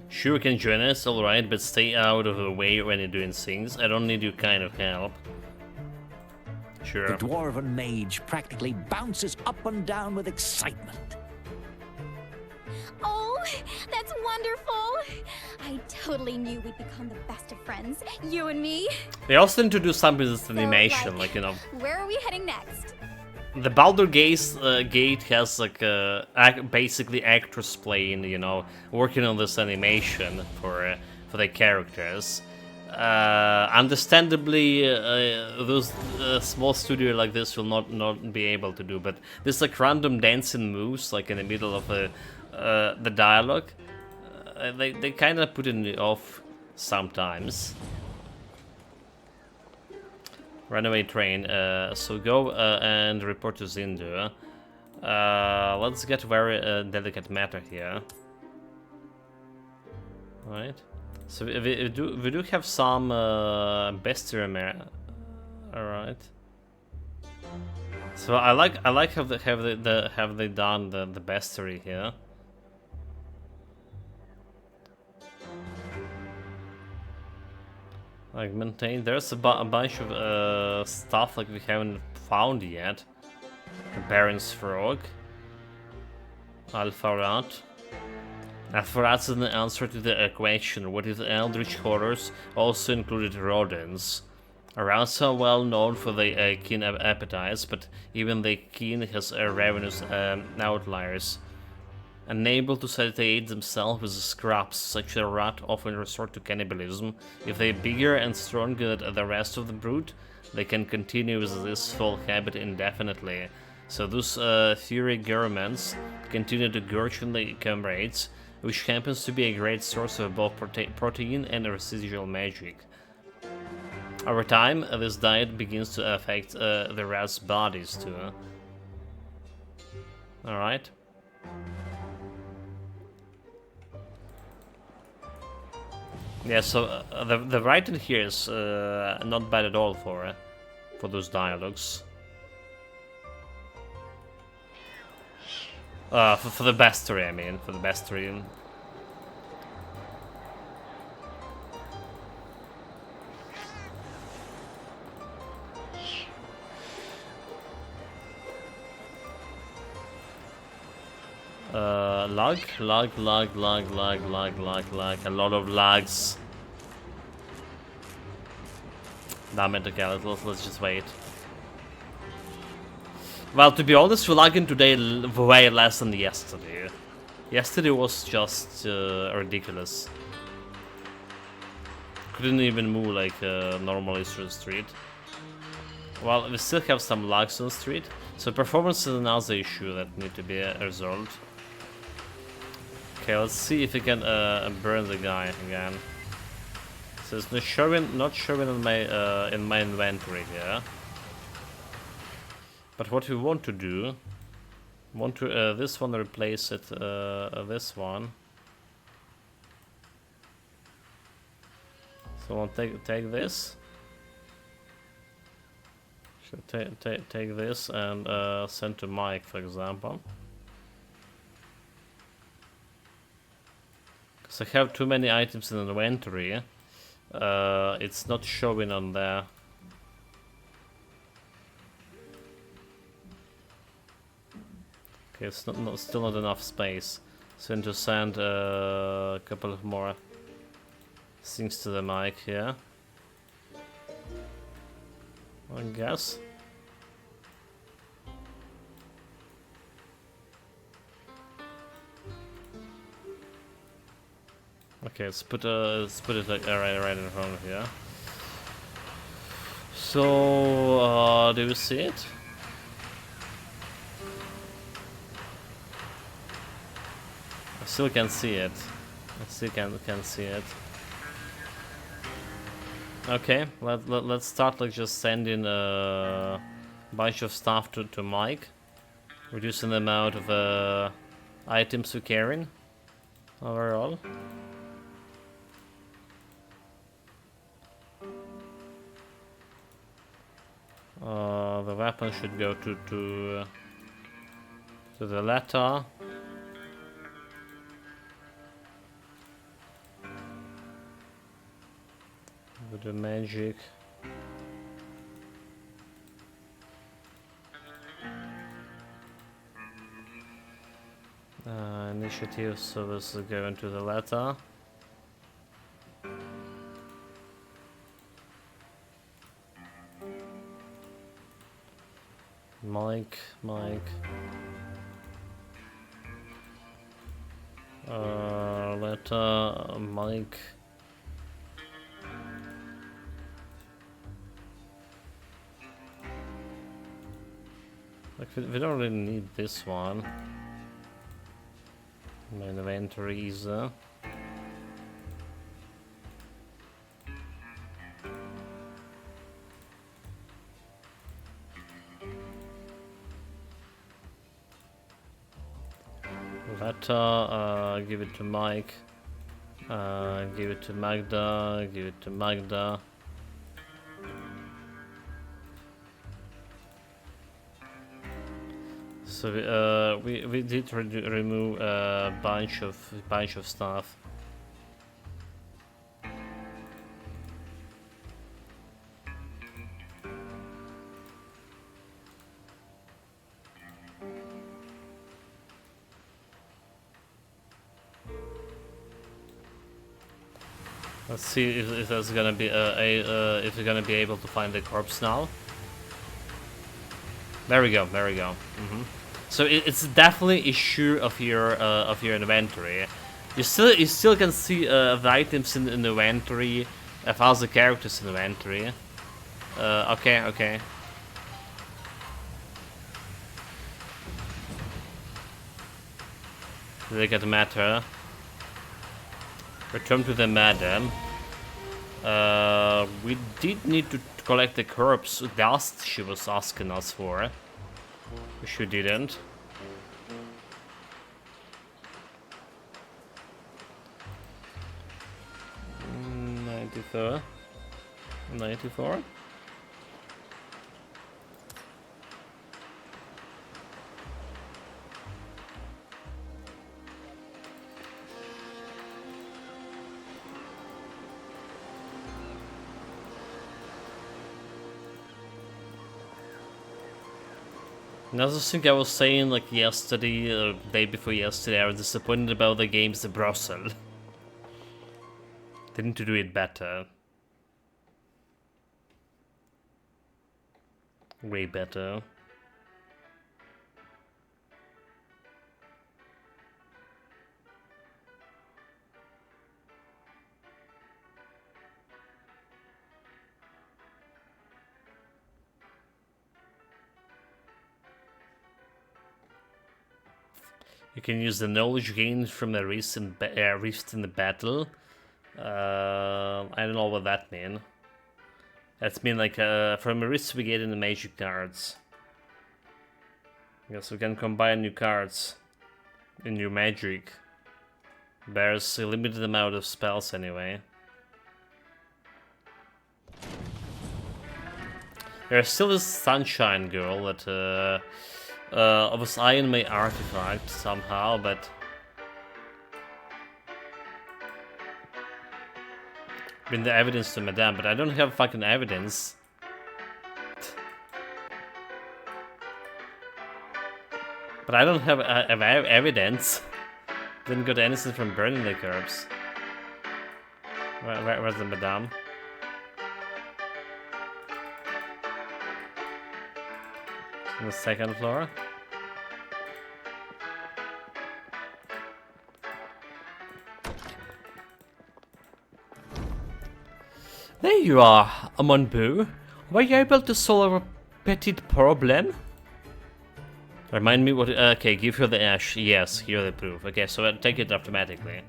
Sure, you can join us, alright, but stay out of the way when you're doing things. I don't need your kind of help. Sure. The dwarven mage practically bounces up and down with excitement. Oh, that's wonderful! I totally knew we'd become the best of friends, you and me. They also need to do something with this So, animation, like, you know. Where are we heading next? The Baldur Gate has like basically actors playing, you know, working on this animation for the characters. Understandably, those small studio like this will not be able to do, but this like random dancing moves, like in the middle of the dialogue, they kind of put it off sometimes. Runaway train. So go and report to Zindu. Let's get very delicate matter here. Right. So we do have some bestiary. All right. So I like how they done the bestiary here. Like maintain. There's a bunch of stuff like we haven't found yet. The Baron's Frog. Alpharat. Alpharat's an answer to the question: what if the Eldritch horrors also included rodents? Arounds are well known for their keen appetites, but even the keen has ravenous outliers. Unable to satiate themselves with scraps, such a rat often resort to cannibalism. If they're bigger and stronger than the rest of the brood, they can continue with this foul habit indefinitely. So those fury garments continue to gorge on their comrades, which happens to be a great source of both protein and residual magic. Over time, this diet begins to affect the rats' bodies too. Alright. Yeah, so the writing here is not bad at all for those dialogues. For the bestiary, I mean, for the bestiary. Lag, a lot of lags. Damn it, okay, let's just wait. Well, to be honest, we're lagging today way less than yesterday. Yesterday was just ridiculous. Couldn't even move like normally through the street. Well, we still have some lags on the street, so performance is another issue that need to be resolved. Okay, let's see if we can burn the guy again. So it's not showing in my inventory here. But what we want to do, this one replace it this one. So I'll take this. Should take this and send to Mike, for example. Because I have too many items in the inventory. It's not showing on there. Okay, it's still not enough space. So I need to send a couple of more things to the mic here. I guess. Okay, let's put it like right in front of here. So do you see it? I still can see it. I still can see it. Okay, let's start like just sending a bunch of stuff to Mike, reducing the amount of items we're carrying overall. The weapon should go to the letter. With the magic. Initiative, so this is going to the letter. Mike. Letter, Mike. Like, we don't really need this one. My inventory either. Letter, give it to Mike. Give it to Magda. Give it to Magda. So we did remove a bunch of stuff. Let's see if there's gonna be if we're gonna be able to find the corpse now. There we go. So it's definitely issue of your inventory. You still can see the items in the inventory, of other characters in the inventory. Okay. Look at the matter. Return to the madam. We did need to collect the corpse dust she was asking us for. Which we didn't. Mm, 94. Another thing I was saying like yesterday, day before yesterday, I was disappointed about the game's Brussels. They need to do it better. Way better. You can use the knowledge gained from the rift in the battle. I don't know what that means. That's mean like from a rift we get in the magic cards. Yes, we can combine new cards in new magic. There's a limited amount of spells anyway. There's still this Sunshine Girl that was Iron May artifact somehow, but bring the evidence to Madame, but I don't have fucking evidence. But I don't have evidence. Didn't got anything from burning the corpse. Where's the Madame? On the second floor. There you are, Amonbu. Were you able to solve a petit problem? Remind me what... okay, give her the ash. Yes, here the proof. Okay, so I'll take it automatically.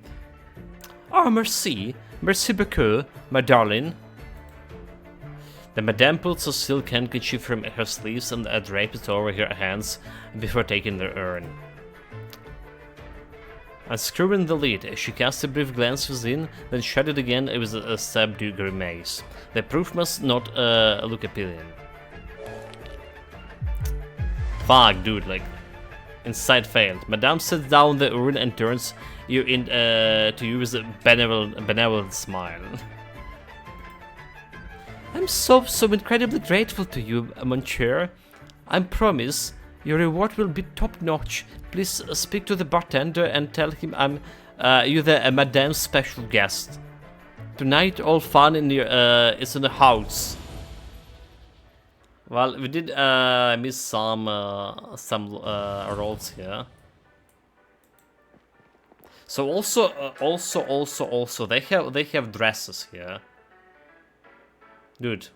Oh, merci. Merci beaucoup, my darling. The Madame pulls a silk handkerchief from her sleeves and drapes it over her hands before taking the urn. Unscrewing the lid, she casts a brief glance within, then shut it again with a subdued grimace. The proof must not look appealing. Fuck, dude, like... Insight failed. Madame sets down the urn and turns you in to you with a benevolent smile. I'm so incredibly grateful to you, Monsieur. I promise your reward will be top-notch. Please speak to the bartender and tell him I'm you're the Madame's special guest. Tonight, all fun is in the house. Well, we did miss some rolls here. So also they have dresses here. Dude.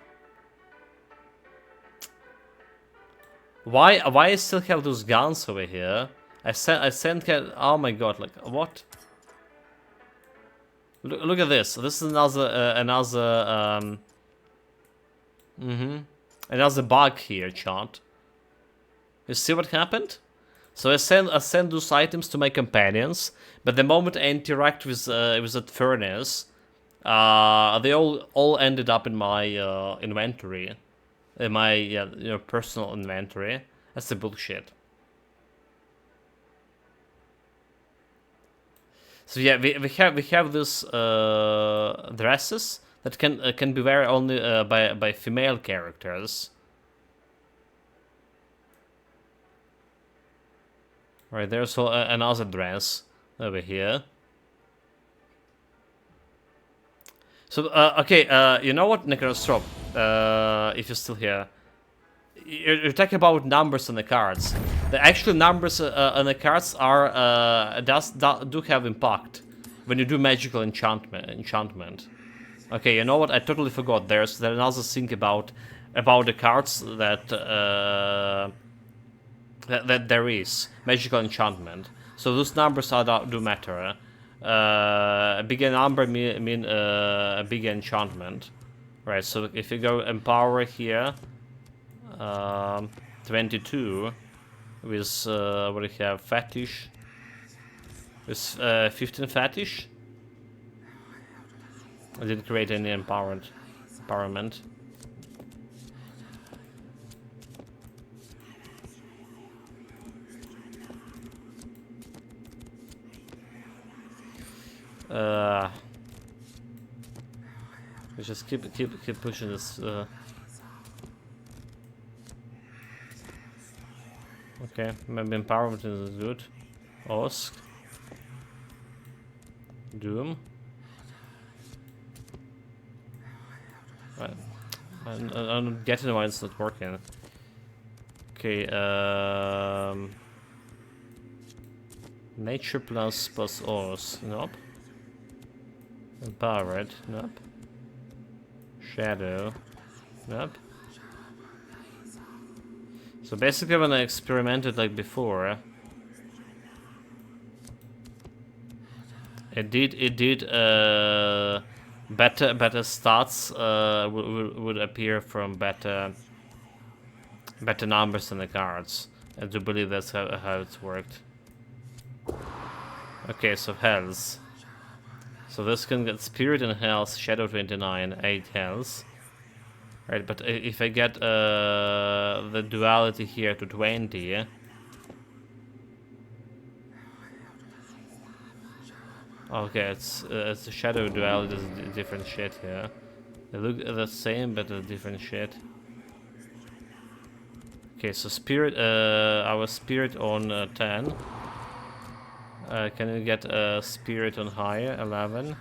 Why I still have those guns over here? I sent oh my god, like what? Look at this. This is another bug here, chat. You see what happened? So I send those items to my companions, but the moment I interact with that furnace, they all ended up in my inventory, in my personal inventory. That's the bullshit. So yeah, we have these dresses that can be worn only by female characters. Right, there's another dress over here. So okay, you know what, Necrostrop? If you're still here, you're talking about numbers on the cards. The actual numbers on the cards are do have impact when you do magical enchantment. Okay, you know what? I totally forgot. There's another thing about the cards that that there is magical enchantment. So those numbers do matter. A bigger number mean a bigger enchantment, right? So if you go empower here, 22 with what do you have? Fetish with 15 fetish. I didn't create any empowerment. We just keep pushing this. Okay, maybe empowerment is good. Osk. Doom. I'm not getting why it's not working. Okay, nature plus Osk. Nope. Empowered. Nope. Shadow. Nope. So basically when I experimented like before, it did better stats would appear from better numbers in the cards. I do believe that's how it's worked. Okay, so health. So this can get Spirit and Health, Shadow 29, 8 health. Right, but if I get the duality here to 20, okay, it's a Shadow duality, is different shit here. They look the same, but a different shit. Okay, so Spirit, our Spirit on 10. Can you get a Spirit on higher, 11?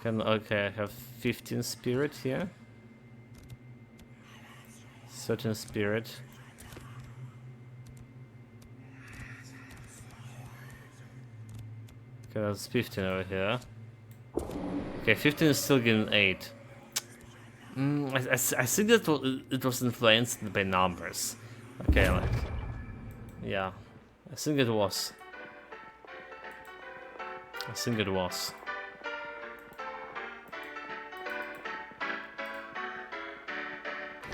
Okay, I have 15 Spirit here. Certain Spirit. Okay, that's 15 over here. Okay, 15 is still getting 8. I think that it was influenced by numbers. Okay, like... Yeah. I think it was.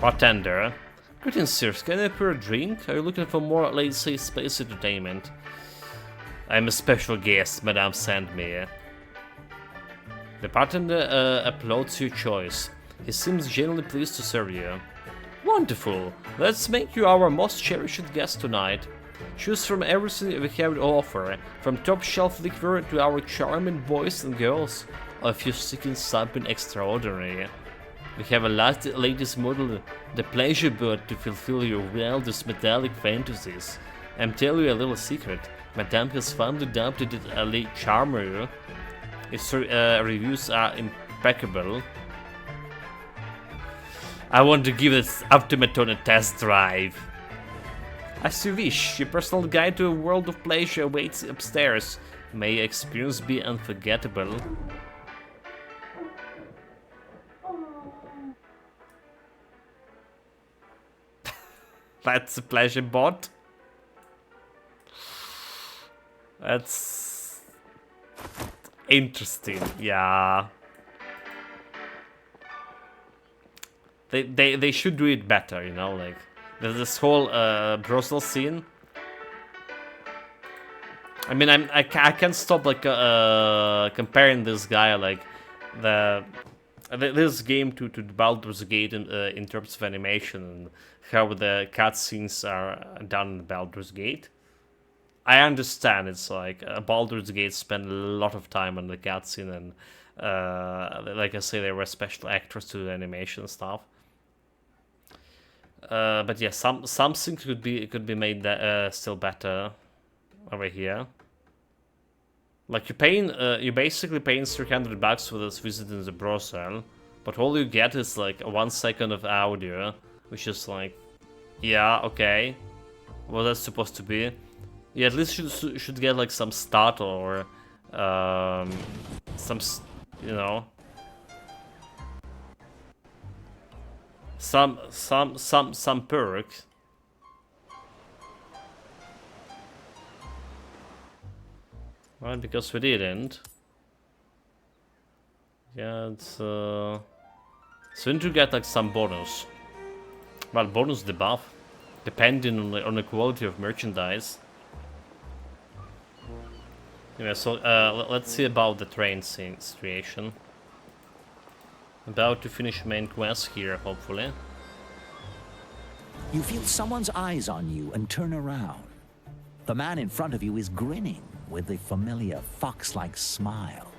Bartender. Greetings, sirs. Can I pour a drink? Are you looking for more, let's say, space entertainment? I'm a special guest, Madame sent me. The bartender applauds your choice. He seems genuinely pleased to serve you. Wonderful! Let's make you our most cherished guest tonight. Choose from everything we have to offer, from top-shelf liquor to our charming boys and girls, or if you're seeking something extraordinary. We have a latest model, the pleasure bird, to fulfill your wildest metallic fantasies. I'm telling you a little secret. Madame has found adopted it a late charmer. Its reviews are impeccable. I want to give this automaton a test drive. As you wish, your personal guide to a world of pleasure awaits upstairs. May your experience be unforgettable. That's a pleasure bot. That's interesting, yeah. They should do it better, you know, like there's this whole brothel scene. I mean, I can't stop like comparing this guy like this game to Baldur's Gate in terms of animation and how the cutscenes are done in Baldur's Gate. I understand it's like Baldur's Gate spent a lot of time on the cutscene and like I say, there were special actors to the animation stuff. But yeah, something could be made still better over here. Like you're basically paying $300 for this visit in the brothel, but all you get is like 1 second of audio, which is like, yeah, okay, what that's supposed to be. Yeah, at least you should get like some startle or some, you know, some perk. Right, because we didn't. Yeah, it's so we need to get like some bonus. Well, bonus debuff, depending on the quality of merchandise. Anyway, so let's see about the train situation. About to finish main quest here, hopefully. You feel someone's eyes on you and turn around. The man in front of you is grinning with a familiar fox-like smile.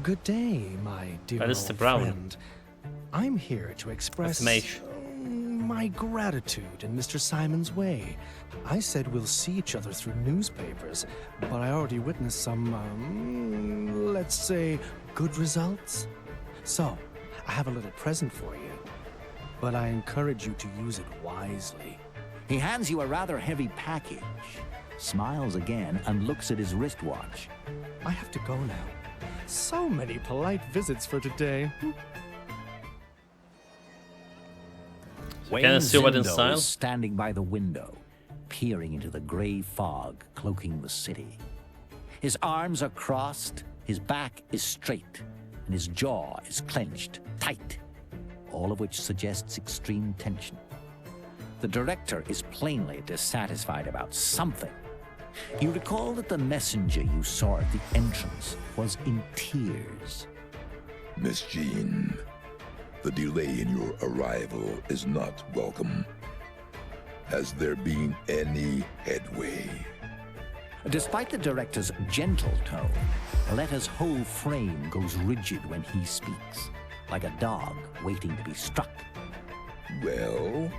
Good day, my dear Mr. old Brown. friend. I'm here to express my gratitude in Mr. Simon's way. I said we'll see each other through newspapers, but I already witnessed some, let's say, good results. So, I have a little present for you, but I encourage you to use it wisely. He hands you a rather heavy package, smiles again, and looks at his wristwatch. I have to go now. So many polite visits for today. Can I see what inside? is standing by the window, peering into the gray fog cloaking the city. His arms are crossed, his back is straight, and his jaw is clenched tight, all of which suggests extreme tension. The director is plainly dissatisfied about something. You recall that the messenger you saw at the entrance was in tears. Miss Jean, the delay in your arrival is not welcome. Has there been any headway? Despite the director's gentle tone, Letta's whole frame goes rigid when he speaks, like a dog waiting to be struck. Well,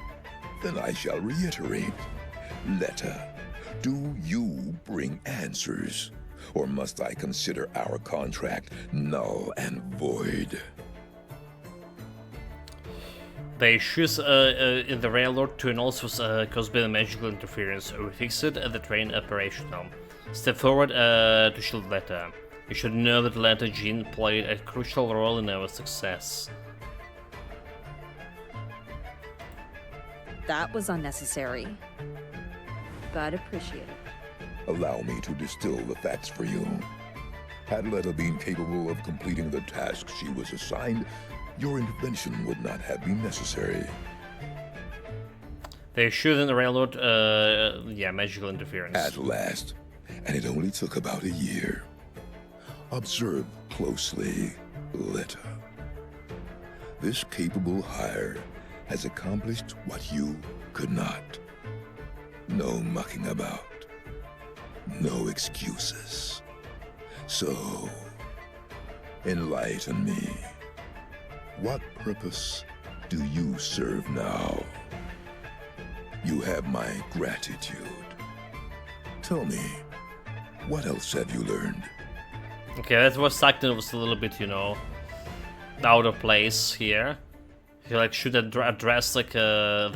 then I shall reiterate. Letta, do you bring answers? Or must I consider our contract null and void? The issues in the railroad tunnels was caused by the magical interference. We fixed the train operational. Step forward to shield Letta. You should know that Letta Jean played a crucial role in our success. That was unnecessary, but appreciated. Allow me to distill the facts for you. Had Letta been capable of completing the task she was assigned, your intervention would not have been necessary. The issue in the railroad, magical interference. At last, and it only took about a year. Observe closely, Letta. This capable hire has accomplished what you could not. No mucking about. No excuses. So, enlighten me. What purpose do you serve now? You have my gratitude. Tell me, what else have you learned? Okay, that was acting was a little bit, out of place here. You should address the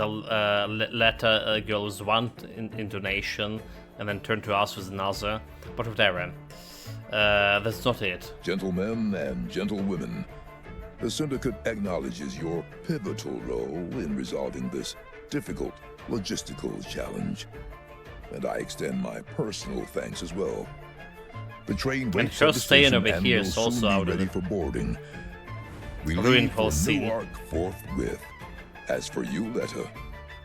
Letta girl's one intonation and then turn to us with another. But whatever. That's not it. Gentlemen and gentlewomen, the Syndicate acknowledges your pivotal role in resolving this difficult logistical challenge. And I extend my personal thanks as well. The train waits at the station and will soon be ready for boarding. We leave for Newark forthwith. As for you, Letta,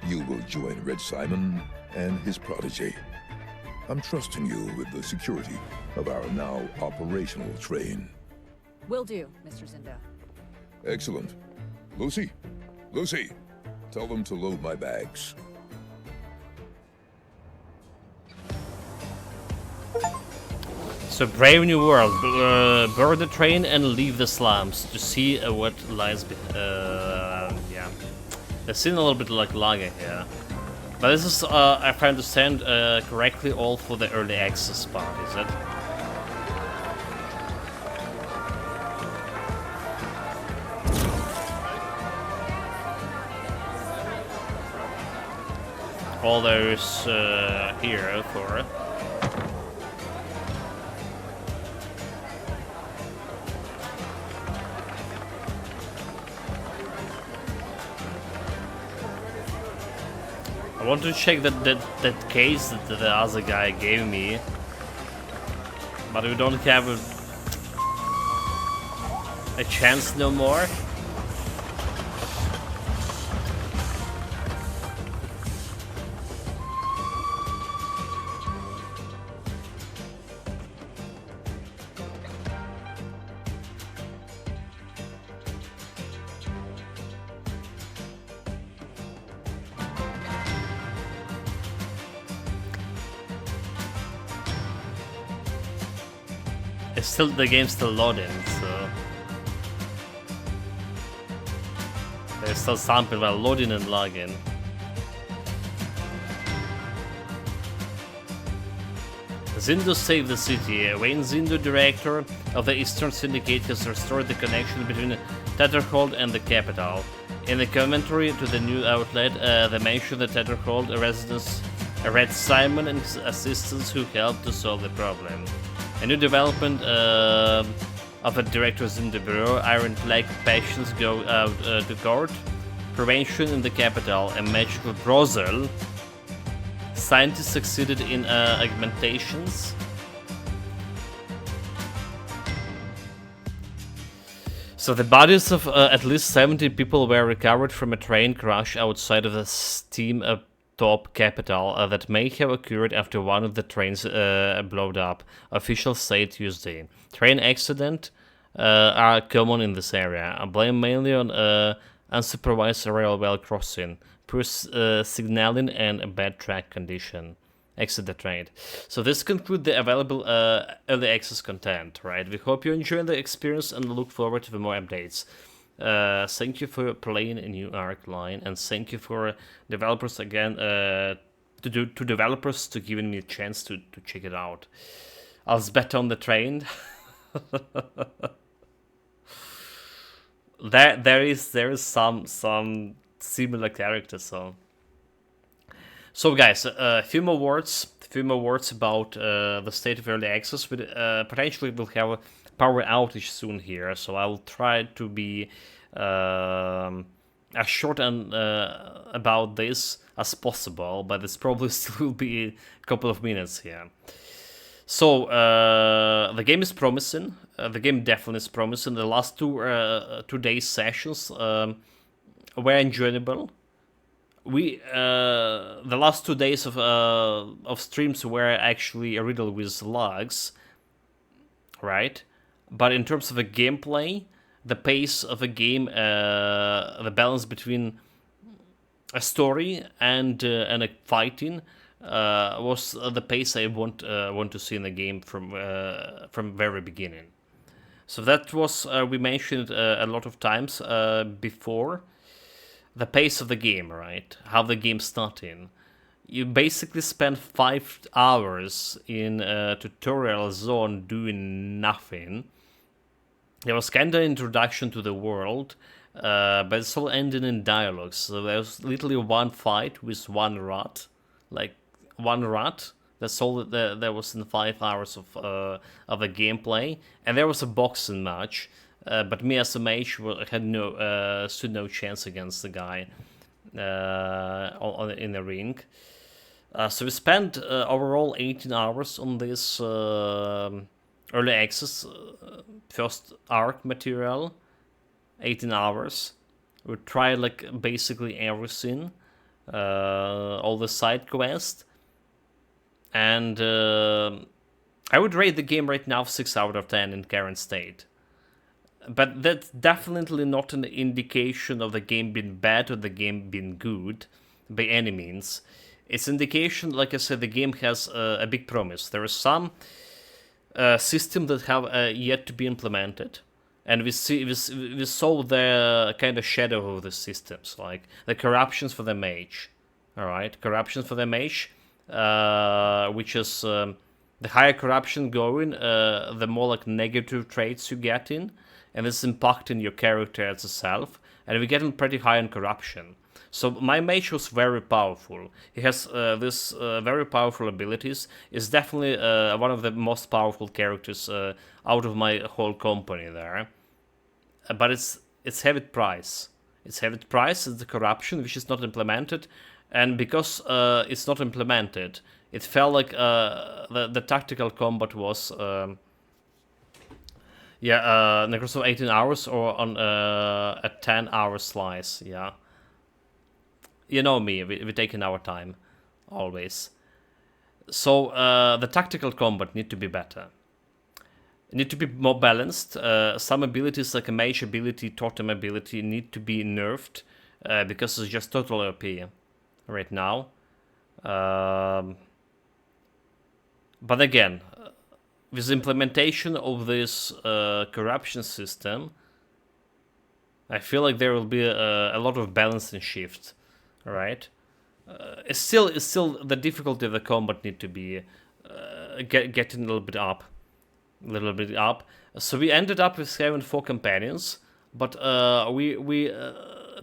you will join Red Simon and his protege. I'm trusting you with the security of our now operational train. Will do, Mr. Zindo. Excellent. Lucy, tell them to load my bags. So, brave new world. Board the train and leave the slums to see what lies behind. Yeah. It seems a little bit like lagging here. But this is, if I understand correctly, all for the early access part, is it? All those here for it. I want to check that case that the other guy gave me, but we don't have a chance no more. The game's still loading, so there's start something while loading and logging. Zindu saved the city. Wayne Zindu, director of the Eastern Syndicate, has restored the connection between Tetherhold and the capital. In the commentary to the new outlet, they mention the Tetherhold residents Red Simon and his assistants who helped to solve the problem. A new development of the directors in the bureau, Iron Flag passions go out to court. Prevention in the capital, a magical brothel. Scientists succeeded in augmentations. So the bodies of at least 70 people were recovered from a train crash outside of the steam top capital that may have occurred after one of the trains blowed up, officials said Tuesday. Train accidents are common in this area, blame mainly on unsupervised railway crossing, poor signaling and a bad track condition. Exit the train. So this concludes the available early access content, right? We hope you enjoy the experience and look forward to the more updates. Thank you for playing a new Arc line, and thank you for developers again, to developers to giving me a chance to check it out. I was better on the train. there is some similar characters. So guys, a few more words about the state of early access. We potentially will have a power outage soon here, so I will try to be as short and about this as possible, but it's probably still will be a couple of minutes here. So the game is promising. The game definitely is promising. The last two days sessions were enjoyable. The last 2 days of streams were actually riddled with lags, right? But in terms of the gameplay, the pace of a game, the balance between a story and a fighting was the pace I want to see in the game from very beginning. So that was we mentioned a lot of times before. The pace of the game, right? How the game starting. You basically spend 5 hours in a tutorial zone doing nothing. There was kind of introduction to the world, but it's all ending in dialogues. So there's literally one fight with one rat, like one rat. That's all that there was in 5 hours of the gameplay, and there was a boxing match. But me as a mage had stood no chance against the guy in the ring. So we spent overall 18 hours on this early access first arc material. 18 hours. We tried like basically everything, all the side quests, and I would rate the game right now 6 out of 10 in current state. But that's definitely not an indication of the game being bad or the game being good, by any means. It's indication, like I said, the game has a big promise. There is some system that have yet to be implemented, and we saw the kind of shadow of the systems, like the corruptions for the mage. All right, corruptions for the mage, which is the higher corruption going, the more like negative traits you get in. And it's impacting your character as a self, and we're getting pretty high on corruption. So my mage was very powerful. He has this very powerful abilities. Is definitely one of the most powerful characters out of my whole company there. But it's heavy price. It's heavy price. It's the corruption which is not implemented, and because it's not implemented, it felt like the tactical combat was. Necros of 18 hours or on a 10-hour slice, yeah. You know me, we're taking our time, always. So the tactical combat need to be better. Need to be more balanced. Some abilities like a mage ability, totem ability need to be nerfed because it's just total OP right now. But again, with implementation of this corruption system, I feel like there will be a lot of balancing shift. All right. It's still the difficulty of the combat need to be getting a little bit up. So we ended up with having 4 companions, but we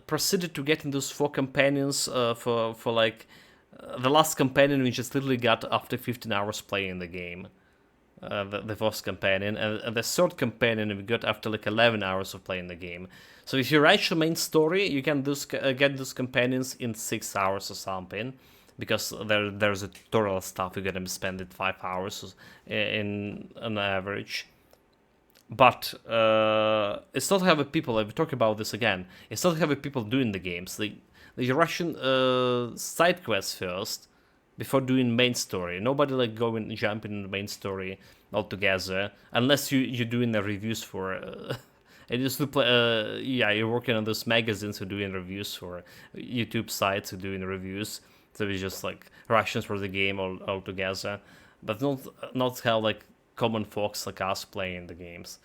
proceeded to getting those 4 companions for like the last companion we just literally got after 15 hours playing the game. The first companion, and the third companion we got after like 11 hours of playing the game. So if you write your main story, you can get those companions in 6 hours or something, because there's a tutorial stuff you're gonna spend it 5 hours in an average. But it's not having people. I will talk about this again. It's not having people doing the games. They Russian side quests first before doing main story. Nobody like going jumping in the main story altogether, unless you're doing the reviews for. And just to play, yeah, you're working on those magazines who are doing reviews for YouTube sites who are doing reviews. So it's just like Russians for the game altogether, but not how like common folks like us playing the games.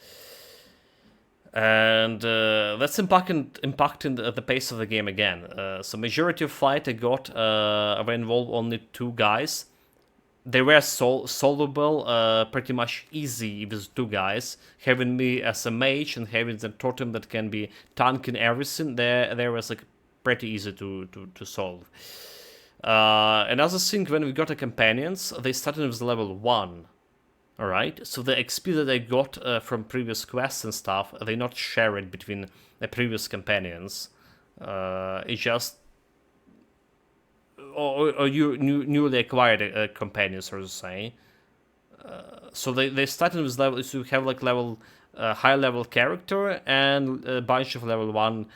And that's impacting the pace of the game again. So majority of fight I got were involved only 2 guys. They were solvable, pretty much easy with 2 guys. Having me as a mage and having the totem that can be tanking everything, there was like pretty easy to solve. Another thing, when we got the companions, they started with level 1. Alright, so the XP that I got from previous quests and stuff, they not share it between the previous companions. It's just... Or you newly acquired companions, so to say. So they started with level... So you have like level... high level character and a bunch of level 1...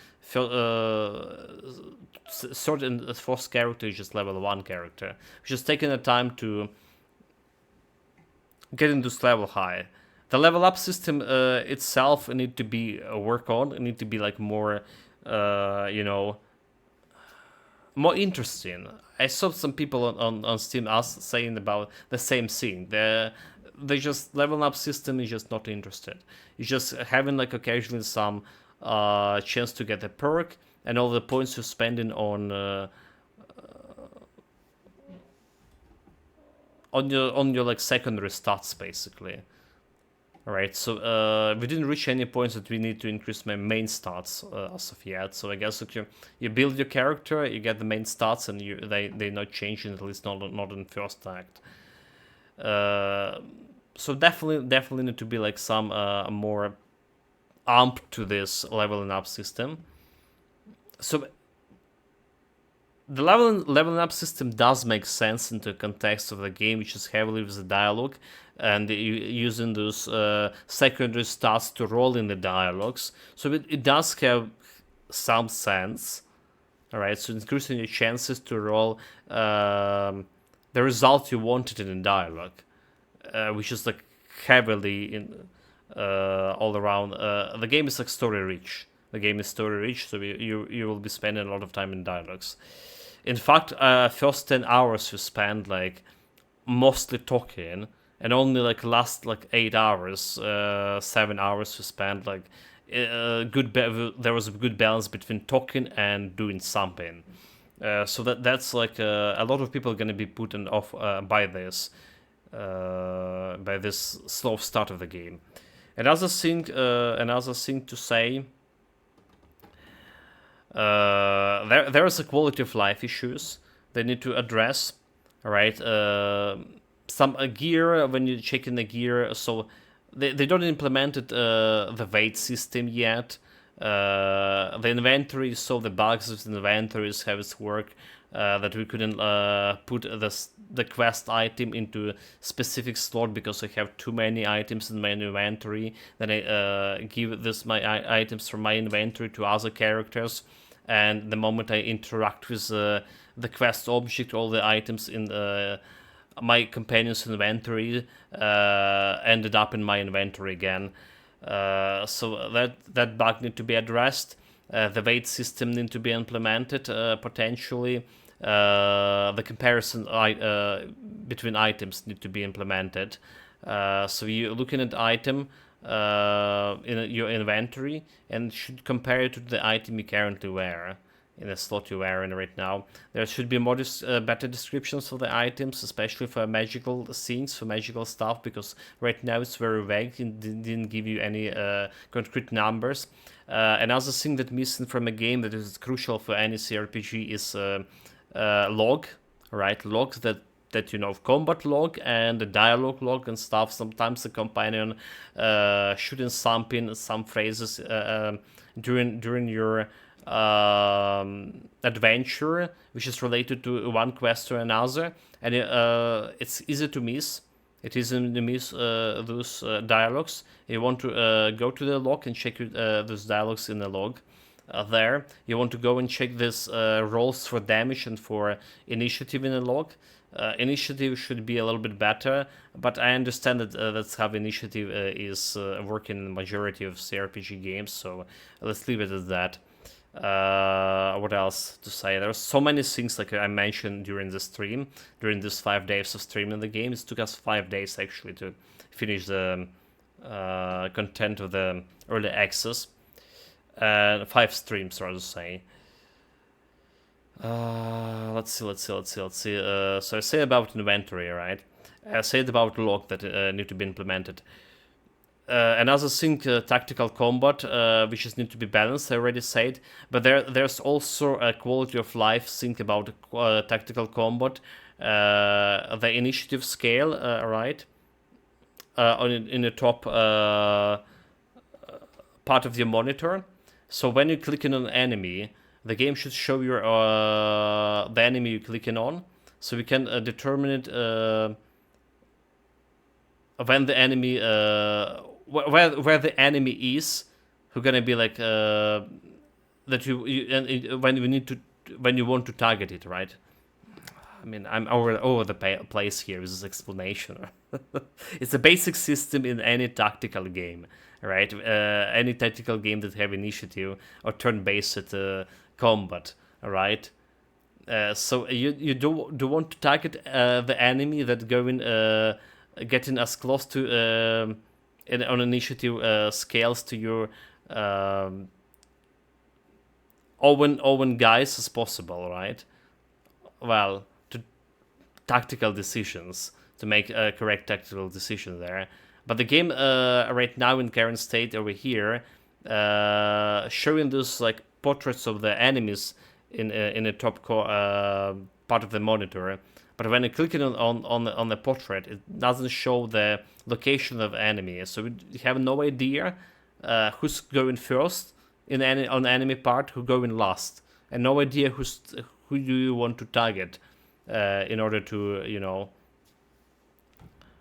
third and fourth character is just level 1 character. Just taking the time to getting this level high. The level up system itself need to be work on. It need to be like more, more interesting. I saw some people on Steam saying about the same thing. They just level up system is just not interested. It's just having like occasionally some chance to get a perk, and all the points you're spending on your like secondary stats basically. Alright, so we didn't reach any points that we need to increase my main stats as of yet. So I guess if you build your character, you get the main stats, and they not changing, at least not in first act. So definitely need to be like some more amp to this leveling up system. So the leveling up system does make sense in the context of the game, which is heavily with the dialogue, and using those secondary stats to roll in the dialogues. So it does have some sense. Alright, so increasing your chances to roll the result you wanted in the dialogue, which is like heavily in all around. The game is like story rich. The game is story rich, so you will be spending a lot of time in dialogues. In fact, first 10 hours you spend like mostly talking, and only like last like 8 hours, 7 hours you spend like there was a good balance between talking and doing something. So that's like a lot of people are gonna be put off by this slow start of the game. Another thing to say. There is a quality of life issues they need to address. All right, some gear, when you're checking the gear, so they don't implemented the weight system yet. The inventory, so the bugs of the inventories have its work, that we couldn't put the quest item into specific slot because I have too many items in my inventory. Then I give my items from my inventory to other characters, and the moment I interact with the quest object, all the items in my companion's inventory ended up in my inventory again. So that bug need to be addressed. The weight system need to be implemented potentially. The comparison between items need to be implemented. So you're looking at item, in your inventory and should compare it to the item you currently wear in the slot you wear in right now. There should be more better descriptions for the items, especially for magical things, for magical stuff, because right now it's very vague. It didn't give you any concrete numbers. Another thing that missing from a game that is crucial for any CRPG is log, right? Logs that you know, combat log and the dialogue log and stuff. Sometimes the companion shouldn't something, some phrases during your adventure, which is related to one quest or another, and it's easy to miss. It is easy to miss those dialogues. You want to go to the log and check those dialogues in the log. There, you want to go and check this rolls for damage and for initiative in the log. Initiative should be a little bit better, but I understand that that's how initiative is working in the majority of CRPG games, so let's leave it at that. What else to say? There are so many things like I mentioned during the stream, during these 5 days of streaming the game. It took us 5 days actually to finish the content of the early access. 5 streams, rather say. Let's see. So I say about inventory, right? I said about log that need to be implemented. Another thing, tactical combat, which is need to be balanced. I already said, but there's also a quality of life thing about tactical combat. The initiative scale, right? In the top part of your monitor. So when you click on an enemy, the game should show you the enemy you're clicking on, so we can determine it when the enemy where the enemy is, who gonna be like that when you want to target it, right? I mean, I'm over the place here with this explanation. It's a basic system in any tactical game, right? Any tactical game that have initiative or turn-based combat, right? So you do want to target the enemy that going getting as close to on initiative scales to your Owen guys as possible, right? Well, to tactical decisions, to make a correct tactical decision there. But the game right now in current state over here, showing those like portraits of the enemies in the top part of the monitor. But when you click on the portrait, it doesn't show the location of the enemy. So we have no idea who's going first on the enemy part, who going last, and no idea who do you want to target in order to, you know,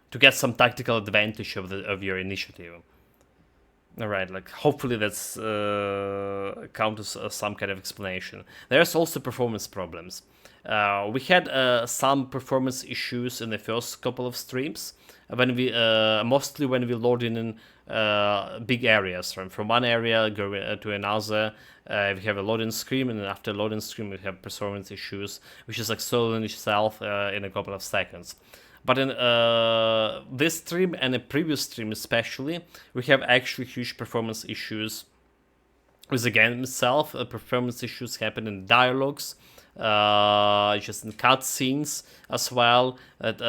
to get some tactical advantage of your initiative. All right, like hopefully that's counts as some kind of explanation. There's also performance problems. We had some performance issues in the first couple of streams when we mostly when we load in big areas from one area going to another. We have a loading screen, and after loading screen we have performance issues, which is like solving itself in a couple of seconds. But in this stream and the previous stream especially, we have actually huge performance issues with the game itself. Performance issues happen in dialogues, just in cutscenes as well. That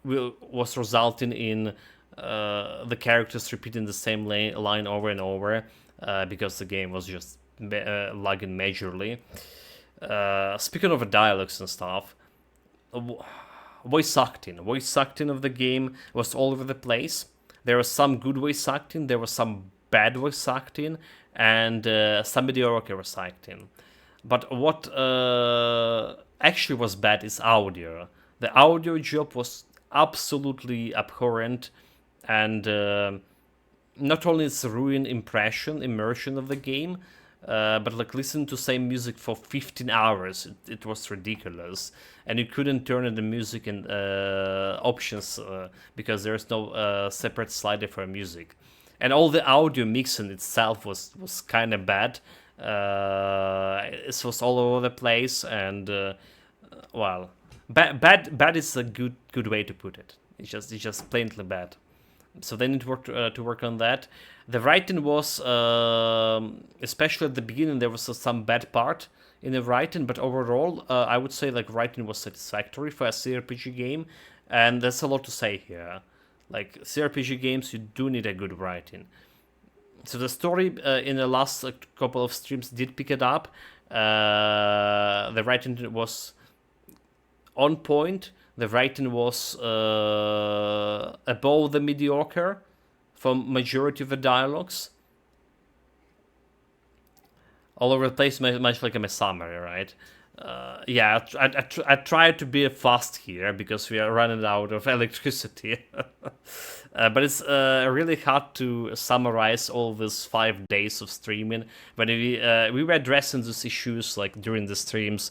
was resulting in the characters repeating the same line over and over because the game was just lagging majorly. Speaking of dialogues and stuff, voice acting of the game was all over the place. There was some good voice acting, there was some bad voice acting, and some mediocre voice acting. But what actually was bad is audio. The audio job was absolutely abhorrent, and not only it's ruined immersion of the game, but like listen to same music for 15 hours. It was ridiculous, and you couldn't turn on the music in options because there's no separate slider for music, and all the audio mixing itself was kind of bad. It was all over the place, and well, bad is a good way to put it. It's just plainly bad. So they need to work on that. The writing was, especially at the beginning, there was some bad part in the writing, but overall, I would say like writing was satisfactory for a CRPG game, and that's a lot to say here. Like CRPG games, you do need a good writing. So the story in the last couple of streams did pick it up. The writing was on point. The writing was above the mediocre for majority of the dialogues. All over the place, much like a summary, right? Yeah, I tried to be fast here because we are running out of electricity. But it's really hard to summarize all these 5 days of streaming. When we were addressing these issues like during the streams,